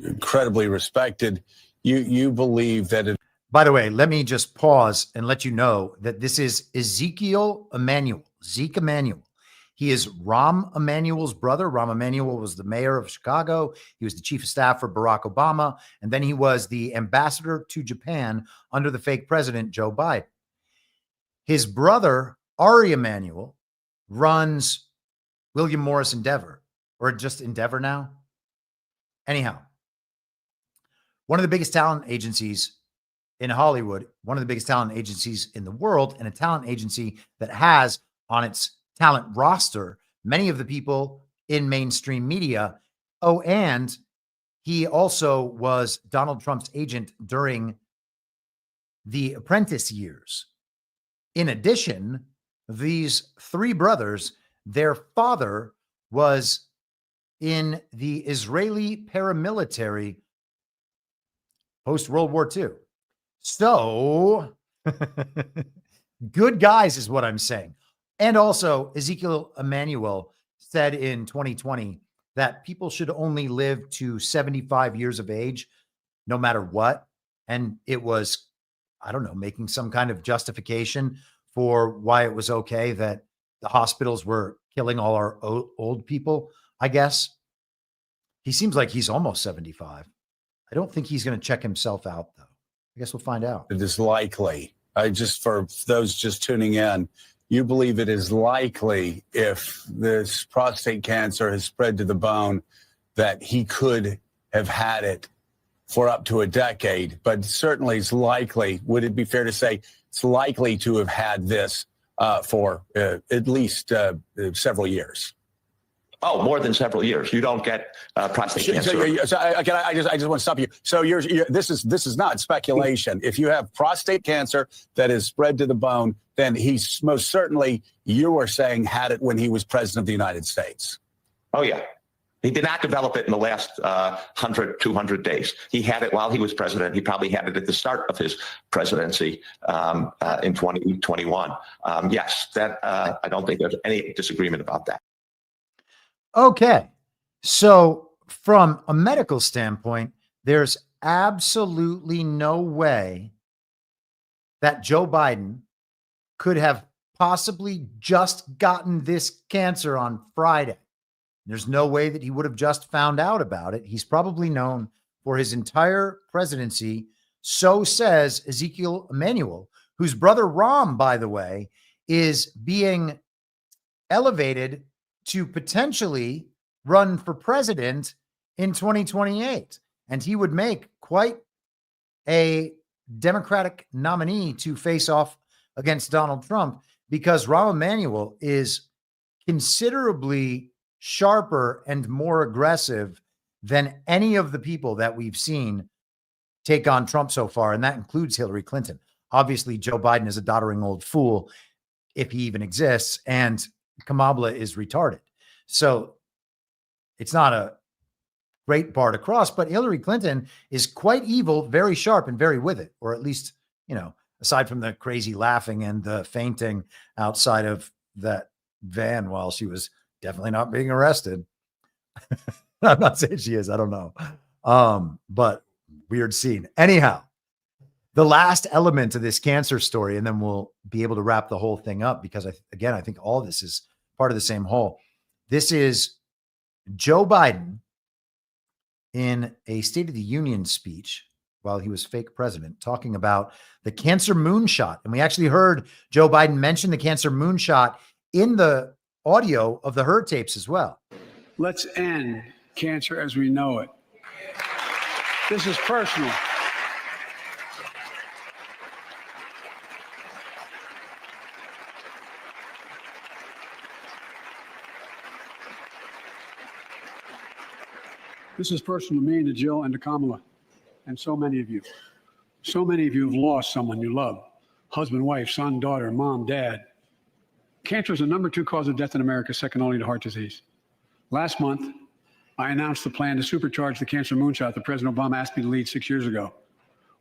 incredibly respected. You believe that it. By the way, let me just pause and let you know that this is Ezekiel Emanuel, Zeke Emanuel. He is Rahm Emanuel's brother. Rahm Emanuel was the mayor of Chicago. He was the chief of staff for Barack Obama, and then he was the ambassador to Japan under the fake president, Joe Biden. His brother, Ari Emanuel, runs William Morris Endeavor, or just Endeavor now. Anyhow, one of the biggest talent agencies in Hollywood, one of the biggest talent agencies in the world, and a talent agency that has on its talent roster many of the people in mainstream media. Oh, and he also was Donald Trump's agent during the Apprentice years. In addition, these three brothers, their father was in the Israeli paramilitary post-World War II. So, good guys is what I'm saying. And also, Ezekiel Emanuel said in 2020 that people should only live to 75 years of age, no matter what. And it was, I don't know, making some kind of justification for why it was okay that the hospitals were killing all our old people, I guess. He seems like he's almost 75. I don't think he's going to check himself out, though. I guess we'll find out. It is likely. Just for those just tuning in, you believe it is likely, if this prostate cancer has spread to the bone, that he could have had it for up to a decade, but certainly it's likely. Would it be fair to say it's likely to have had this for at least several years? Oh, more than several years. You don't get prostate cancer. I just want to stop you. So this is not speculation. If you have prostate cancer that is spread to the bone, then he's most certainly, you are saying, had it when he was president of the United States. Oh, yeah. He did not develop it in the last 100, 200 days. He had it while he was president. He probably had it at the start of his presidency in 2021. Yes, that I don't think there's any disagreement about that. Okay. So from a medical standpoint, there's absolutely no way that Joe Biden could have possibly just gotten this cancer on Friday. There's no way that he would have just found out about it. He's probably known for his entire presidency. So says Ezekiel Emanuel, whose brother Rahm, by the way, is being elevated to potentially run for president in 2028. And he would make quite a Democratic nominee to face off against Donald Trump, because Rahm Emanuel is considerably sharper and more aggressive than any of the people that we've seen take on Trump so far. And that includes Hillary Clinton. Obviously, Joe Biden is a doddering old fool, if he even exists, and Kamala is retarded. So it's not a great bar to cross, but Hillary Clinton is quite evil, very sharp, and very with it, or at least, aside from the crazy laughing and the fainting outside of that van while she was definitely not being arrested. I'm not saying she is. I don't know. But weird scene. Anyhow, the last element of this cancer story, and then we'll be able to wrap the whole thing up, because I think all this is part of the same whole. This is Joe Biden in a State of the Union speech while he was fake president, talking about the cancer moonshot. And we actually heard Joe Biden mention the cancer moonshot in the audio of the Hur tapes as well. Let's end cancer as we know it. This is personal. This is personal to me and to Jill and to Kamala and so many of you. So many of you have lost someone you love. Husband, wife, son, daughter, mom, dad. Cancer is the number 2 cause of death in America, second only to heart disease. Last month, I announced the plan to supercharge the cancer moonshot that President Obama asked me to lead 6 years ago.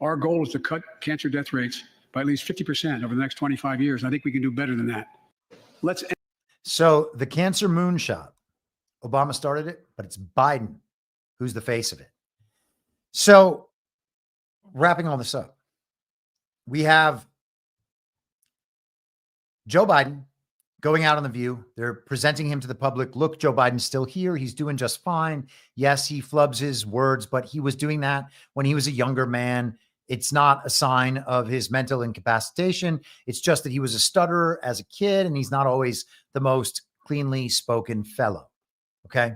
Our goal is to cut cancer death rates by at least 50% over the next 25 years. I think we can do better than that. So the cancer moonshot, Obama started it, but it's Biden who's the face of it. So wrapping all this up, we have Joe Biden going out on The View. They're presenting him to the public. Look, Joe Biden's still here. He's doing just fine. Yes, he flubs his words, but he was doing that when he was a younger man. It's not a sign of his mental incapacitation. It's just that he was a stutterer as a kid, and he's not always the most cleanly spoken fellow. Okay?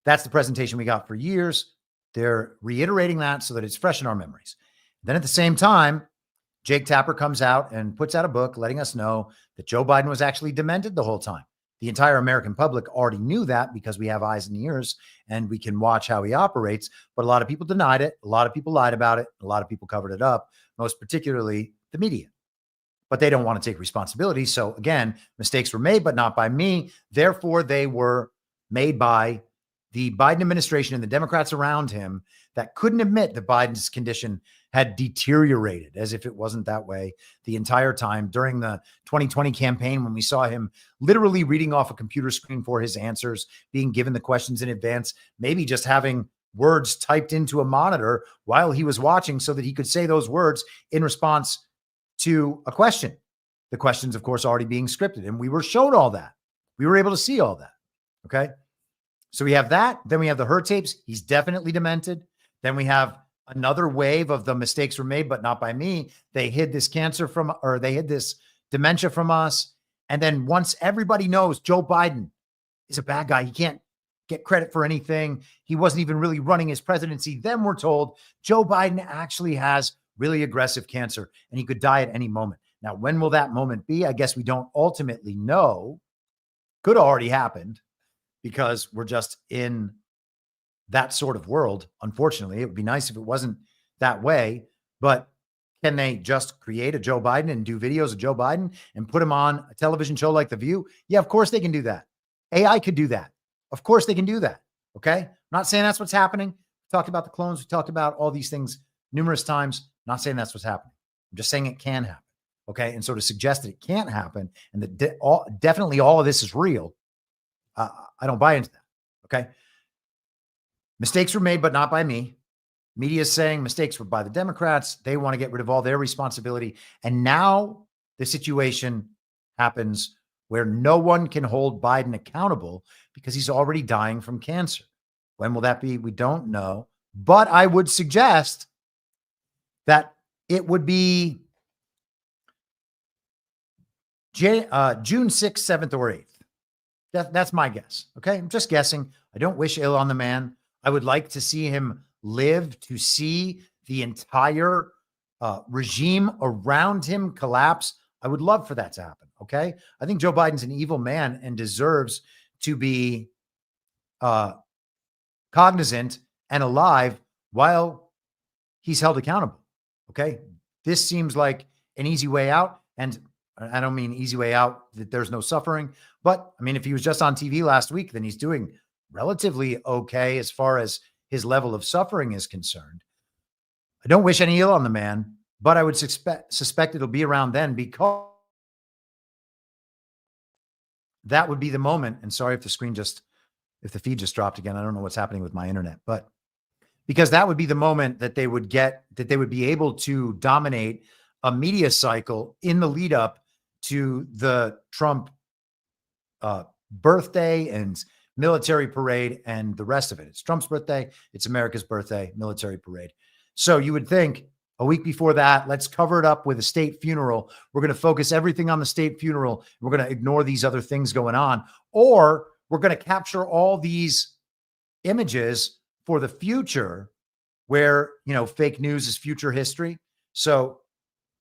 That's the presentation we got for years. They're reiterating that so that it's fresh in our memories. Then at the same time, Jake Tapper comes out and puts out a book letting us know that Joe Biden was actually demented the whole time. The entire American public already knew that because we have eyes and ears and we can watch how he operates. But a lot of people denied it. A lot of people lied about it. A lot of people covered it up, most particularly the media. But they don't want to take responsibility. So again, mistakes were made, but not by me. Therefore, they were made by the Biden administration and the Democrats around him that couldn't admit that Biden's condition had deteriorated, as if it wasn't that way the entire time during the 2020 campaign, when we saw him literally reading off a computer screen for his answers, being given the questions in advance, maybe just having words typed into a monitor while he was watching so that he could say those words in response to a question. The questions, of course, already being scripted. And we were shown all that. We were able to see all that. Okay. So we have that. Then we have the Hur tapes. He's definitely demented. Then we have another wave of the mistakes were made, but not by me. They hid this cancer from, or they hid this dementia from us. And then once everybody knows Joe Biden is a bad guy, he can't get credit for anything. He wasn't even really running his presidency. Then we're told Joe Biden actually has really aggressive cancer and he could die at any moment. Now, when will that moment be? I guess we don't ultimately know. Could have already happened because we're just in that sort of world. Unfortunately, it would be nice if it wasn't that way, but can they just create a Joe Biden and do videos of Joe Biden and put him on a television show like The View? Yeah, of course they can do that. AI could do that. Of course they can do that. Okay. I'm not saying that's what's happening. We talked about the clones. We talked about all these things numerous times. I'm not saying that's what's happening. I'm just saying it can happen. Okay. And so to suggest that it can't happen and that definitely all of this is real, I don't buy into that. Okay. Mistakes were made, but not by me. Media is saying mistakes were by the Democrats. They want to get rid of all their responsibility. And now the situation happens where no one can hold Biden accountable because he's already dying from cancer. When will that be? We don't know. But I would suggest that it would be June 6th, 7th, or 8th. That's my guess. Okay. I'm just guessing. I don't wish ill on the man. I would like to see him live to see the entire regime around him collapse. I would love for that to happen. Okay. I think Joe Biden's an evil man and deserves to be cognizant and alive while he's held accountable. Okay. This seems like an easy way out. And I don't mean easy way out that there's no suffering, but I mean, if he was just on TV last week, then he's doing relatively okay as far as his level of suffering is concerned. I don't wish any ill on the man, but I would suspect it'll be around then, because that would be the moment. And sorry if if the feed just dropped again. I don't know what's happening with my internet, but because that would be the moment that they would be able to dominate a media cycle in the lead up to the Trump birthday and military parade and the rest of it. It's Trump's birthday. It's America's birthday, military parade. So you would think a week before that, let's cover it up with a state funeral. We're going to focus everything on the state funeral. We're going to ignore these other things going on, or we're going to capture all these images for the future where, fake news is future history. So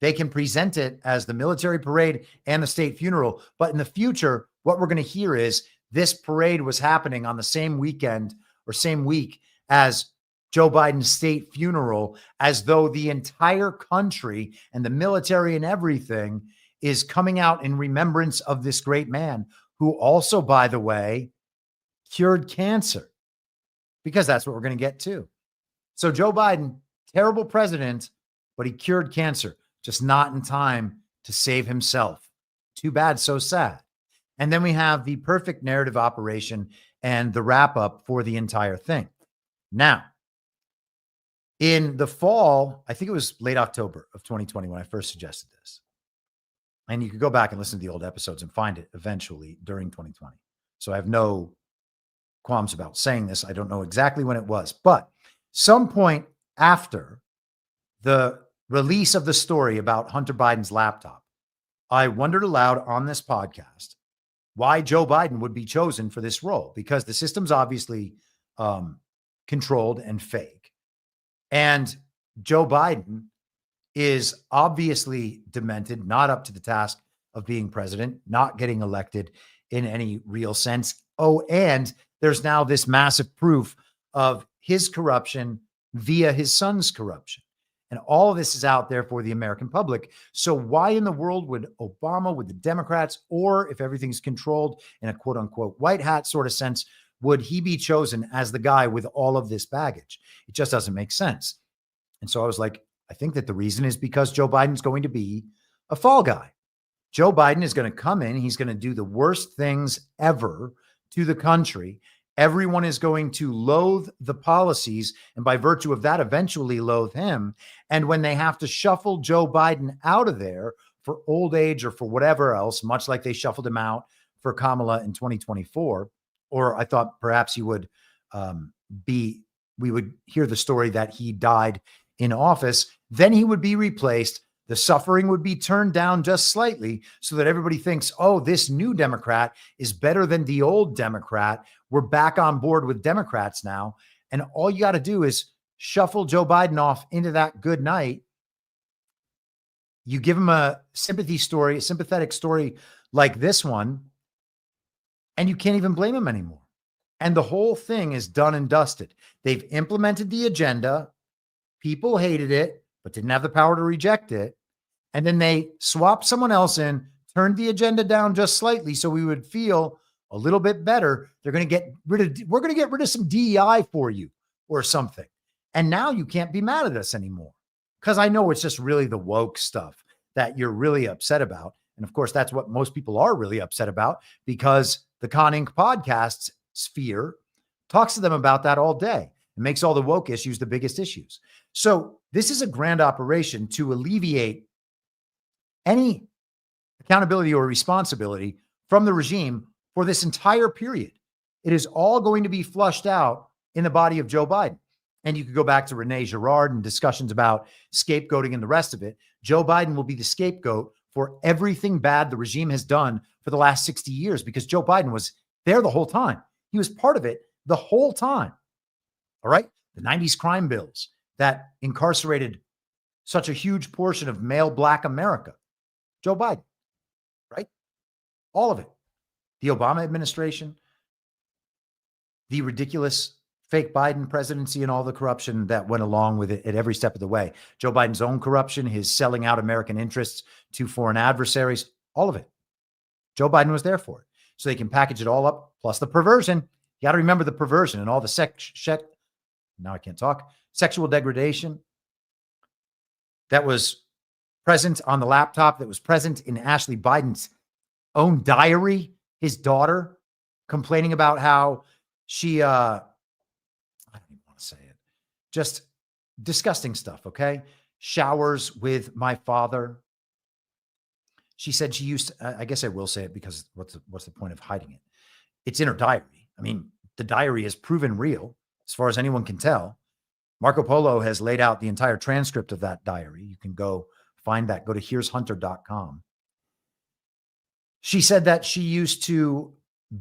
they can present it as the military parade and the state funeral. But in the future, what we're going to hear is this parade was happening on the same weekend or same week as Joe Biden's state funeral, as though the entire country and the military and everything is coming out in remembrance of this great man who also, by the way, cured cancer, because that's what we're going to get to. So Joe Biden, terrible president, but he cured cancer, just not in time to save himself. Too bad, so sad. And then we have the perfect narrative operation and the wrap up for the entire thing. Now, in the fall, I think it was late October of 2020 when I first suggested this. And you could go back and listen to the old episodes and find it eventually during 2020. So I have no qualms about saying this. I don't know exactly when it was, but some point after the release of the story about Hunter Biden's laptop, I wondered aloud on this podcast why Joe Biden would be chosen for this role, because the system's obviously controlled and fake. And Joe Biden is obviously demented, not up to the task of being president, not getting elected in any real sense. Oh, and there's now this massive proof of his corruption via his son's corruption. And all of this is out there for the American public. So why in the world would Obama, with the Democrats, or if everything's controlled in a quote unquote white hat sort of sense, would he be chosen as the guy with all of this baggage? It just doesn't make sense. And so I was like, I think that the reason is because Joe Biden's going to be a fall guy. Joe Biden is going to come in. He's going to do the worst things ever to the country. Everyone is going to loathe the policies, and by virtue of that, eventually loathe him. And when they have to shuffle Joe Biden out of there for old age or for whatever else, much like they shuffled him out for Kamala in 2024, or I thought perhaps he would we would hear the story that he died in office, then he would be replaced. The suffering would be turned down just slightly so that everybody thinks, oh, this new Democrat is better than the old Democrat. We're back on board with Democrats now. And all you got to do is shuffle Joe Biden off into that good night. You give him a sympathy story, a sympathetic story like this one, and you can't even blame him anymore. And the whole thing is done and dusted. They've implemented the agenda. People hated it, but didn't have the power to reject it. And then they swapped someone else in, turned the agenda down just slightly so we would feel a little bit better. We're going to get rid of some DEI for you or something. And now you can't be mad at us anymore, because I know it's just really the woke stuff that you're really upset about. And of course, that's what most people are really upset about, because the Con Inc. podcast sphere talks to them about that all day and makes all the woke issues the biggest issues. So this is a grand operation to alleviate any accountability or responsibility from the regime for this entire period. It is all going to be flushed out in the body of Joe Biden. And you could go back to Rene Girard and discussions about scapegoating and the rest of it. Joe Biden will be the scapegoat for everything bad the regime has done for the last 60 years, because Joe Biden was there the whole time. He was part of it the whole time. All right. The 90s crime bills that incarcerated such a huge portion of male Black America. Joe Biden, right? All of it. The Obama administration, the ridiculous fake Biden presidency, and all the corruption that went along with it at every step of the way. Joe Biden's own corruption, his selling out American interests to foreign adversaries, all of it. Joe Biden was there for it. So they can package it all up, plus the perversion. You got to remember the perversion and all the sexual degradation that was present on the laptop, that was present in Ashley Biden's own diary, his daughter complaining about how she, I don't even want to say it, just disgusting stuff, okay? Showers with my father. She said she used to, I guess I will say it because what's the point of hiding it? It's in her diary. I mean, the diary is proven real as far as anyone can tell. Marco Polo has laid out the entire transcript of that diary. You can go find that. Go to here'shunter.com. She said that she used to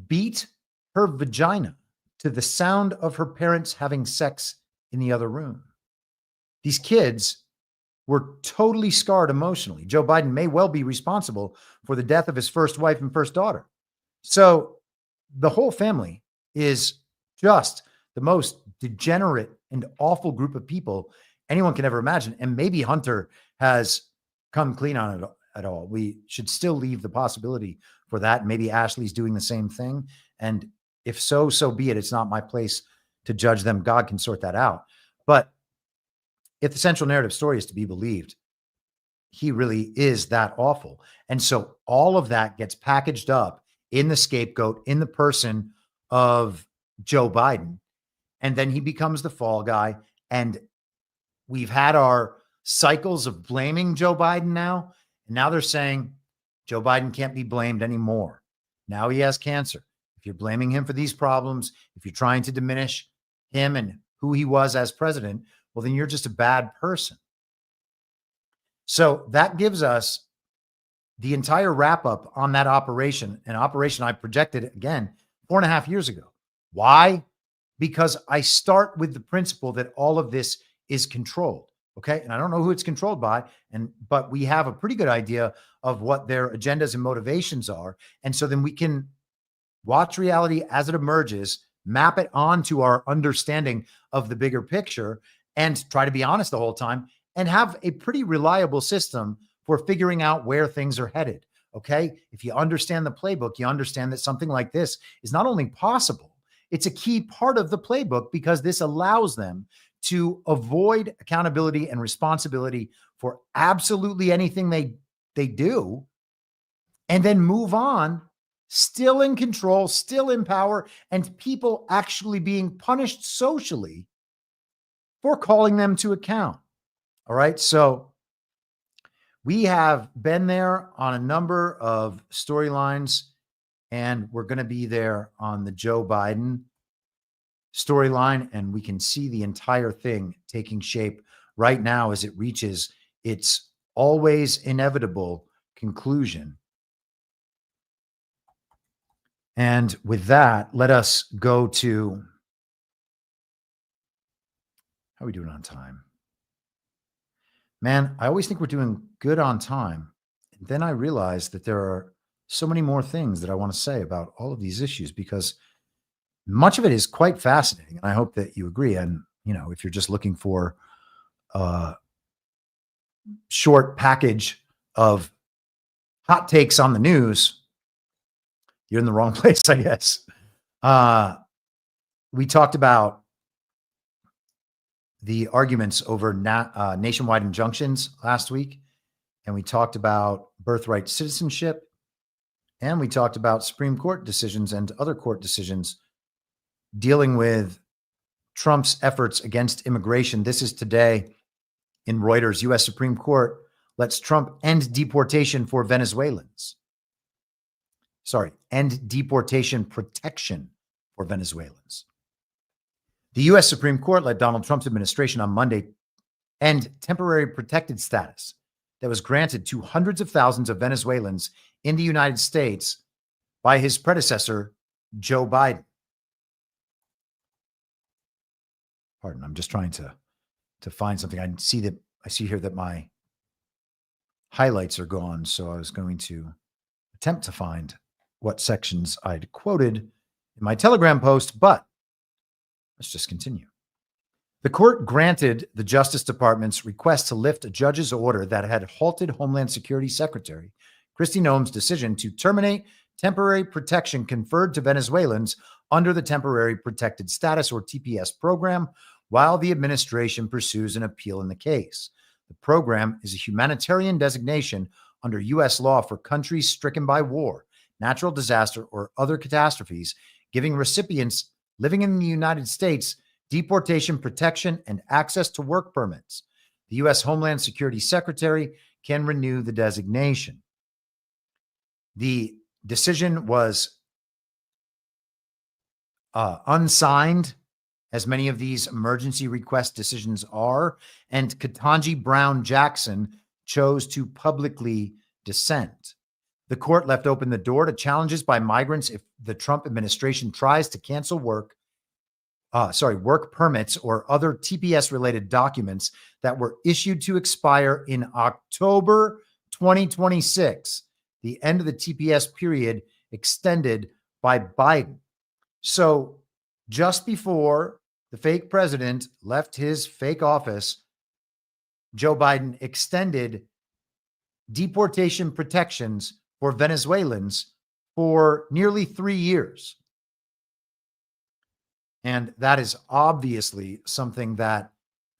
beat her vagina to the sound of her parents having sex in the other room. These kids were totally scarred emotionally. Joe Biden may well be responsible for the death of his first wife and first daughter. So the whole family is just the most degenerate and awful group of people anyone can ever imagine. And maybe Hunter has come clean on it at all. We should still leave the possibility for that. Maybe Ashley's doing the same thing. And if so, so be it. It's not my place to judge them. God can sort that out. But if the central narrative story is to be believed, he really is that awful. And so all of that gets packaged up in the scapegoat, in the person of Joe Biden. And then he becomes the fall guy. And we've had our cycles of blaming Joe Biden now. And now they're saying Joe Biden can't be blamed anymore. Now he has cancer. If you're blaming him for these problems, if you're trying to diminish him and who he was as president, well, then you're just a bad person. So that gives us the entire wrap up on that operation, an operation I projected again 4.5 years ago. Why? Because I start with the principle that all of this is controlled. Okay. And I don't know who it's controlled by, but we have a pretty good idea of what their agendas and motivations are. And so then we can watch reality as it emerges, map it onto our understanding of the bigger picture, and try to be honest the whole time and have a pretty reliable system for figuring out where things are headed. Okay. If you understand the playbook, you understand that something like this is not only possible, it's a key part of the playbook, because this allows them to avoid accountability and responsibility for absolutely anything they do, and then move on, still in control, still in power, and people actually being punished socially for calling them to account. All right. So we have been there on a number of storylines, and we're going to be there on the Joe Biden storyline, and we can see the entire thing taking shape right now as it reaches its always inevitable conclusion. And with that, let us go to, how are we doing on time? Man, I always think we're doing good on time. And then I realize that there are so many more things that I want to say about all of these issues, because much of it is quite fascinating. And I hope that you agree. And, you know, if you're just looking for a short package of hot takes on the news, you're in the wrong place, I guess. We talked about the arguments over nationwide injunctions last week, and we talked about birthright citizenship, and we talked about Supreme Court decisions and other court decisions dealing with Trump's efforts against immigration. This is today in Reuters. U.S. Supreme Court lets Trump end deportation for Venezuelans. Sorry, end deportation protection for Venezuelans. The U.S. Supreme Court let Donald Trump's administration on Monday end temporary protected status that was granted to hundreds of thousands of Venezuelans in the United States by his predecessor, Joe Biden. Pardon, I'm just trying to find something. I see here that my highlights are gone, so I was going to attempt to find what sections I'd quoted in my Telegram post, but let's just continue. The court granted the Justice Department's request to lift a judge's order that had halted Homeland Security Secretary Kristi Noem's decision to terminate temporary protection conferred to Venezuelans under the Temporary Protected Status, or TPS program, while the administration pursues an appeal in the case. The program is a humanitarian designation under U.S. law for countries stricken by war, natural disaster, or other catastrophes, giving recipients living in the United States deportation protection and access to work permits. The U.S. Homeland Security Secretary can renew the designation. The decision was unsigned, as many of these emergency request decisions are, and Ketanji Brown Jackson chose to publicly dissent. The court left open the door to challenges by migrants if the Trump administration tries to cancel work permits or other TPS-related documents that were issued to expire in October 2026, the end of the TPS period extended by Biden. So just before the fake president left his fake office, Joe Biden extended deportation protections for Venezuelans for nearly 3 years. And that is obviously something that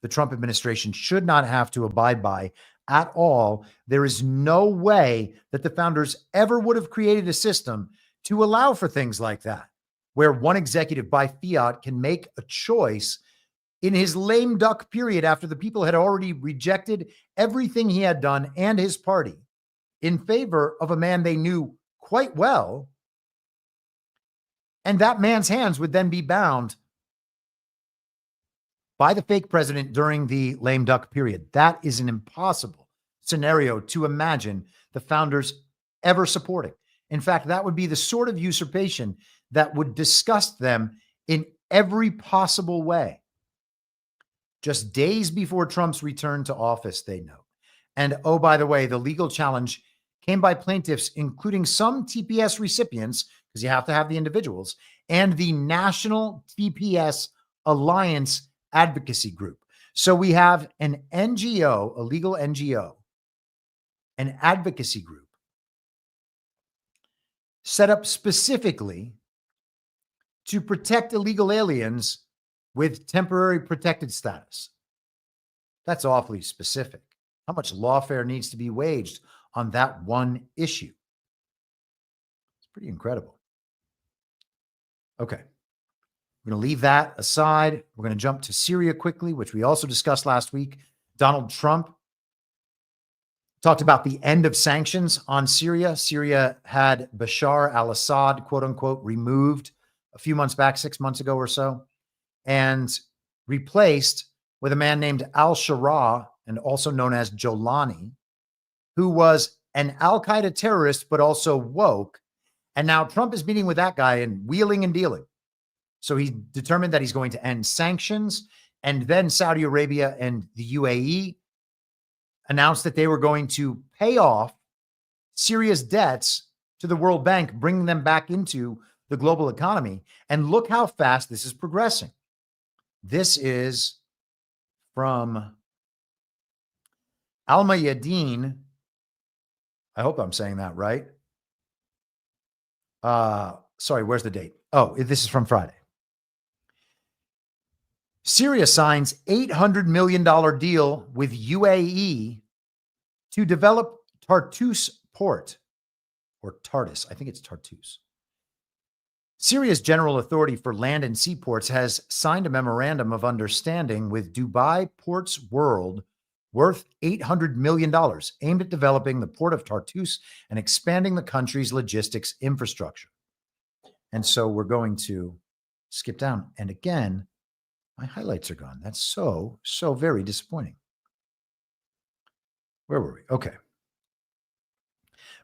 the Trump administration should not have to abide by at all. There is no way that the founders ever would have created a system to allow for things like that, where one executive by fiat can make a choice in his lame duck period after the people had already rejected everything he had done and his party in favor of a man they knew quite well. And that man's hands would then be bound by the fake president during the lame duck period. That is an impossible scenario to imagine the founders ever supporting. In fact, that would be the sort of usurpation that would disgust them in every possible way. Just days before Trump's return to office, they note. And oh, by the way, the legal challenge came by plaintiffs, including some TPS recipients, because you have to have the individuals, and the National TPS Alliance Advocacy Group. So we have an NGO, a legal NGO, an advocacy group set up specifically to protect illegal aliens with temporary protected status. That's awfully specific. How much lawfare needs to be waged on that one issue? It's pretty incredible. Okay. We're going to leave that aside. We're going to jump to Syria quickly, which we also discussed last week. Donald Trump talked about the end of sanctions on Syria. Syria had Bashar al-Assad, quote unquote, removed a few months back, 6 months ago or so, and replaced with a man named al-Shara, and also known as Jolani, who was an al-Qaeda terrorist, but also woke. And now Trump is meeting with that guy and wheeling and dealing. So he's determined that he's going to end sanctions. And then Saudi Arabia and the UAE announced that they were going to pay off Syria's debts to the World Bank, bringing them back into the global economy. And look how fast this is progressing. This is from Al Mayadeen. I hope I'm saying that right. Sorry, where's the date? Oh, this is from Friday. Syria signs $800 million deal with UAE to develop Tartus port, or Tartus. I think it's Tartus. Syria's General Authority for Land and Seaports has signed a memorandum of understanding with Dubai Ports World worth $800 million, aimed at developing the port of Tartus and expanding the country's logistics infrastructure. And so we're going to skip down. And again, my highlights are gone. That's so very disappointing. Where were we? Okay.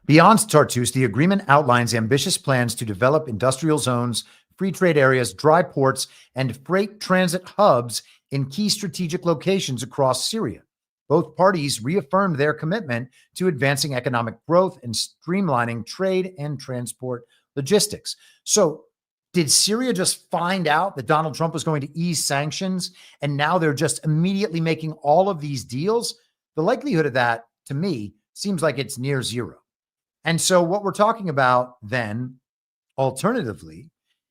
Beyond Tartus, the agreement outlines ambitious plans to develop industrial zones, free trade areas, dry ports, and freight transit hubs in key strategic locations across Syria. Both parties reaffirmed their commitment to advancing economic growth and streamlining trade and transport logistics. So, did Syria just find out that Donald Trump was going to ease sanctions, and now they're just immediately making all of these deals? The likelihood of that, to me, seems like it's near zero. And so what we're talking about then, alternatively,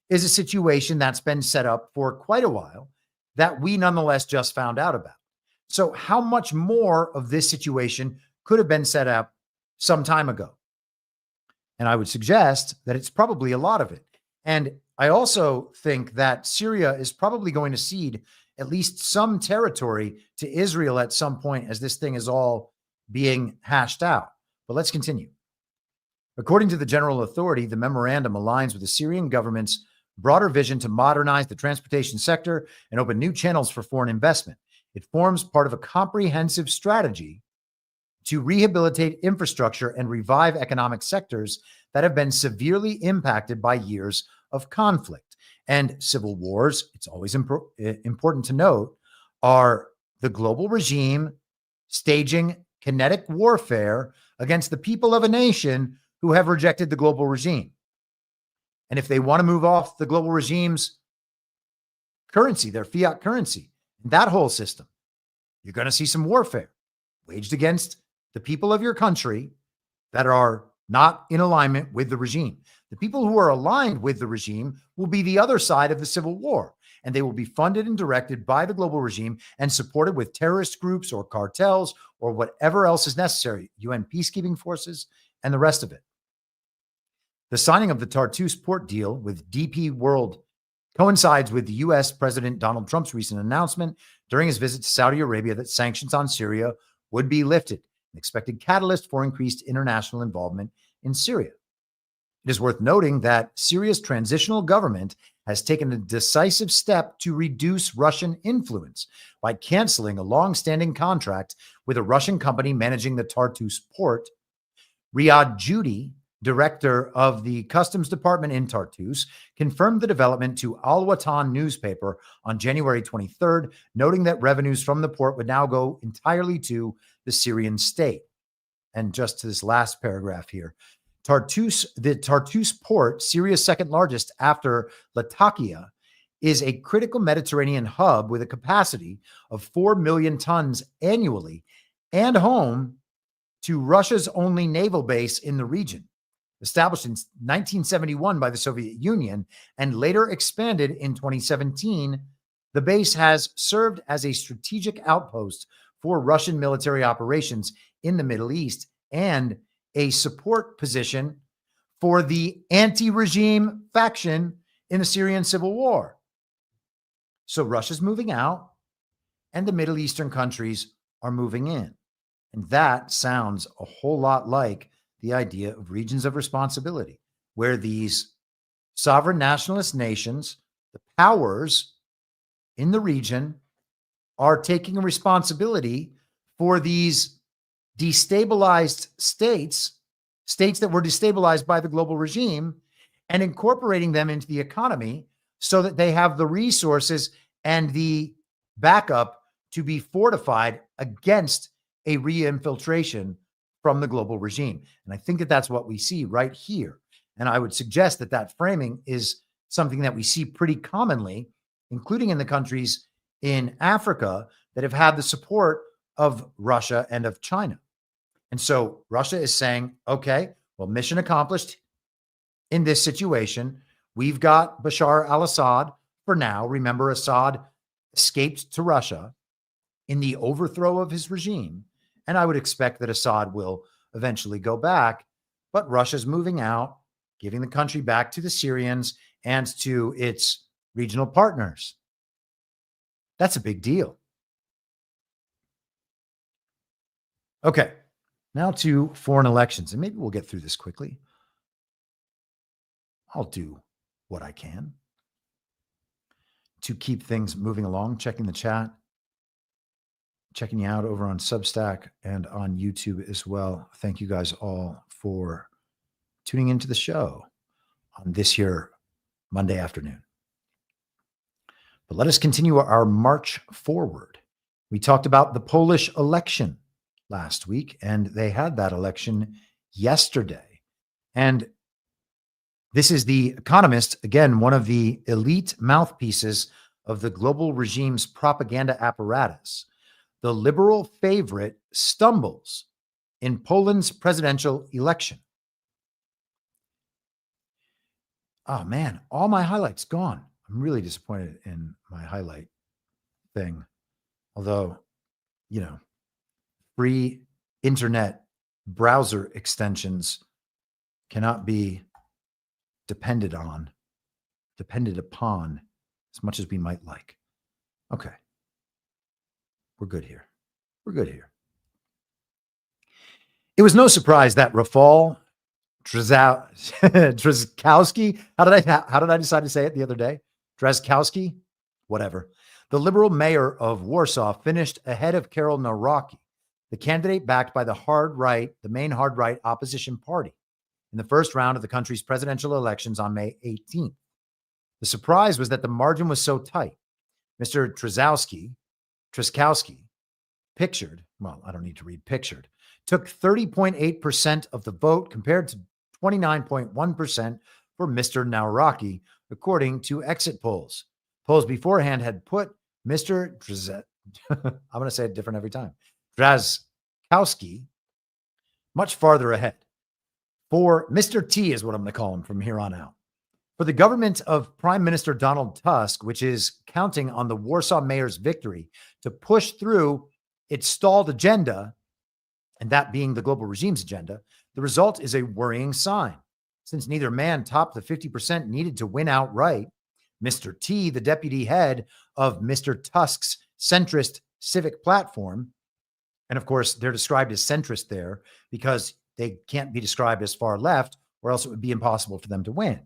is a situation that's been set up for quite a while that we nonetheless just found out about. So how much more of this situation could have been set up some time ago? And I would suggest that it's probably a lot of it. And I also think that Syria is probably going to cede at least some territory to Israel at some point as this thing is all being hashed out. But let's continue. According to the General Authority, the memorandum aligns with the Syrian government's broader vision to modernize the transportation sector and open new channels for foreign investment. It forms part of a comprehensive strategy to rehabilitate infrastructure and revive economic sectors that have been severely impacted by years of conflict and civil wars. It's always important to note, are the global regime staging kinetic warfare against the people of a nation who have rejected the global regime. And if they want to move off the global regime's currency, their fiat currency, that whole system, you're going to see some warfare waged against the people of your country that are not in alignment with the regime. The people who are aligned with the regime will be the other side of the civil war, and they will be funded and directed by the global regime and supported with terrorist groups or cartels or whatever else is necessary, UN peacekeeping forces and the rest of it. The signing of the Tartus port deal with DP World coincides with the U.S. President Donald Trump's recent announcement during his visit to Saudi Arabia that sanctions on Syria would be lifted, an expected catalyst for increased international involvement in Syria. It is worth noting that Syria's transitional government has taken a decisive step to reduce Russian influence by canceling a long-standing contract with a Russian company managing the Tartus port. Riyad Judy, director of the Customs Department in Tartus, confirmed the development to Al Watan newspaper on January 23rd, noting that revenues from the port would now go entirely to the Syrian state. And just to this last paragraph here, the Tartus port, Syria's second largest after Latakia, is a critical Mediterranean hub with a capacity of 4 million tons annually and home to Russia's only naval base in the region. Established in 1971 by the Soviet Union and later expanded in 2017, The base has served as a strategic outpost for Russian military operations in the Middle East and a support position for the anti-regime faction in the Syrian civil war. So Russia's moving out and the Middle Eastern countries are moving in. And that sounds a whole lot like the idea of regions of responsibility, where these sovereign nationalist nations, the powers in the region, are taking a responsibility for these destabilized states that were destabilized by the global regime, and incorporating them into the economy so that they have the resources and the backup to be fortified against a re-infiltration from the global regime. And I think that that's what we see right here. And I would suggest that that framing is something that we see pretty commonly, including in the countries in Africa that have had the support of Russia and of China. And so Russia is saying, okay, well, mission accomplished in this situation. We've got Bashar al-Assad for now. Remember, Assad escaped to Russia in the overthrow of his regime. And I would expect that Assad will eventually go back, but Russia's moving out, giving the country back to the Syrians and to its regional partners. That's a big deal. Okay, now to foreign elections, and maybe we'll get through this quickly. I'll do what I can to keep things moving along, checking the chat, checking you out over on Substack and on YouTube as well. Thank you guys all for tuning into the show on this here Monday afternoon. But let us continue our march forward. We talked about the Polish election last week, and they had that election yesterday. And this is The Economist, again, one of the elite mouthpieces of the global regime's propaganda apparatus. The liberal favorite stumbles in Poland's presidential election. Oh man, all my highlights gone. I'm really disappointed in my highlight thing. Although, you know, free internet browser extensions cannot be depended upon as much as we might like. Okay. We're good here. We're good here. It was no surprise that Rafal Trzaskowski, how did I decide to say it the other day? Trzaskowski, whatever. The liberal mayor of Warsaw finished ahead of Karol Nawrocki, the candidate backed by the main hard right opposition party, in the first round of the country's presidential elections on May 18th. The surprise was that the margin was so tight. Mr. Trzaskowski, took 30.8% of the vote compared to 29.1% for Mr. Nawrocki, according to exit polls. Polls beforehand had put Mr. I'm going to say it different every time, Trzaskowski much farther ahead. For Mr. T is what I'm going to call him from here on out. For the government of Prime Minister Donald Tusk, which is counting on the Warsaw mayor's victory to push through its stalled agenda, and that being the global regime's agenda, the result is a worrying sign. Since neither man topped the 50% needed to win outright, Mr. T, the deputy head of Mr. Tusk's centrist civic platform, and of course, they're described as centrist there because they can't be described as far left, or else it would be impossible for them to win.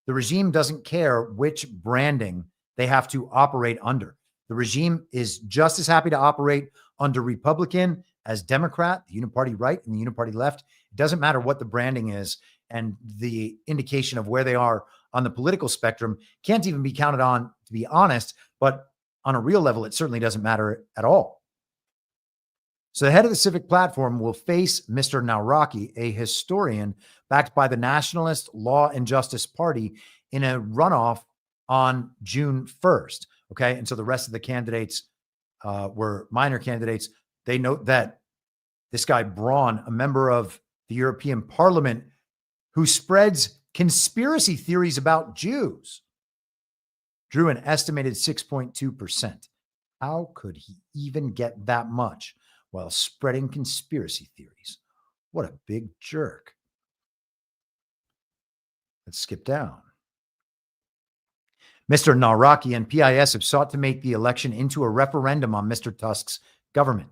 The regime doesn't care which branding they have to operate under. The regime is just as happy to operate under Republican as Democrat, the uniparty right and the uniparty left. It doesn't matter what the branding is, and the indication of where they are on the political spectrum can't even be counted on, to be honest, but on a real level, it certainly doesn't matter at all. So the head of the civic platform will face Mr. Nawrocki, a historian backed by the Nationalist Law and Justice Party, in a runoff on June 1st. Okay. And so the rest of the candidates were minor candidates. They note that this guy, Braun, a member of the European Parliament, who spreads conspiracy theories about Jews. drew an estimated 6.2%. How could he even get that much while spreading conspiracy theories? What a big jerk. Let's skip down. Mr. Naraki and PIS have sought to make the election into a referendum on Mr. Tusk's government.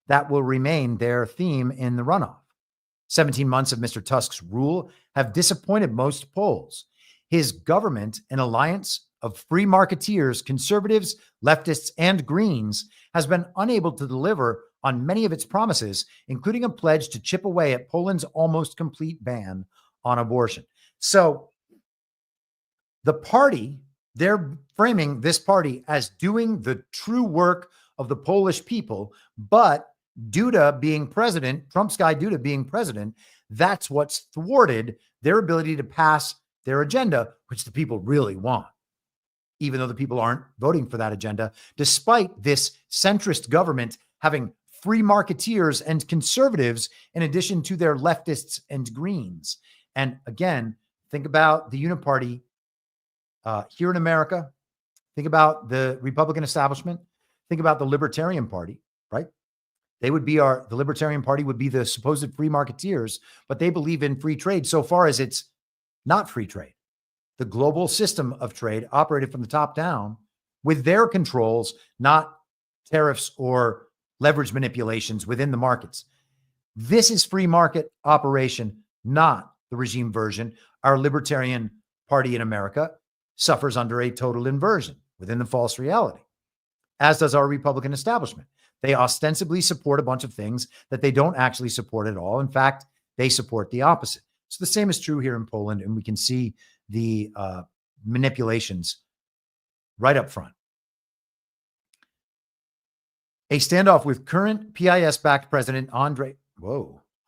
That will remain their theme in the runoff. 17 months of Mr. Tusk's rule have disappointed most polls. His government, an alliance of free marketeers, conservatives, leftists, and Greens, has been unable to deliver on many of its promises, including a pledge to chip away at Poland's almost complete ban on abortion. So the party, they're framing this party as doing the true work of the Polish people, but Duda being president, Trump's guy Duda being president, that's what's thwarted their ability to pass their agenda, which the people really want, even though the people aren't voting for that agenda, despite this centrist government having free marketeers and conservatives in addition to their leftists and Greens. And again, think about the uniparty here in America. Think about the Republican establishment. Think about the Libertarian Party, right? They would be the Libertarian Party would be the supposed free marketeers, but they believe in free trade so far as it's not free trade. The global system of trade operated from the top down with their controls, not tariffs or leverage manipulations within the markets. This is free market operation, not the regime version. Our Libertarian Party in America suffers under a total inversion within the false reality, as does our Republican establishment. They ostensibly support a bunch of things that they don't actually support at all. In fact, they support the opposite. So the same is true here in Poland, and we can see the manipulations right up front. A standoff with current PIS-backed President Andrzej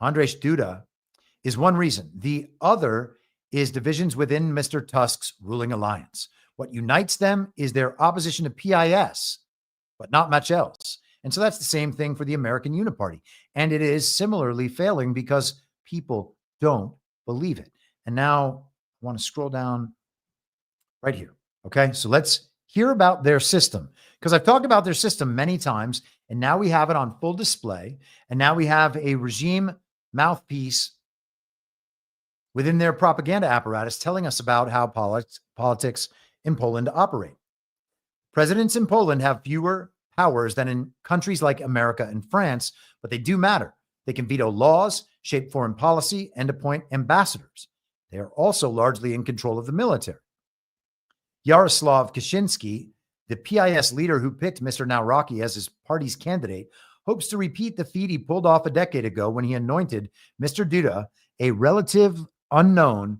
Duda is one reason. The other is divisions within Mr. Tusk's ruling alliance. What unites them is their opposition to PIS, but not much else. And so that's the same thing for the American Uniparty. And it is similarly failing because people don't believe it. And now I want to scroll down right here. Okay, so let's hear about their system, because I've talked about their system many times, and now we have it on full display. And now we have a regime mouthpiece within their propaganda apparatus telling us about how politics in Poland operate. Presidents in Poland have fewer powers than in countries like America and France, but they do matter. They can veto laws, shape foreign policy, and appoint ambassadors. They are also largely in control of the military. Yaroslav Kaczynski, the PIS leader who picked Mr. Nawrocki as his party's candidate, hopes to repeat the feat he pulled off a decade ago when he anointed Mr. Duda, a relative unknown,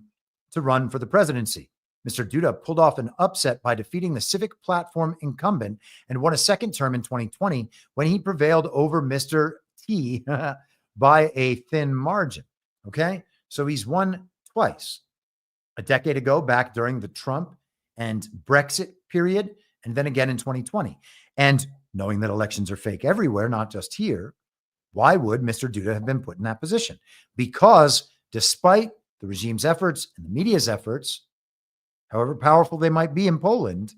to run for the presidency. Mr. Duda pulled off an upset by defeating the Civic Platform incumbent and won a second term in 2020 when he prevailed over Mr. T by a thin margin. Okay, so he's won twice. A decade ago, back during the Trump and Brexit period, and then again in 2020. And knowing that elections are fake everywhere, not just here, why would Mr. Duda have been put in that position? Because despite the regime's efforts and the media's efforts, however powerful they might be in Poland,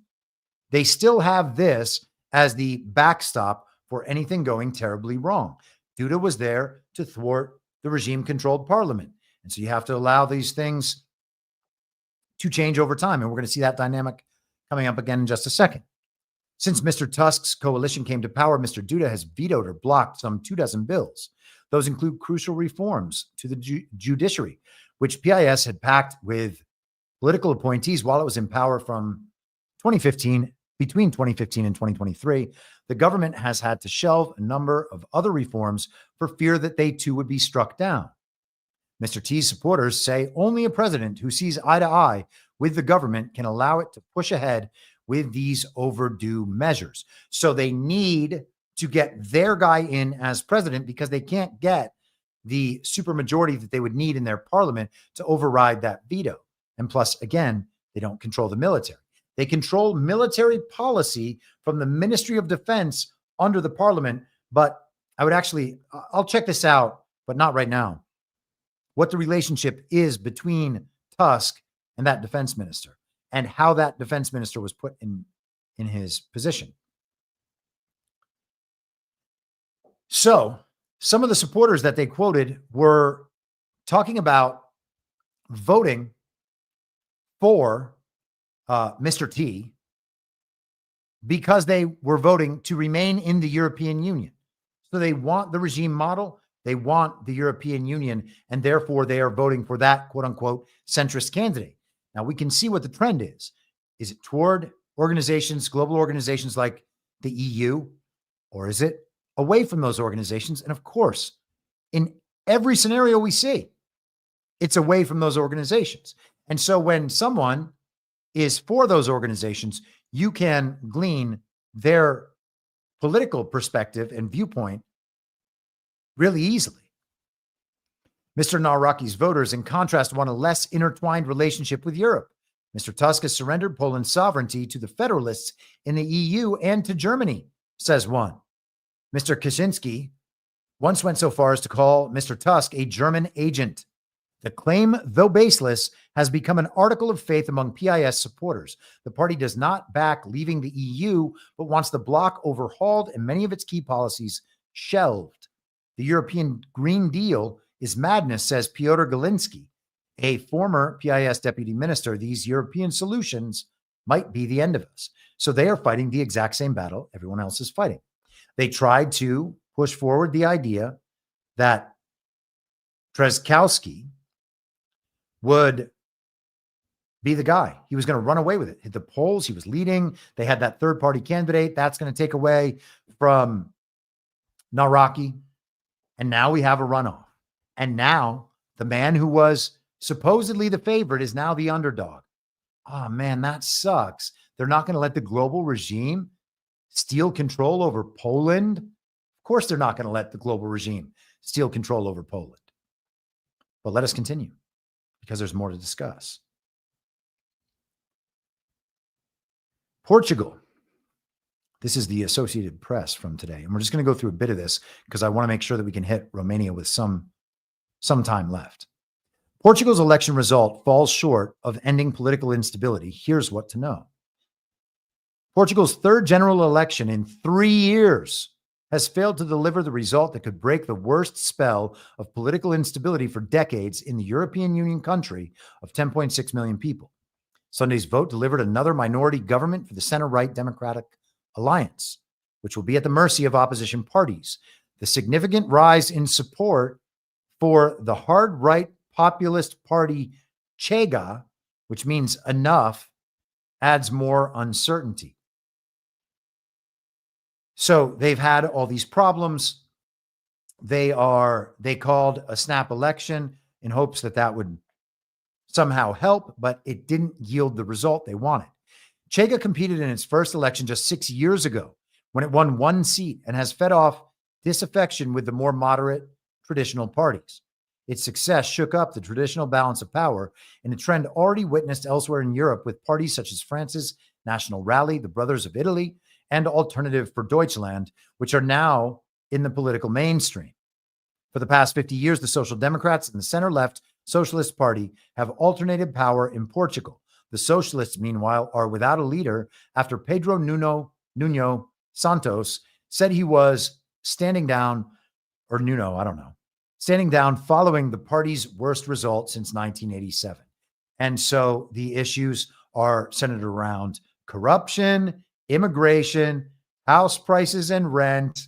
they still have this as the backstop for anything going terribly wrong. Duda was there to thwart the regime-controlled parliament. And so you have to allow these things to change over time. And we're going to see that dynamic coming up again in just a second. Since Mr. Tusk's coalition came to power, Mr. Duda has vetoed or blocked some 24 bills. Those include crucial reforms to the judiciary, which PIS had packed with political appointees while it was in power from 2015. Between 2015 and 2023, the government has had to shelve a number of other reforms for fear that they too would be struck down. Mr. T's supporters say only a president who sees eye to eye with the government can allow it to push ahead with these overdue measures. So they need to get their guy in as president because they can't get the supermajority that they would need in their parliament to override that veto. And plus, again, they don't control the military. They control military policy from the Ministry of Defense under the parliament. But I'll check this out, but not right now, what the relationship is between Tusk and that defense minister. and how that defense minister was put in his position. So some of the supporters that they quoted were talking about voting for Mr. T because they were voting to remain in the European Union. So they want the regime model, they want the European Union, and therefore they are voting for that quote unquote centrist candidate. Now we can see what the trend is. Is it toward organizations, global organizations like the EU, or is it away from those organizations? And of course, in every scenario we see, it's away from those organizations. And so when someone is for those organizations, you can glean their political perspective and viewpoint really easily. Mr. Nawrocki's voters, in contrast, want a less intertwined relationship with Europe. Mr. Tusk has surrendered Poland's sovereignty to the federalists in the EU and to Germany, says one. Mr. Kaczynski once went so far as to call Mr. Tusk a German agent. The claim, though baseless, has become an article of faith among PIS supporters. The party does not back leaving the EU, but wants the bloc overhauled and many of its key policies shelved. The European Green Deal is madness, says Piotr Galiński, a former PIS deputy minister. These European solutions might be the end of us. So they are fighting the exact same battle everyone else is fighting. They tried to push forward the idea that Trzaskowski would be the guy. He was going to run away with it. Hit the polls. He was leading. They had that third-party candidate. That's going to take away from Nawrocki. And now we have a runoff. And now the man who was supposedly the favorite is now the underdog. Oh, man, that sucks. They're not going to let the global regime steal control over Poland. Of course, they're not going to let the global regime steal control over Poland. But let us continue, because there's more to discuss. Portugal. This is the Associated Press from today. And we're just going to go through a bit of this because I want to make sure that we can hit Romania with some time left. Portugal's election result falls short of ending political instability. Here's what to know. Portugal's third general election in 3 years has failed to deliver the result that could break the worst spell of political instability for decades in the European Union country of 10.6 million people. Sunday's vote delivered another minority government for the center-right Democratic Alliance, which will be at the mercy of opposition parties. The significant rise in support for the hard-right populist party Chega, which means enough, adds more uncertainty. So they've had all these problems. They called a snap election in hopes that that would somehow help, but it didn't yield the result they wanted. Chega competed in its first election just 6 years ago when it won 1 seat and has fed off disaffection with the more moderate traditional parties. Its success shook up the traditional balance of power in a trend already witnessed elsewhere in Europe with parties such as France's National Rally, the Brothers of Italy, and Alternative for Deutschland, which are now in the political mainstream. For the past 50 years, the Social Democrats and the center-left Socialist Party have alternated power in Portugal. The Socialists, meanwhile, are without a leader after Pedro Nuno Santos said he was standing down following the party's worst result since 1987. And so the issues are centered around corruption, immigration, house prices and rent,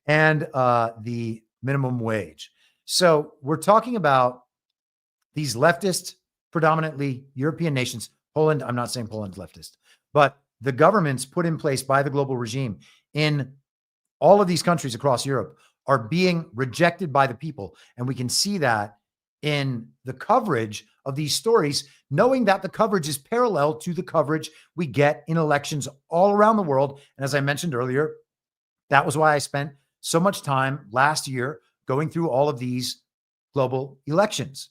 and the minimum wage. So we're talking about these leftist, predominantly European nations. Poland, I'm not saying Poland's leftist, but the governments put in place by the global regime in all of these countries across Europe are being rejected by the people. And we can see that in the coverage of these stories, knowing that the coverage is parallel to the coverage we get in elections all around the world. And as I mentioned earlier, that was why I spent so much time last year going through all of these global elections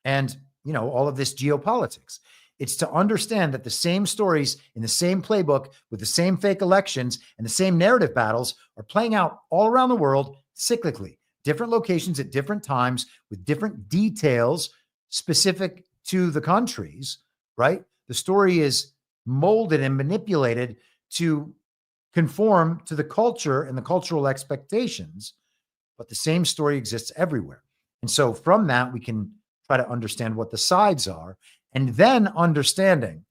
and, all of this geopolitics. It's to understand that the same stories in the same playbook with the same fake elections and the same narrative battles are playing out all around the world cyclically, different locations at different times with different details specific to the countries, right? The story is molded and manipulated to conform to the culture and the cultural expectations, but the same story exists everywhere. And so from that, we can try to understand what the sides are, and then understanding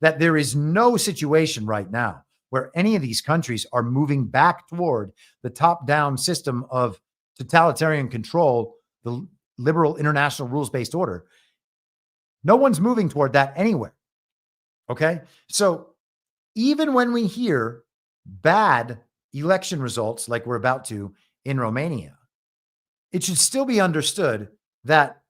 that there is no situation right now where any of these countries are moving back toward the top-down system of totalitarian control, the liberal international rules-based order. No one's moving toward that anywhere. Okay? So even when we hear bad election results like we're about to in Romania, it should still be understood that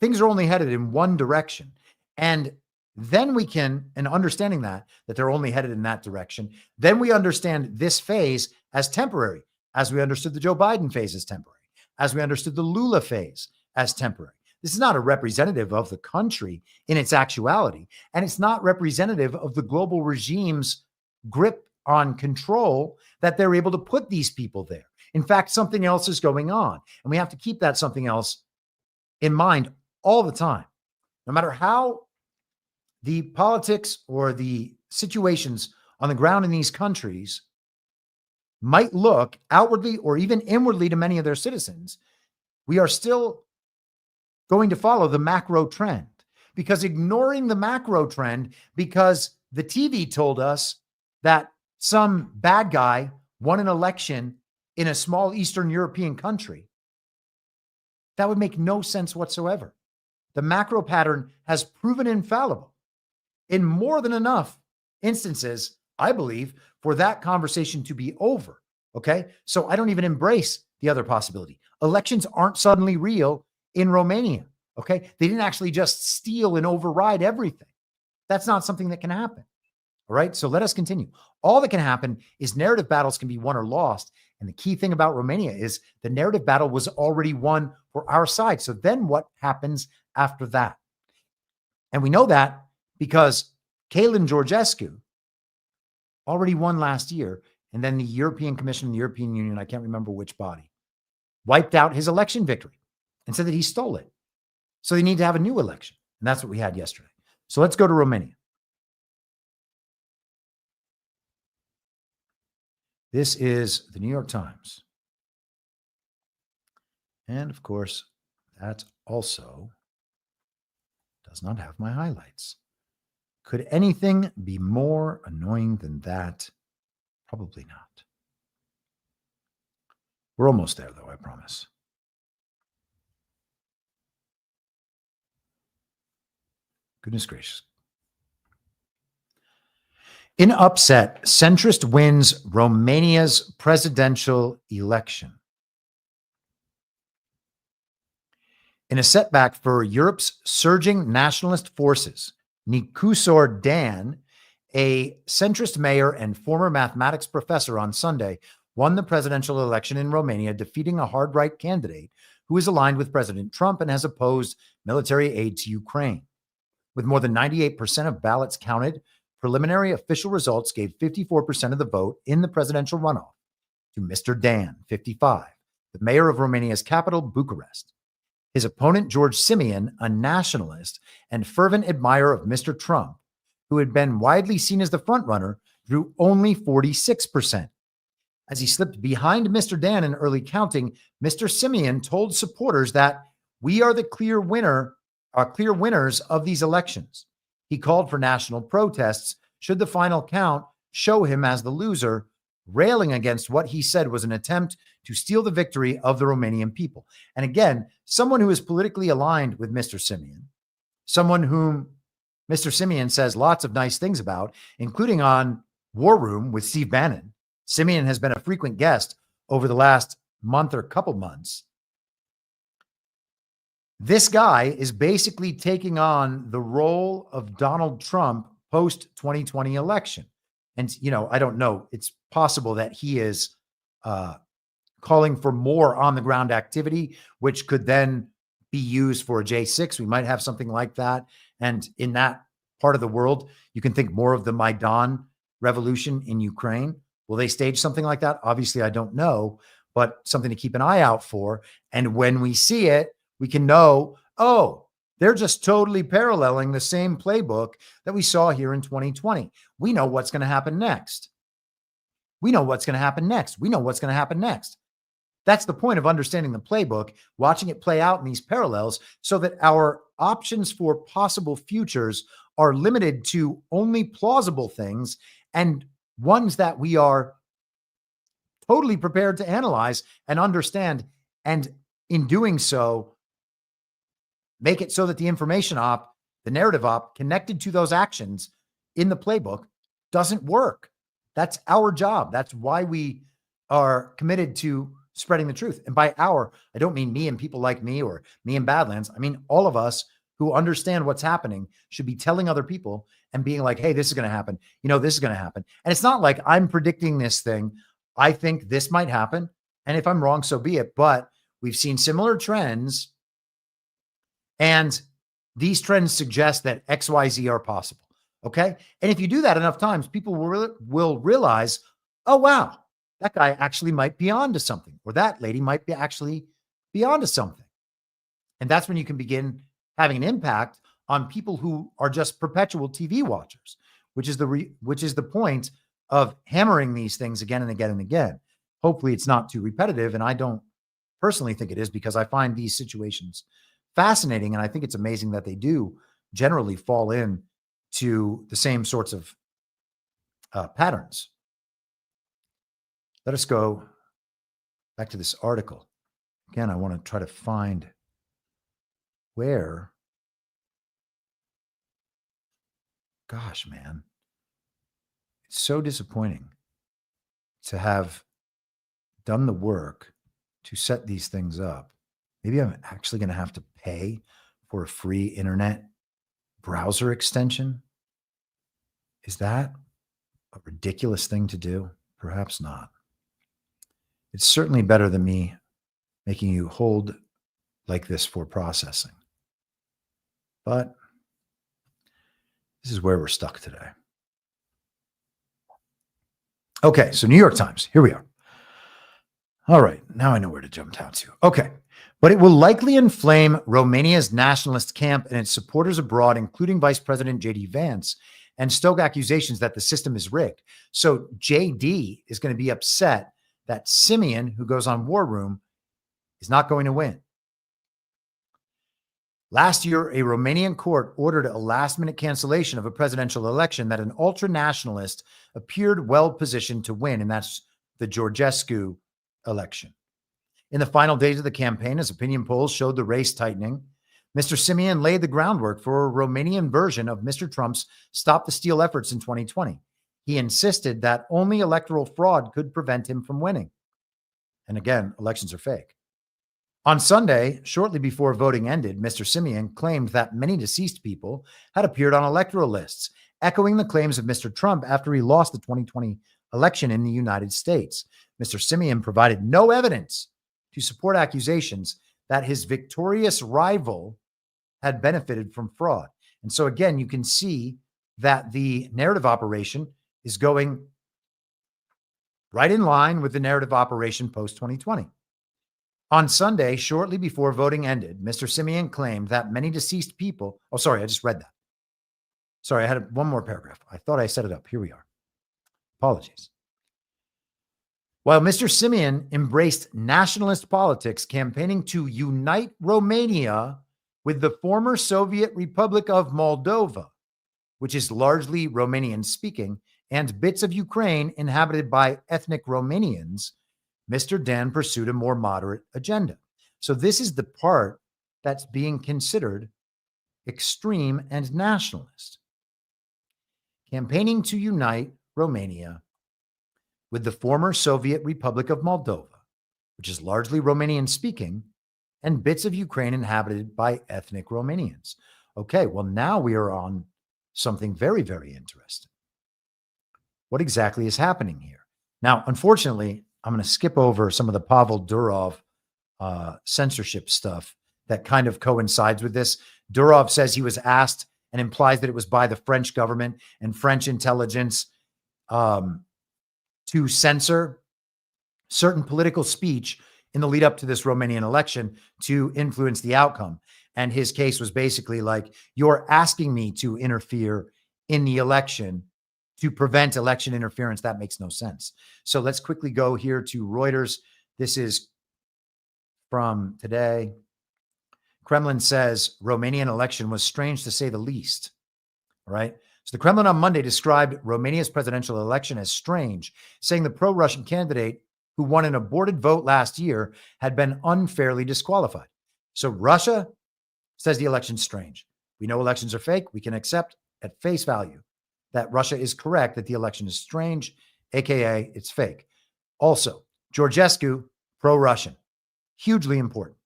things are only headed in one direction. And then we can, and understanding that they're only headed in that direction, then we understand this phase as temporary, as we understood the Joe Biden phase as temporary, as we understood the Lula phase as temporary. This is not a representative of the country in its actuality, and it's not representative of the global regime's grip on control that they're able to put these people there. In fact, something else is going on, and we have to keep that something else in mind all the time. No matter how the politics or the situations on the ground in these countries might look outwardly or even inwardly to many of their citizens, we are still going to follow the macro trend, because ignoring the macro trend because the TV told us that some bad guy won an election in a small Eastern European country, that would make no sense whatsoever. The macro pattern has proven infallible in more than enough instances, I believe, for that conversation to be over. Okay. So I don't even embrace the other possibility. Elections aren't suddenly real in Romania. Okay. They didn't actually just steal and override everything. That's not something that can happen. All right. So let us continue. All that can happen is narrative battles can be won or lost. And the key thing about Romania is the narrative battle was already won for our side. So then what happens after that? And we know that because Kalin Georgescu already won last year. And then the European Commission and the European Union, I can't remember which body, wiped out his election victory and said that he stole it. So they need to have a new election. And that's what we had yesterday. So let's go to Romania. This is the New York Times. And of course, that also does not have my highlights. Could anything be more annoying than that? Probably not. We're almost there, though, I promise. Goodness gracious. In upset, centrist wins Romania's presidential election. In a setback for Europe's surging nationalist forces, Nicusor Dan, a centrist mayor and former mathematics professor, on Sunday won the presidential election in Romania, defeating a hard-right candidate who is aligned with President Trump and has opposed military aid to Ukraine. With more than 98% of ballots counted, preliminary official results gave 54% of the vote in the presidential runoff to Mr. Dan, 55, the mayor of Romania's capital, Bucharest. His opponent, George Simeon, a nationalist and fervent admirer of Mr. Trump, who had been widely seen as the frontrunner, drew only 46%. As he slipped behind Mr. Dan in early counting, Mr. Simeon told supporters that we are the clear winners of these elections. He called for national protests should the final count show him as the loser, railing against what he said was an attempt to steal the victory of the Romanian people. And again, someone who is politically aligned with Mr. Simeon, someone whom Mr. Simeon says lots of nice things about, including on War Room with Steve Bannon. Simeon has been a frequent guest over the last month or couple months. This guy is basically taking on the role of Donald Trump post-2020 election. And, you know, I don't know. It's possible that he is calling for more on-the-ground activity, which could then be used for a J6. We might have something like that. And in that part of the world, you can think more of the Maidan revolution in Ukraine. Will they stage something like that? Obviously, I don't know, but something to keep an eye out for. And when we see it, we can know, oh, They're just totally paralleling the same playbook that we saw here in 2020. We know what's going to happen next. We know what's going to happen next. We know what's going to happen next. That's the point of understanding the playbook, watching it play out in these parallels so that our options for possible futures are limited to only plausible things and ones that we are totally prepared to analyze and understand. And in doing so, make it so that the information op, the narrative op connected to those actions in the playbook doesn't work. That's our job. That's why we are committed to spreading the truth. And by our, I don't mean me and people like me or me and Badlands. I mean, all of us who understand what's happening should be telling other people and being like, hey, this is going to happen. You know, this is going to happen. And it's not like I'm predicting this thing. I think this might happen. And if I'm wrong, so be it. But we've seen similar trends. And these trends suggest that X, Y, Z are possible. Okay. And if you do that enough times, people will realize, oh, wow, that guy actually might be onto something, or that lady might be actually be onto something. And that's when you can begin having an impact on people who are just perpetual TV watchers, which is the point of hammering these things again and again and again. Hopefully it's not too repetitive. And I don't personally think it is, because I find these situations fascinating. And I think it's amazing that they do generally fall in to the same sorts of patterns. Let us go back to this article. Again, I want to try to find where. Gosh, man. It's so disappointing to have done the work to set these things up. Maybe I'm actually going to have to pay for a free internet browser extension. Is that a ridiculous thing to do? Perhaps not. It's certainly better than me making you hold like this for processing. But this is where we're stuck today. Okay, so New York Times, here we are. All right, now I know where to jump down to. Okay, but it will likely inflame Romania's nationalist camp and its supporters abroad, including Vice President J.D. Vance, and stoke accusations that the system is rigged. So J.D. is going to be upset that Simeon, who goes on War Room, is not going to win. Last year, a Romanian court ordered a last-minute cancellation of a presidential election that an ultra-nationalist appeared well-positioned to win, and that's the Georgescu election. In the final days of the campaign, as opinion polls showed the race tightening, Mr. Simeon laid the groundwork for a Romanian version of Mr. Trump's Stop the Steal efforts in 2020. He insisted that only electoral fraud could prevent him from winning. And again, elections are fake. On Sunday, shortly before voting ended, Mr. Simeon claimed that many deceased people had appeared on electoral lists, echoing the claims of Mr. Trump after he lost the 2020 election in the United States. Mr. Simeon provided no evidence to support accusations that his victorious rival had benefited from fraud. And so again, you can see that the narrative operation is going right in line with the narrative operation post-2020. On Sunday, shortly before voting ended, Mr. Simeon claimed that many deceased people... Oh, sorry, I just read that. Sorry, I had one more paragraph. I thought I set it up. Here we are. Apologies. While Mr. Simeon embraced nationalist politics, campaigning to unite Romania with the former Soviet Republic of Moldova, which is largely Romanian-speaking, and bits of Ukraine inhabited by ethnic Romanians, Mr. Dan pursued a more moderate agenda. So this is the part that's being considered extreme and nationalist. Campaigning to unite Romania with the former Soviet Republic of Moldova, which is largely Romanian-speaking, and bits of Ukraine inhabited by ethnic Romanians. Okay, well, now we are on something very, very interesting. What exactly is happening here? Now, unfortunately, I'm going to skip over some of the Pavel Durov censorship stuff that kind of coincides with this. Durov says he was asked and implies that it was by the French government and French intelligence to censor certain political speech in the lead up to this Romanian election to influence the outcome. And his case was basically like, you're asking me to interfere in the election to prevent election interference. That makes no sense. So let's quickly go here to Reuters. This is from today. Kremlin says Romanian election was strange to say the least. All right. So the Kremlin on Monday described Romania's presidential election as strange, saying the pro-Russian candidate who won an aborted vote last year had been unfairly disqualified. So Russia says the election's strange. We know elections are fake. We can accept at face value that Russia is correct that the election is strange, aka it's fake. Also, Georgescu, pro-Russian, hugely important.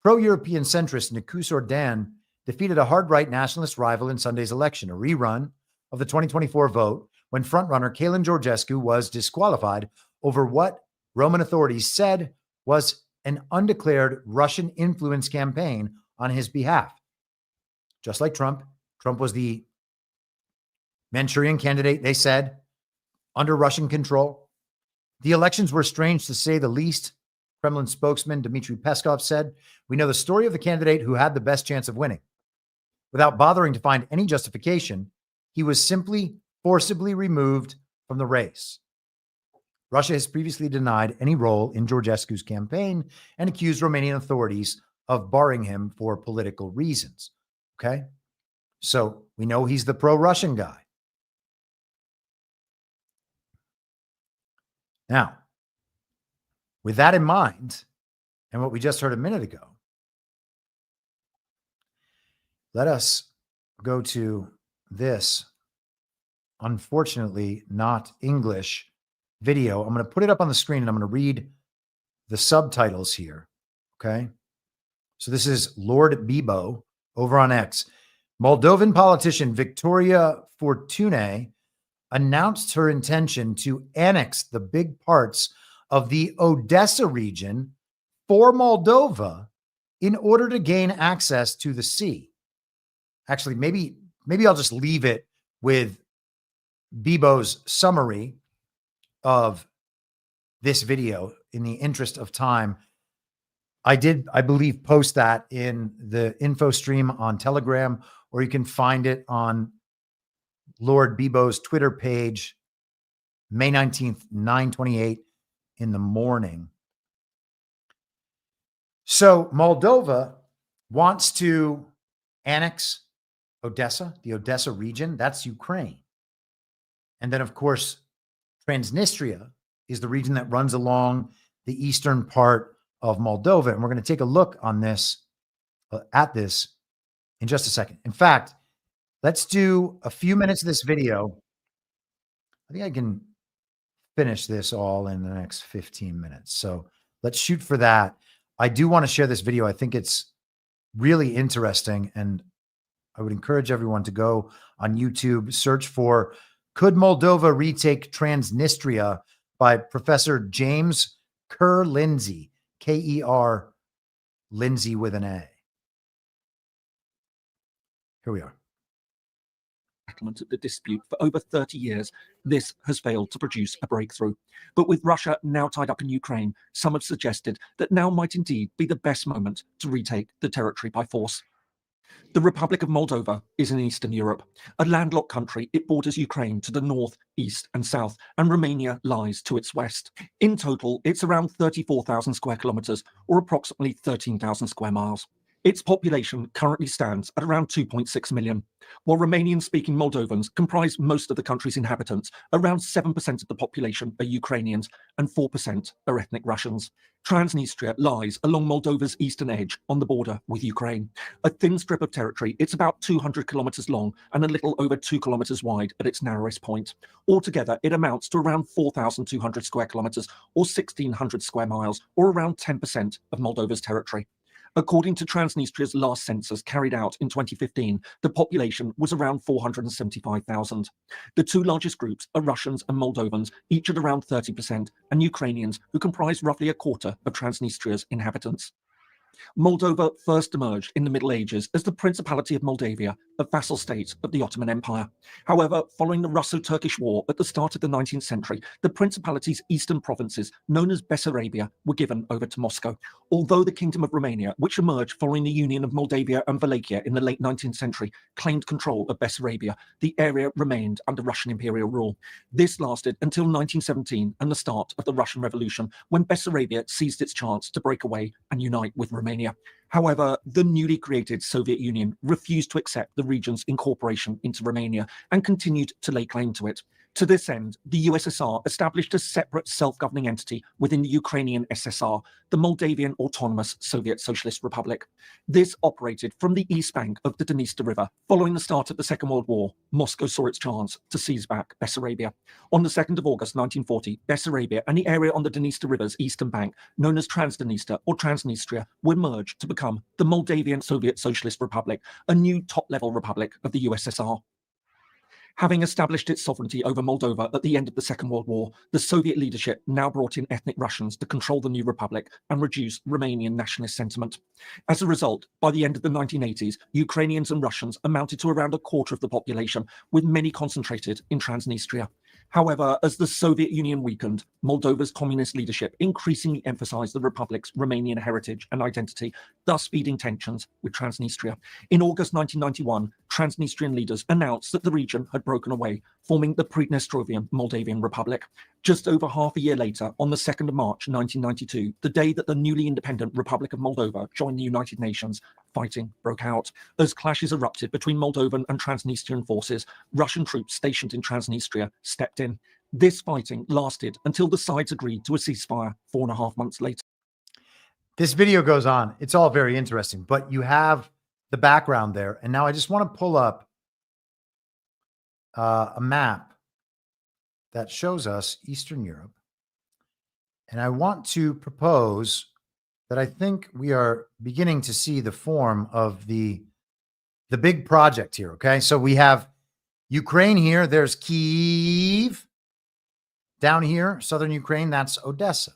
Pro-European centrist Nicus Ordan defeated a hard-right nationalist rival in Sunday's election, a rerun of the 2024 vote when frontrunner Călin Georgescu was disqualified over what Roman authorities said was an undeclared Russian influence campaign on his behalf. Just like Trump, Trump was the Manchurian candidate, they said, under Russian control. The elections were strange to say the least, Kremlin spokesman Dmitry Peskov said. We know the story of the candidate who had the best chance of winning. Without bothering to find any justification, he was simply forcibly removed from the race. Russia has previously denied any role in Georgescu's campaign and accused Romanian authorities of barring him for political reasons. Okay? So we know he's the pro-Russian guy. Now, with that in mind, and what we just heard a minute ago, let us go to this, unfortunately, not English video. I'm going to put it up on the screen and I'm going to read the subtitles here. Okay. So this is Lord Bibo over on X. Moldovan politician Victoria Fortune announced her intention to annex the big parts of the Odessa region for Moldova in order to gain access to the sea. Actually, maybe I'll just leave it with Bibo's summary of this video in the interest of time. I believe, post that in the info stream on Telegram, or you can find it on Lord Bibo's Twitter page, May 19th, 9:28 in the morning. So Moldova wants to annex Odessa, the Odessa region. That's Ukraine. And then, of course, Transnistria is the region that runs along the eastern part of Moldova. And we're going to take a look on this, at this in just a second. In fact, let's do a few minutes of this video. I think I can finish this all in the next 15 minutes. So let's shoot for that. I do want to share this video. I think it's really interesting. And I would encourage everyone to go on YouTube, search for Could Moldova Retake Transnistria by Professor James Kerr Lindsay, K-E-R Lindsay with an A. Here we are. Settlement of the dispute for over 30 years, this has failed to produce a breakthrough. But with Russia now tied up in Ukraine, some have suggested that now might indeed be the best moment to retake the territory by force. The Republic of Moldova is in Eastern Europe. A landlocked country, it borders Ukraine to the north, east and south, and Romania lies to its west. In total, it's around 34,000 square kilometers, or approximately 13,000 square miles. Its population currently stands at around 2.6 million. While Romanian-speaking Moldovans comprise most of the country's inhabitants, around 7% of the population are Ukrainians and 4% are ethnic Russians. Transnistria lies along Moldova's eastern edge on the border with Ukraine. A thin strip of territory, it's about 200 kilometers long and a little over 2 kilometers wide at its narrowest point. Altogether, it amounts to around 4,200 square kilometers or 1,600 square miles, or around 10% of Moldova's territory. According to Transnistria's last census carried out in 2015, the population was around 475,000. The two largest groups are Russians and Moldovans, each at around 30%, and Ukrainians, who comprise roughly a quarter of Transnistria's inhabitants. Moldova first emerged in the Middle Ages as the Principality of Moldavia, a vassal state of the Ottoman Empire. However, following the Russo-Turkish War at the start of the 19th century, the Principality's eastern provinces, known as Bessarabia, were given over to Moscow. Although the Kingdom of Romania, which emerged following the union of Moldavia and Wallachia in the late 19th century, claimed control of Bessarabia, the area remained under Russian imperial rule. This lasted until 1917 and the start of the Russian Revolution, when Bessarabia seized its chance to break away and unite with Romania. However, the newly created Soviet Union refused to accept the region's incorporation into Romania and continued to lay claim to it. To this end, the USSR established a separate self-governing entity within the Ukrainian SSR, the Moldavian Autonomous Soviet Socialist Republic. This operated from the east bank of the Dniester River. Following the start of the Second World War, Moscow saw its chance to seize back Bessarabia. On the 2nd of August 1940, Bessarabia and the area on the Dniester River's eastern bank, known as Transdniester or Transnistria, were merged to become the Moldavian Soviet Socialist Republic, a new top-level republic of the USSR. Having established its sovereignty over Moldova at the end of the Second World War, the Soviet leadership now brought in ethnic Russians to control the new republic and reduce Romanian nationalist sentiment. As a result, by the end of the 1980s, Ukrainians and Russians amounted to around a quarter of the population, with many concentrated in Transnistria. However, as the Soviet Union weakened, Moldova's communist leadership increasingly emphasized the republic's Romanian heritage and identity, thus feeding tensions with Transnistria. In August 1991, Transnistrian leaders announced that the region had broken away, forming the Pridnestrovian Moldavian Republic. Just over half a year later, on the 2nd of March 1992, the day that the newly independent Republic of Moldova joined the United Nations, fighting broke out. As clashes erupted between Moldovan and Transnistrian forces, Russian troops stationed in Transnistria stepped in. This fighting lasted until the sides agreed to a ceasefire 4.5 months later. This video goes on. It's all very interesting, but you have the background there. And now I just want to pull up a map that shows us Eastern Europe. And I want to propose that I think we are beginning to see the form of the big project here. Okay. So we have Ukraine here. There's Kyiv. Down here, southern Ukraine, that's Odessa.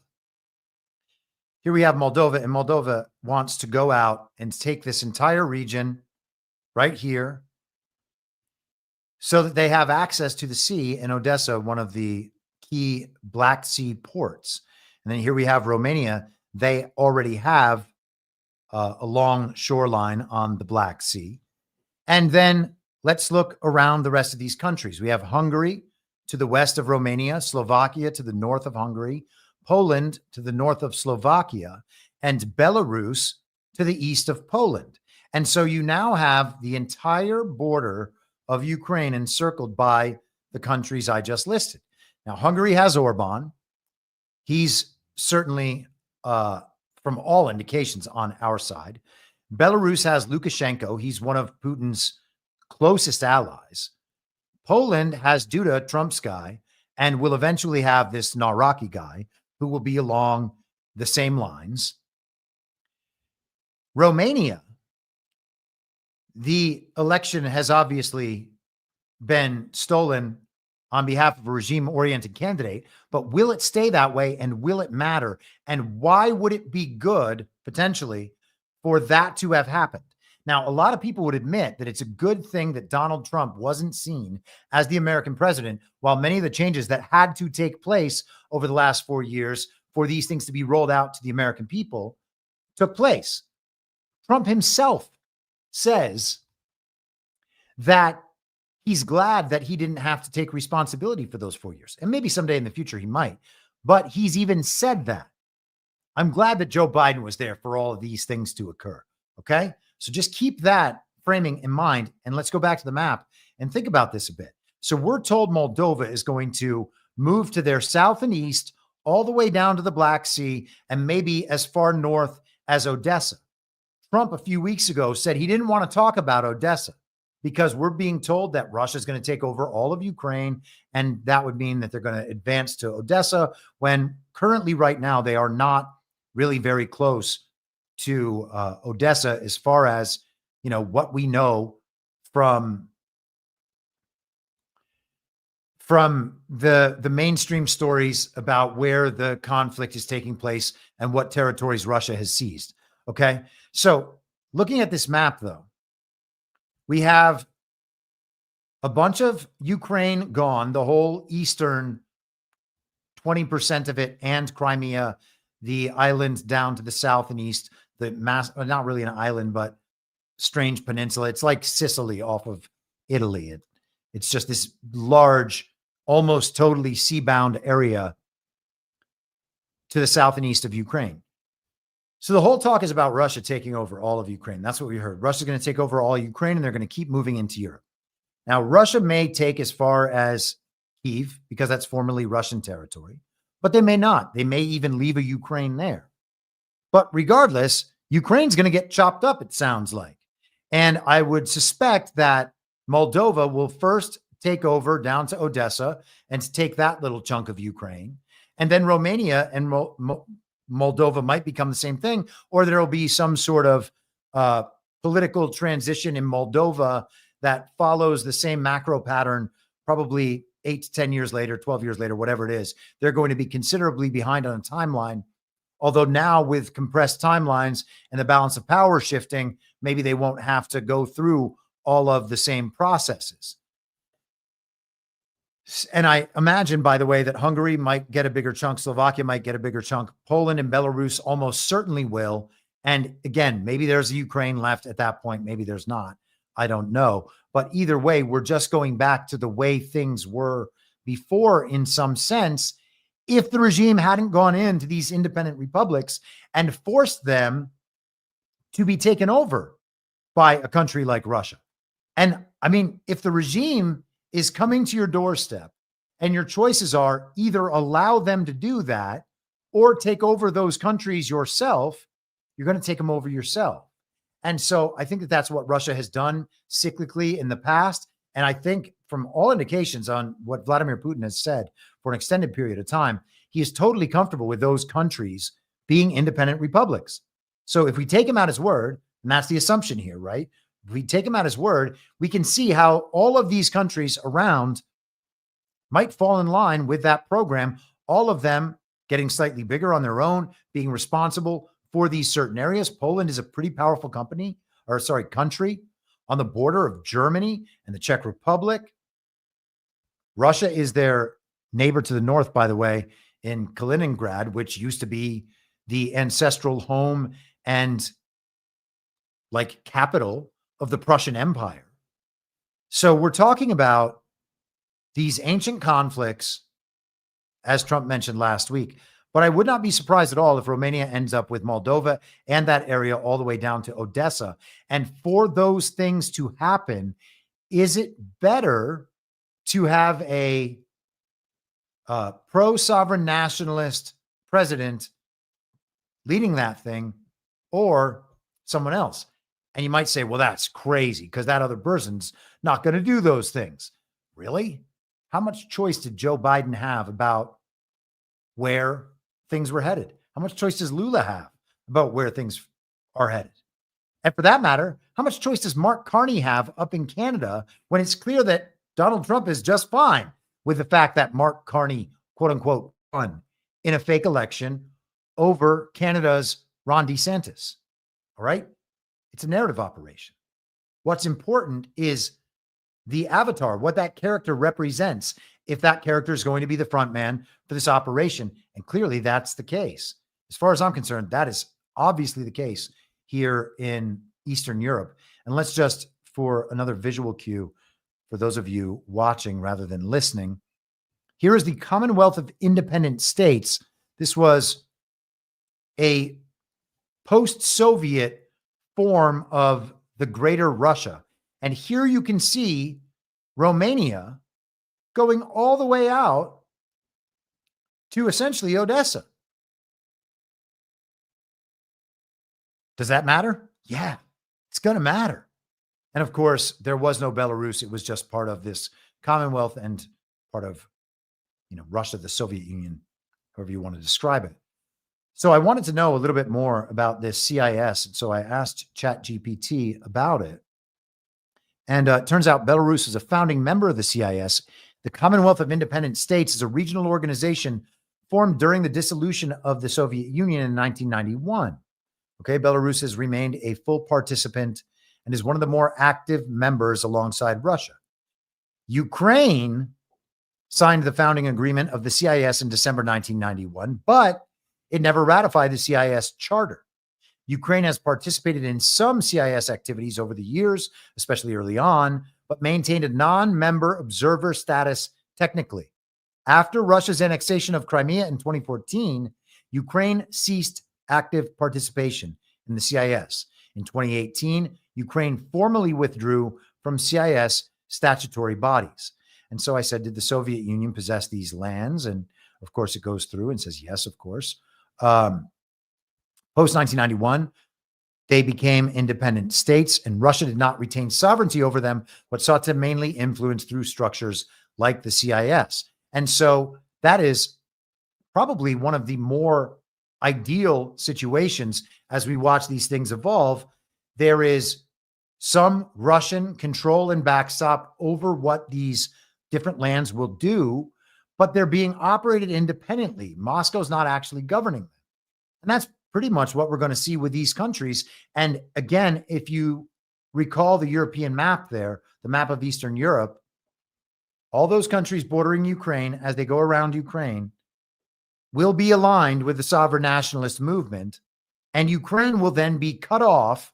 Here we have Moldova, and Moldova wants to go out and take this entire region right here so that they have access to the sea in Odessa, one of the key Black Sea ports. And then here we have Romania. They already have a long shoreline on the Black Sea. And then let's look around the rest of these countries. We have Hungary to the west of Romania, Slovakia to the north of Hungary, Poland to the north of Slovakia, and Belarus to the east of Poland. And so you now have the entire border of Ukraine encircled by the countries I just listed. Now, Hungary has Orban. He's certainly, from all indications, on our side. Belarus has Lukashenko. He's one of Putin's closest allies. Poland has Duda, Trump's guy, and will eventually have this Nawrocki guy who will be along the same lines. Romania, the election has obviously been stolen on behalf of a regime-oriented candidate, but will it stay that way, and will it matter? And why would it be good, potentially, for that to have happened? Now, a lot of people would admit that it's a good thing that Donald Trump wasn't seen as the American president, while many of the changes that had to take place over the last 4 years for these things to be rolled out to the American people took place. Trump himself says that he's glad that he didn't have to take responsibility for those 4 years. And maybe someday in the future he might, but he's even said that. I'm glad that Joe Biden was there for all of these things to occur. Okay. So just keep that framing in mind. And let's go back to the map and think about this a bit. So we're told Moldova is going to move to their south and east, all the way down to the Black Sea, and maybe as far north as Odessa. Trump a few weeks ago said he didn't want to talk about Odessa because we're being told that Russia is going to take over all of Ukraine. And that would mean that they're going to advance to Odessa, when currently right now they are not really very close to Odessa as far as, you know, what we know from the mainstream stories about where the conflict is taking place and what territories Russia has seized. Okay. So looking at this map, though, we have a bunch of Ukraine gone, the whole eastern 20% of it, and Crimea, the island down to the south and east, the not really an island, but strange peninsula. It's like Sicily off of Italy. It's just this large, almost totally sea-bound area to the south and east of Ukraine. So the whole talk is about Russia taking over all of Ukraine. That's what we heard. Russia's going to take over all Ukraine, and they're going to keep moving into Europe. Now, Russia may take as far as Kyiv, because that's formerly Russian territory, but they may not. They may even leave a Ukraine there. But regardless, Ukraine's going to get chopped up, it sounds like. And I would suspect that Moldova will first take over down to Odessa and take that little chunk of Ukraine. And then Romania and Moldova might become the same thing, or there will be some sort of political transition in Moldova that follows the same macro pattern, probably 8 to 10 years later, 12 years later, whatever it is. They're going to be considerably behind on a timeline. Although now with compressed timelines and the balance of power shifting, maybe they won't have to go through all of the same processes. And I imagine, by the way, that Hungary might get a bigger chunk, Slovakia might get a bigger chunk, Poland and Belarus almost certainly will. And again, maybe there's a Ukraine left at that point, maybe there's not. I don't know. But either way, we're just going back to the way things were before in some sense, if the regime hadn't gone into these independent republics and forced them to be taken over by a country like Russia. And I mean, if the regime is coming to your doorstep and your choices are either allow them to do that or take over those countries yourself, you're going to take them over yourself. And so I think that that's what Russia has done cyclically in the past. And I think from all indications on what Vladimir Putin has said for an extended period of time, he is totally comfortable with those countries being independent republics. So if we take him at his word, and that's the assumption here, right? If we take him at his word, we can see how all of these countries around might fall in line with that program, all of them getting slightly bigger on their own, being responsible for these certain areas. Poland is a pretty powerful country on the border of Germany and the Czech Republic. Russia is their neighbor to the north, by the way, in Kaliningrad, which used to be the ancestral home and like capital of the Prussian Empire. So we're talking about these ancient conflicts, as Trump mentioned last week. But I would not be surprised at all if Romania ends up with Moldova and that area all the way down to Odessa. And for those things to happen, is it better to have a pro-sovereign nationalist president leading that thing or someone else? And you might say, well, that's crazy because that other person's not going to do those things. Really? How much choice did Joe Biden have about where things were headed? How much choice does Lula have about where things are headed? And for that matter, how much choice does Mark Carney have up in Canada when it's clear that Donald Trump is just fine with the fact that Mark Carney, quote unquote, won in a fake election over Canada's Ron DeSantis? All right. It's a narrative operation. What's important is the avatar, what that character represents, if that character is going to be the front man for this operation. And clearly that's the case. As far as I'm concerned, that is obviously the case here in Eastern Europe. And let's just, for another visual cue, for those of you watching rather than listening, here is the Commonwealth of Independent States. This was a post-Soviet form of the Greater Russia. And here you can see Romania going all the way out to essentially Odessa. Does that matter? Yeah, it's going to matter. And of course, there was no Belarus. It was just part of this Commonwealth and part of, Russia, the Soviet Union, however you want to describe it. So I wanted to know a little bit more about this CIS. So I asked ChatGPT about it. And it turns out Belarus is a founding member of the CIS. The Commonwealth of Independent States is a regional organization formed during the dissolution of the Soviet Union in 1991. Okay, Belarus has remained a full participant and is one of the more active members alongside Russia. Ukraine signed the founding agreement of the CIS in December 1991, but it never ratified the CIS charter. Ukraine has participated in some CIS activities over the years, especially early on, but maintained a non-member observer status technically. After Russia's annexation of Crimea in 2014, Ukraine ceased active participation in the CIS. In 2018, Ukraine formally withdrew from CIS statutory bodies. And so I said, did the Soviet Union possess these lands? And of course, it goes through and says, yes, of course. Post-1991, they became independent states, and Russia did not retain sovereignty over them, but sought to mainly influence through structures like the CIS. And so that is probably one of the more ideal situations as we watch these things evolve. There is some Russian control and backstop over what these different lands will do, but they're being operated independently. Moscow's not actually governing them. And that's pretty much what we're going to see with these countries. And again, if you recall the European map there, the map of Eastern Europe, all those countries bordering Ukraine, as they go around Ukraine, will be aligned with the sovereign nationalist movement, and Ukraine will then be cut off.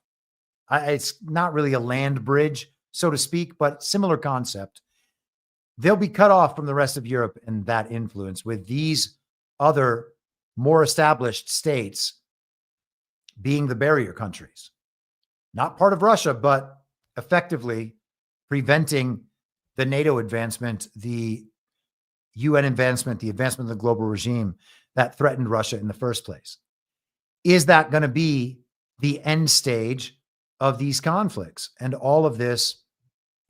It's not really a land bridge, so to speak, but similar concept. They'll be cut off from the rest of Europe and that influence, with these other more established states being the barrier countries. Not part of Russia, but effectively preventing the NATO advancement, the UN advancement, the advancement of the global regime that threatened Russia in the first place. Is that going to be the end stage of these conflicts and all of this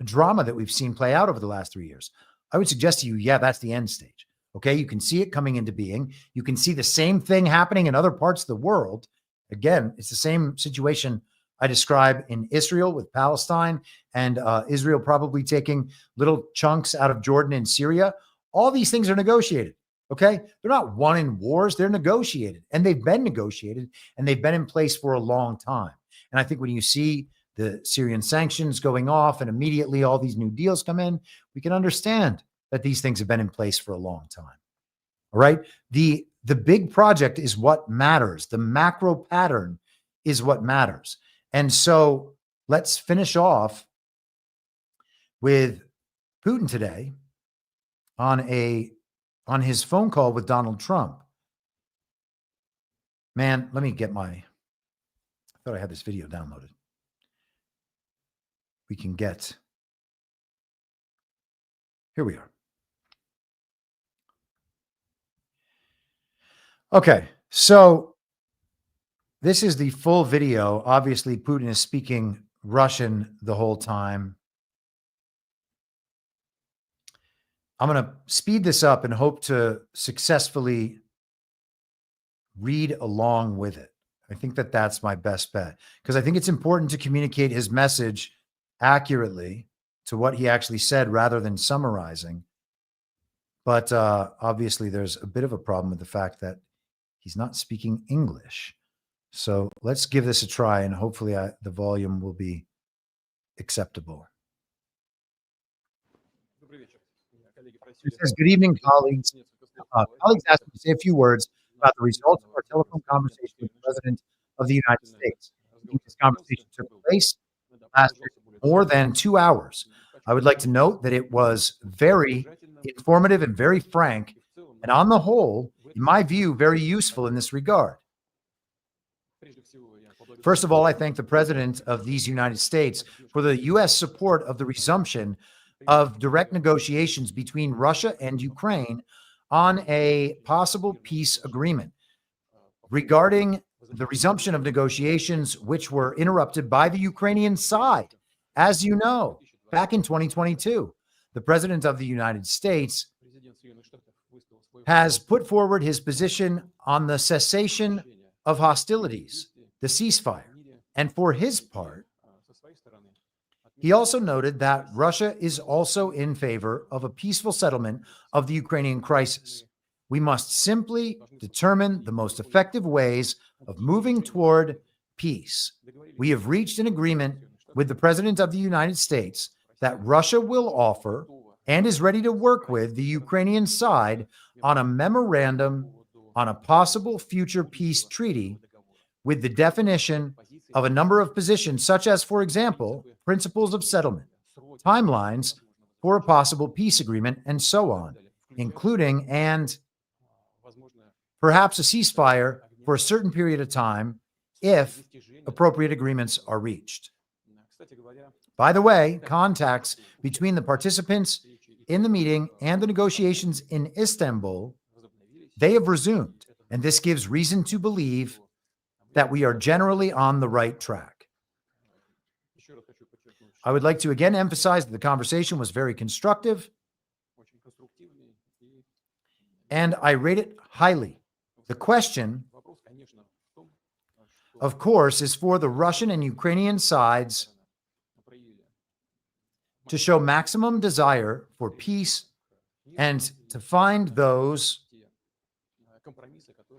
drama that we've seen play out over the last 3 years? I would suggest to you, yeah, that's the end stage. Okay, you can see it coming into being. You can see the same thing happening in other parts of the world. Again, it's the same situation I describe in Israel with Palestine, and Israel probably taking little chunks out of Jordan and Syria. All these things are negotiated. Okay, they're not won in wars, they're negotiated, and they've been negotiated, and they've been in place for a long time. And I think when you see the Syrian sanctions going off and immediately all these new deals come in, we can understand that these things have been in place for a long time. All right. The big project is what matters. The macro pattern is what matters. And so let's finish off with Putin today on his phone call with Donald Trump. Man, let me get I thought I had this video downloaded. We can get, here we are. Okay, so this is the full video. Obviously, Putin is speaking Russian the whole time. I'm going to speed this up and hope to successfully read along with it. I think that that's my best bet, because I think it's important to communicate his message accurately to what he actually said rather than summarizing. But obviously, there's a bit of a problem with the fact that he's not speaking English. So let's give this a try, and hopefully the volume will be acceptable. It says, good evening, colleagues. Colleagues asked me to say a few words about the results of our telephone conversation with the President of the United States. This conversation took place last more than 2 hours. I would like to note that it was very informative and very frank, and on the whole, in my view, very useful in this regard. First of all, I thank the President of these United States for the U.S. support of the resumption of direct negotiations between Russia and Ukraine on a possible peace agreement. Regarding the resumption of negotiations, which were interrupted by the Ukrainian side, as you know, back in 2022, the President of the United States has put forward his position on the cessation of hostilities, the ceasefire. And for his part, he also noted that Russia is also in favor of a peaceful settlement of the Ukrainian crisis. We must simply determine the most effective ways of moving toward peace. We have reached an agreement with the President of the United States that Russia will offer and is ready to work with the Ukrainian side on a memorandum on a possible future peace treaty with the definition of a number of positions, such as, for example, principles of settlement, timelines for a possible peace agreement, and so on, including and perhaps a ceasefire for a certain period of time if appropriate agreements are reached. By the way, contacts between the participants in the meeting and the negotiations in Istanbul, they have resumed, and this gives reason to believe that we are generally on the right track. I would like to again emphasize that the conversation was very constructive, and I rate it highly. The question, of course, is for the Russian and Ukrainian sides to show maximum desire for peace and to find those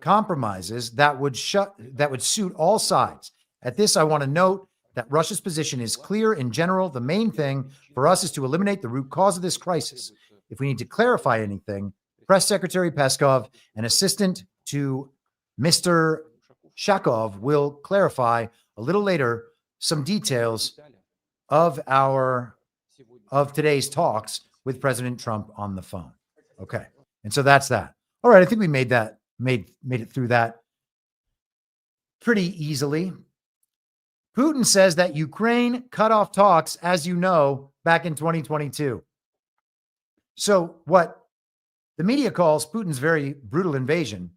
compromises that would suit all sides. At this, I want to note that Russia's position is clear in general. The main thing for us is to eliminate the root cause of this crisis. If we need to clarify anything, Press Secretary Peskov, an assistant to Mr. Shakov, will clarify a little later some details of today's talks with President Trump on the phone. Okay. And so that's that. All right. I think we made it through that pretty easily. Putin says that Ukraine cut off talks, as you know, back in 2022. So what the media calls Putin's very brutal invasion,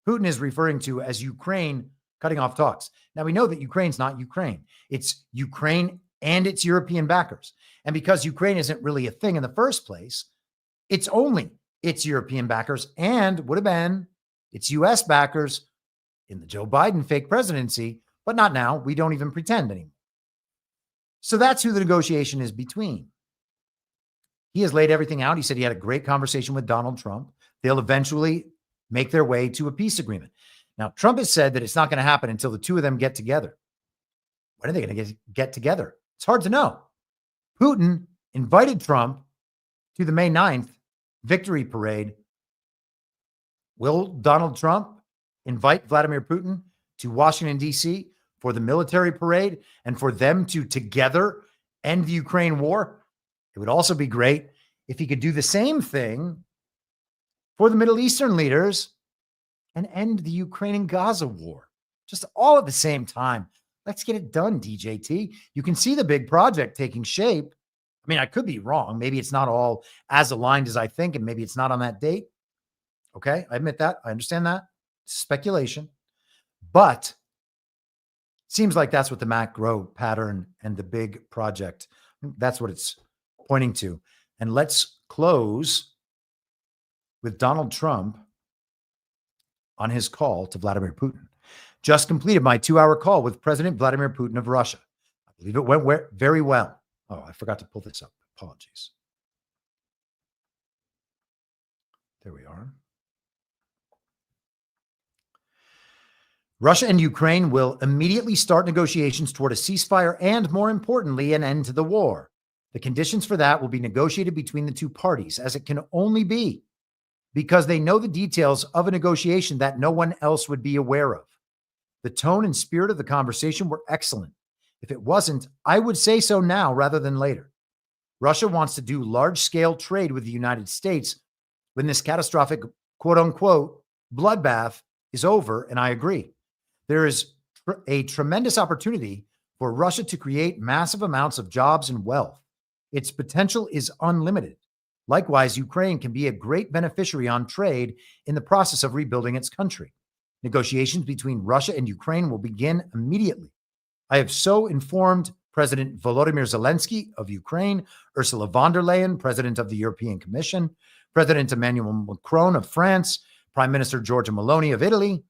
Putin is referring to as Ukraine cutting off talks. Now, we know that Ukraine's not Ukraine. It's Ukraine and its European backers. And because Ukraine isn't really a thing in the first place, it's only its European backers and would have been its U.S. backers in the Joe Biden fake presidency, but not now. We don't even pretend anymore. So that's who the negotiation is between. He has laid everything out. He said he had a great conversation with Donald Trump. They'll eventually make their way to a peace agreement. Now, Trump has said that it's not going to happen until the two of them get together. When are they going to get together? It's hard to know. Putin invited Trump to the May 9th victory parade. Will Donald Trump invite Vladimir Putin to Washington, D.C. for the military parade and for them to together end the Ukraine war? It would also be great if he could do the same thing for the Middle Eastern leaders and end the Ukraine and Gaza war. Just all at the same time. Let's get it done, DJT. You can see the big project taking shape. I mean, I could be wrong. Maybe it's not all as aligned as I think, and maybe it's not on that date. Okay, I admit that. I understand that. It's speculation. But it seems like that's what the macro pattern and the big project, that's what it's pointing to. And let's close with Donald Trump on his call to Vladimir Putin. Just completed my 2-hour call with President Vladimir Putin of Russia. I believe it went very well. Oh, I forgot to pull this up. Apologies. There we are. Russia and Ukraine will immediately start negotiations toward a ceasefire and, more importantly, an end to the war. The conditions for that will be negotiated between the two parties, as it can only be because they know the details of a negotiation that no one else would be aware of. The tone and spirit of the conversation were excellent. If it wasn't, I would say so now rather than later. Russia wants to do large-scale trade with the United States when this catastrophic, quote-unquote, bloodbath is over, and I agree. There is a tremendous opportunity for Russia to create massive amounts of jobs and wealth. Its potential is unlimited. Likewise, Ukraine can be a great beneficiary on trade in the process of rebuilding its country. Negotiations between Russia and Ukraine will begin immediately. I have so informed President Volodymyr Zelensky of Ukraine, Ursula von der Leyen, President of the European Commission, President Emmanuel Macron of France, Prime Minister Giorgia Meloni of Italy,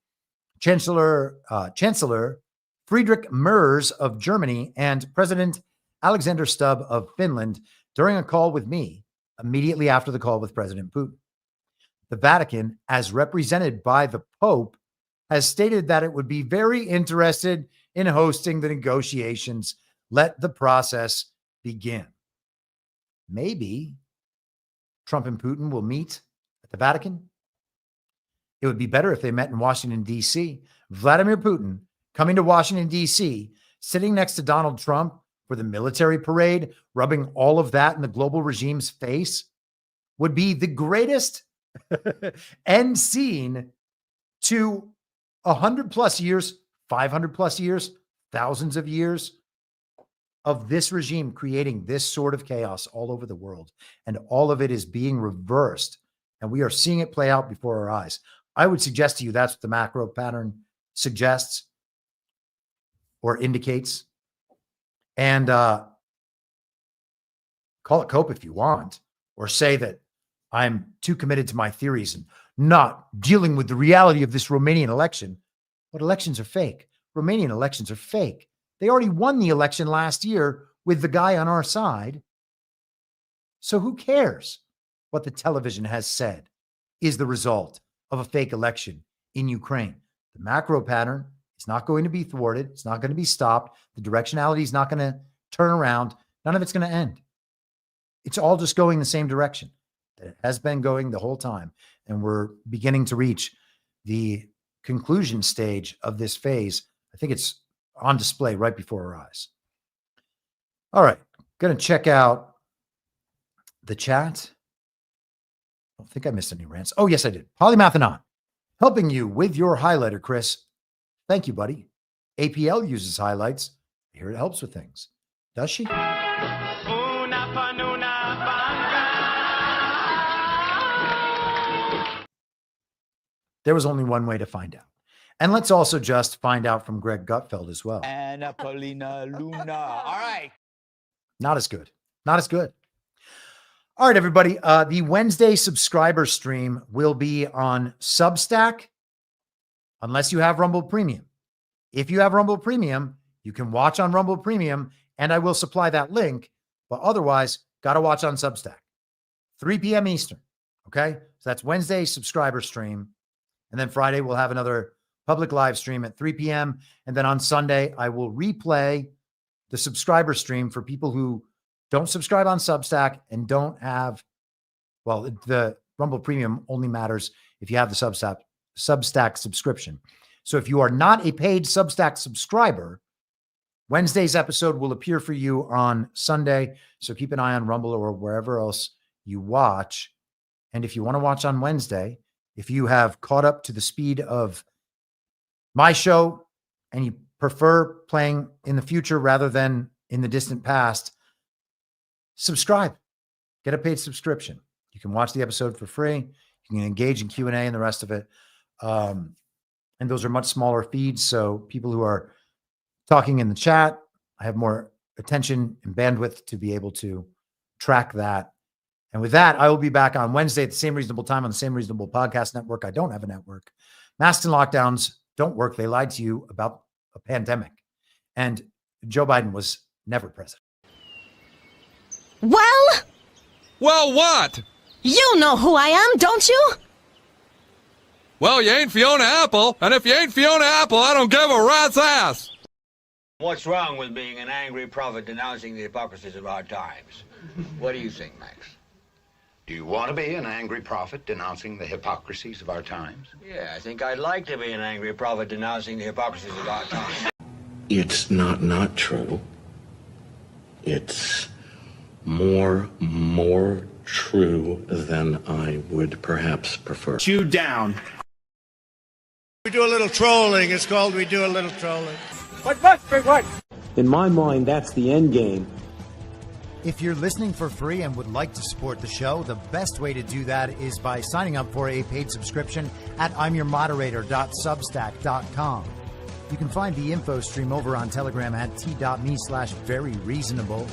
Chancellor Friedrich Merz of Germany, and President Alexander Stubb of Finland during a call with me immediately after the call with President Putin. The Vatican, as represented by the Pope, has stated that it would be very interested in hosting the negotiations. Let the process begin. Maybe Trump and Putin will meet at the Vatican. It would be better if they met in Washington, D.C. Vladimir Putin coming to Washington, D.C., sitting next to Donald Trump for the military parade, rubbing all of that in the global regime's face, would be the greatest end scene to 100 plus years, 500 plus years, thousands of years of this regime creating this sort of chaos all over the world. And all of it is being reversed. And we are seeing it play out before our eyes. I would suggest to you that's what the macro pattern suggests or indicates. And call it cope if you want, or say that I'm too committed to my theories and not dealing with the reality of this Romanian election. But elections are fake. Romanian elections are fake. They already won the election last year with the guy on our side. So who cares what the television has said is the result of a fake election in Ukraine? The macro pattern is not going to be thwarted. It's not going to be stopped. The directionality is not going to turn around. None of it's going to end. It's all just going the same direction that it has been going the whole time. And we're beginning to reach the conclusion stage of this phase. I think it's on display right before our eyes. All right. Going to check out the chat. I don't think I missed any rants. Oh, yes, I did. Polymathanon, helping you with your highlighter, Chris. Thank you, buddy. APL uses highlights. I hear it helps with things. Does she? There was only one way to find out. And let's also just find out from Greg Gutfeld as well. Anna Paulina Luna. All right. Not as good. Not as good. All right, everybody. The Wednesday subscriber stream will be on Substack, unless you have Rumble Premium. If you have Rumble Premium, you can watch on Rumble Premium, and I will supply that link. But otherwise, got to watch on Substack. 3 p.m. Eastern. Okay? So that's Wednesday subscriber stream. And then Friday, we'll have another public live stream at 3 p.m. And then on Sunday, I will replay the subscriber stream for people who don't subscribe on Substack and don't have, well, the Rumble Premium only matters if you have the Substack subscription. So if you are not a paid Substack subscriber, Wednesday's episode will appear for you on Sunday. So keep an eye on Rumble or wherever else you watch. And if you want to watch on Wednesday, if you have caught up to the speed of my show and you prefer playing in the future rather than in the distant past, subscribe. Get a paid subscription. You can watch the episode for free. You can engage in Q&A and the rest of it. And those are much smaller feeds. So people who are talking in the chat, I have more attention and bandwidth to be able to track that. And with that, I will be back on Wednesday at the same reasonable time on the same reasonable podcast network. I don't have a network. Masks and lockdowns don't work. They lied to you about a pandemic. And Joe Biden was never president. Well, what? you know who I am, don't you? Well, you ain't Fiona Apple, and if you ain't Fiona Apple, I don't give a rat's ass. What's wrong with being an angry prophet denouncing the hypocrisies of our times? What do you think, Max? Do you want to be an angry prophet denouncing the hypocrisies of our times? Yeah, I think I'd like to be an angry prophet denouncing the hypocrisies of our times. It's not true. It's more true than I would perhaps prefer. Chew down. We do a little trolling. It's called We Do a Little Trolling. What? In my mind, that's the end game. If you're listening for free and would like to support the show, the best way to do that is by signing up for a paid subscription at imyourmoderator.substack.com. You can find the info stream over on Telegram at t.me/veryreasonable.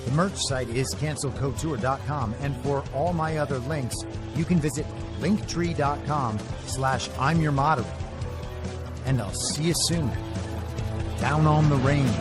The merch site is cancelcouture.com. And for all my other links, you can visit linktree.com/imyourmoderator. And I'll see you soon. Down on the range.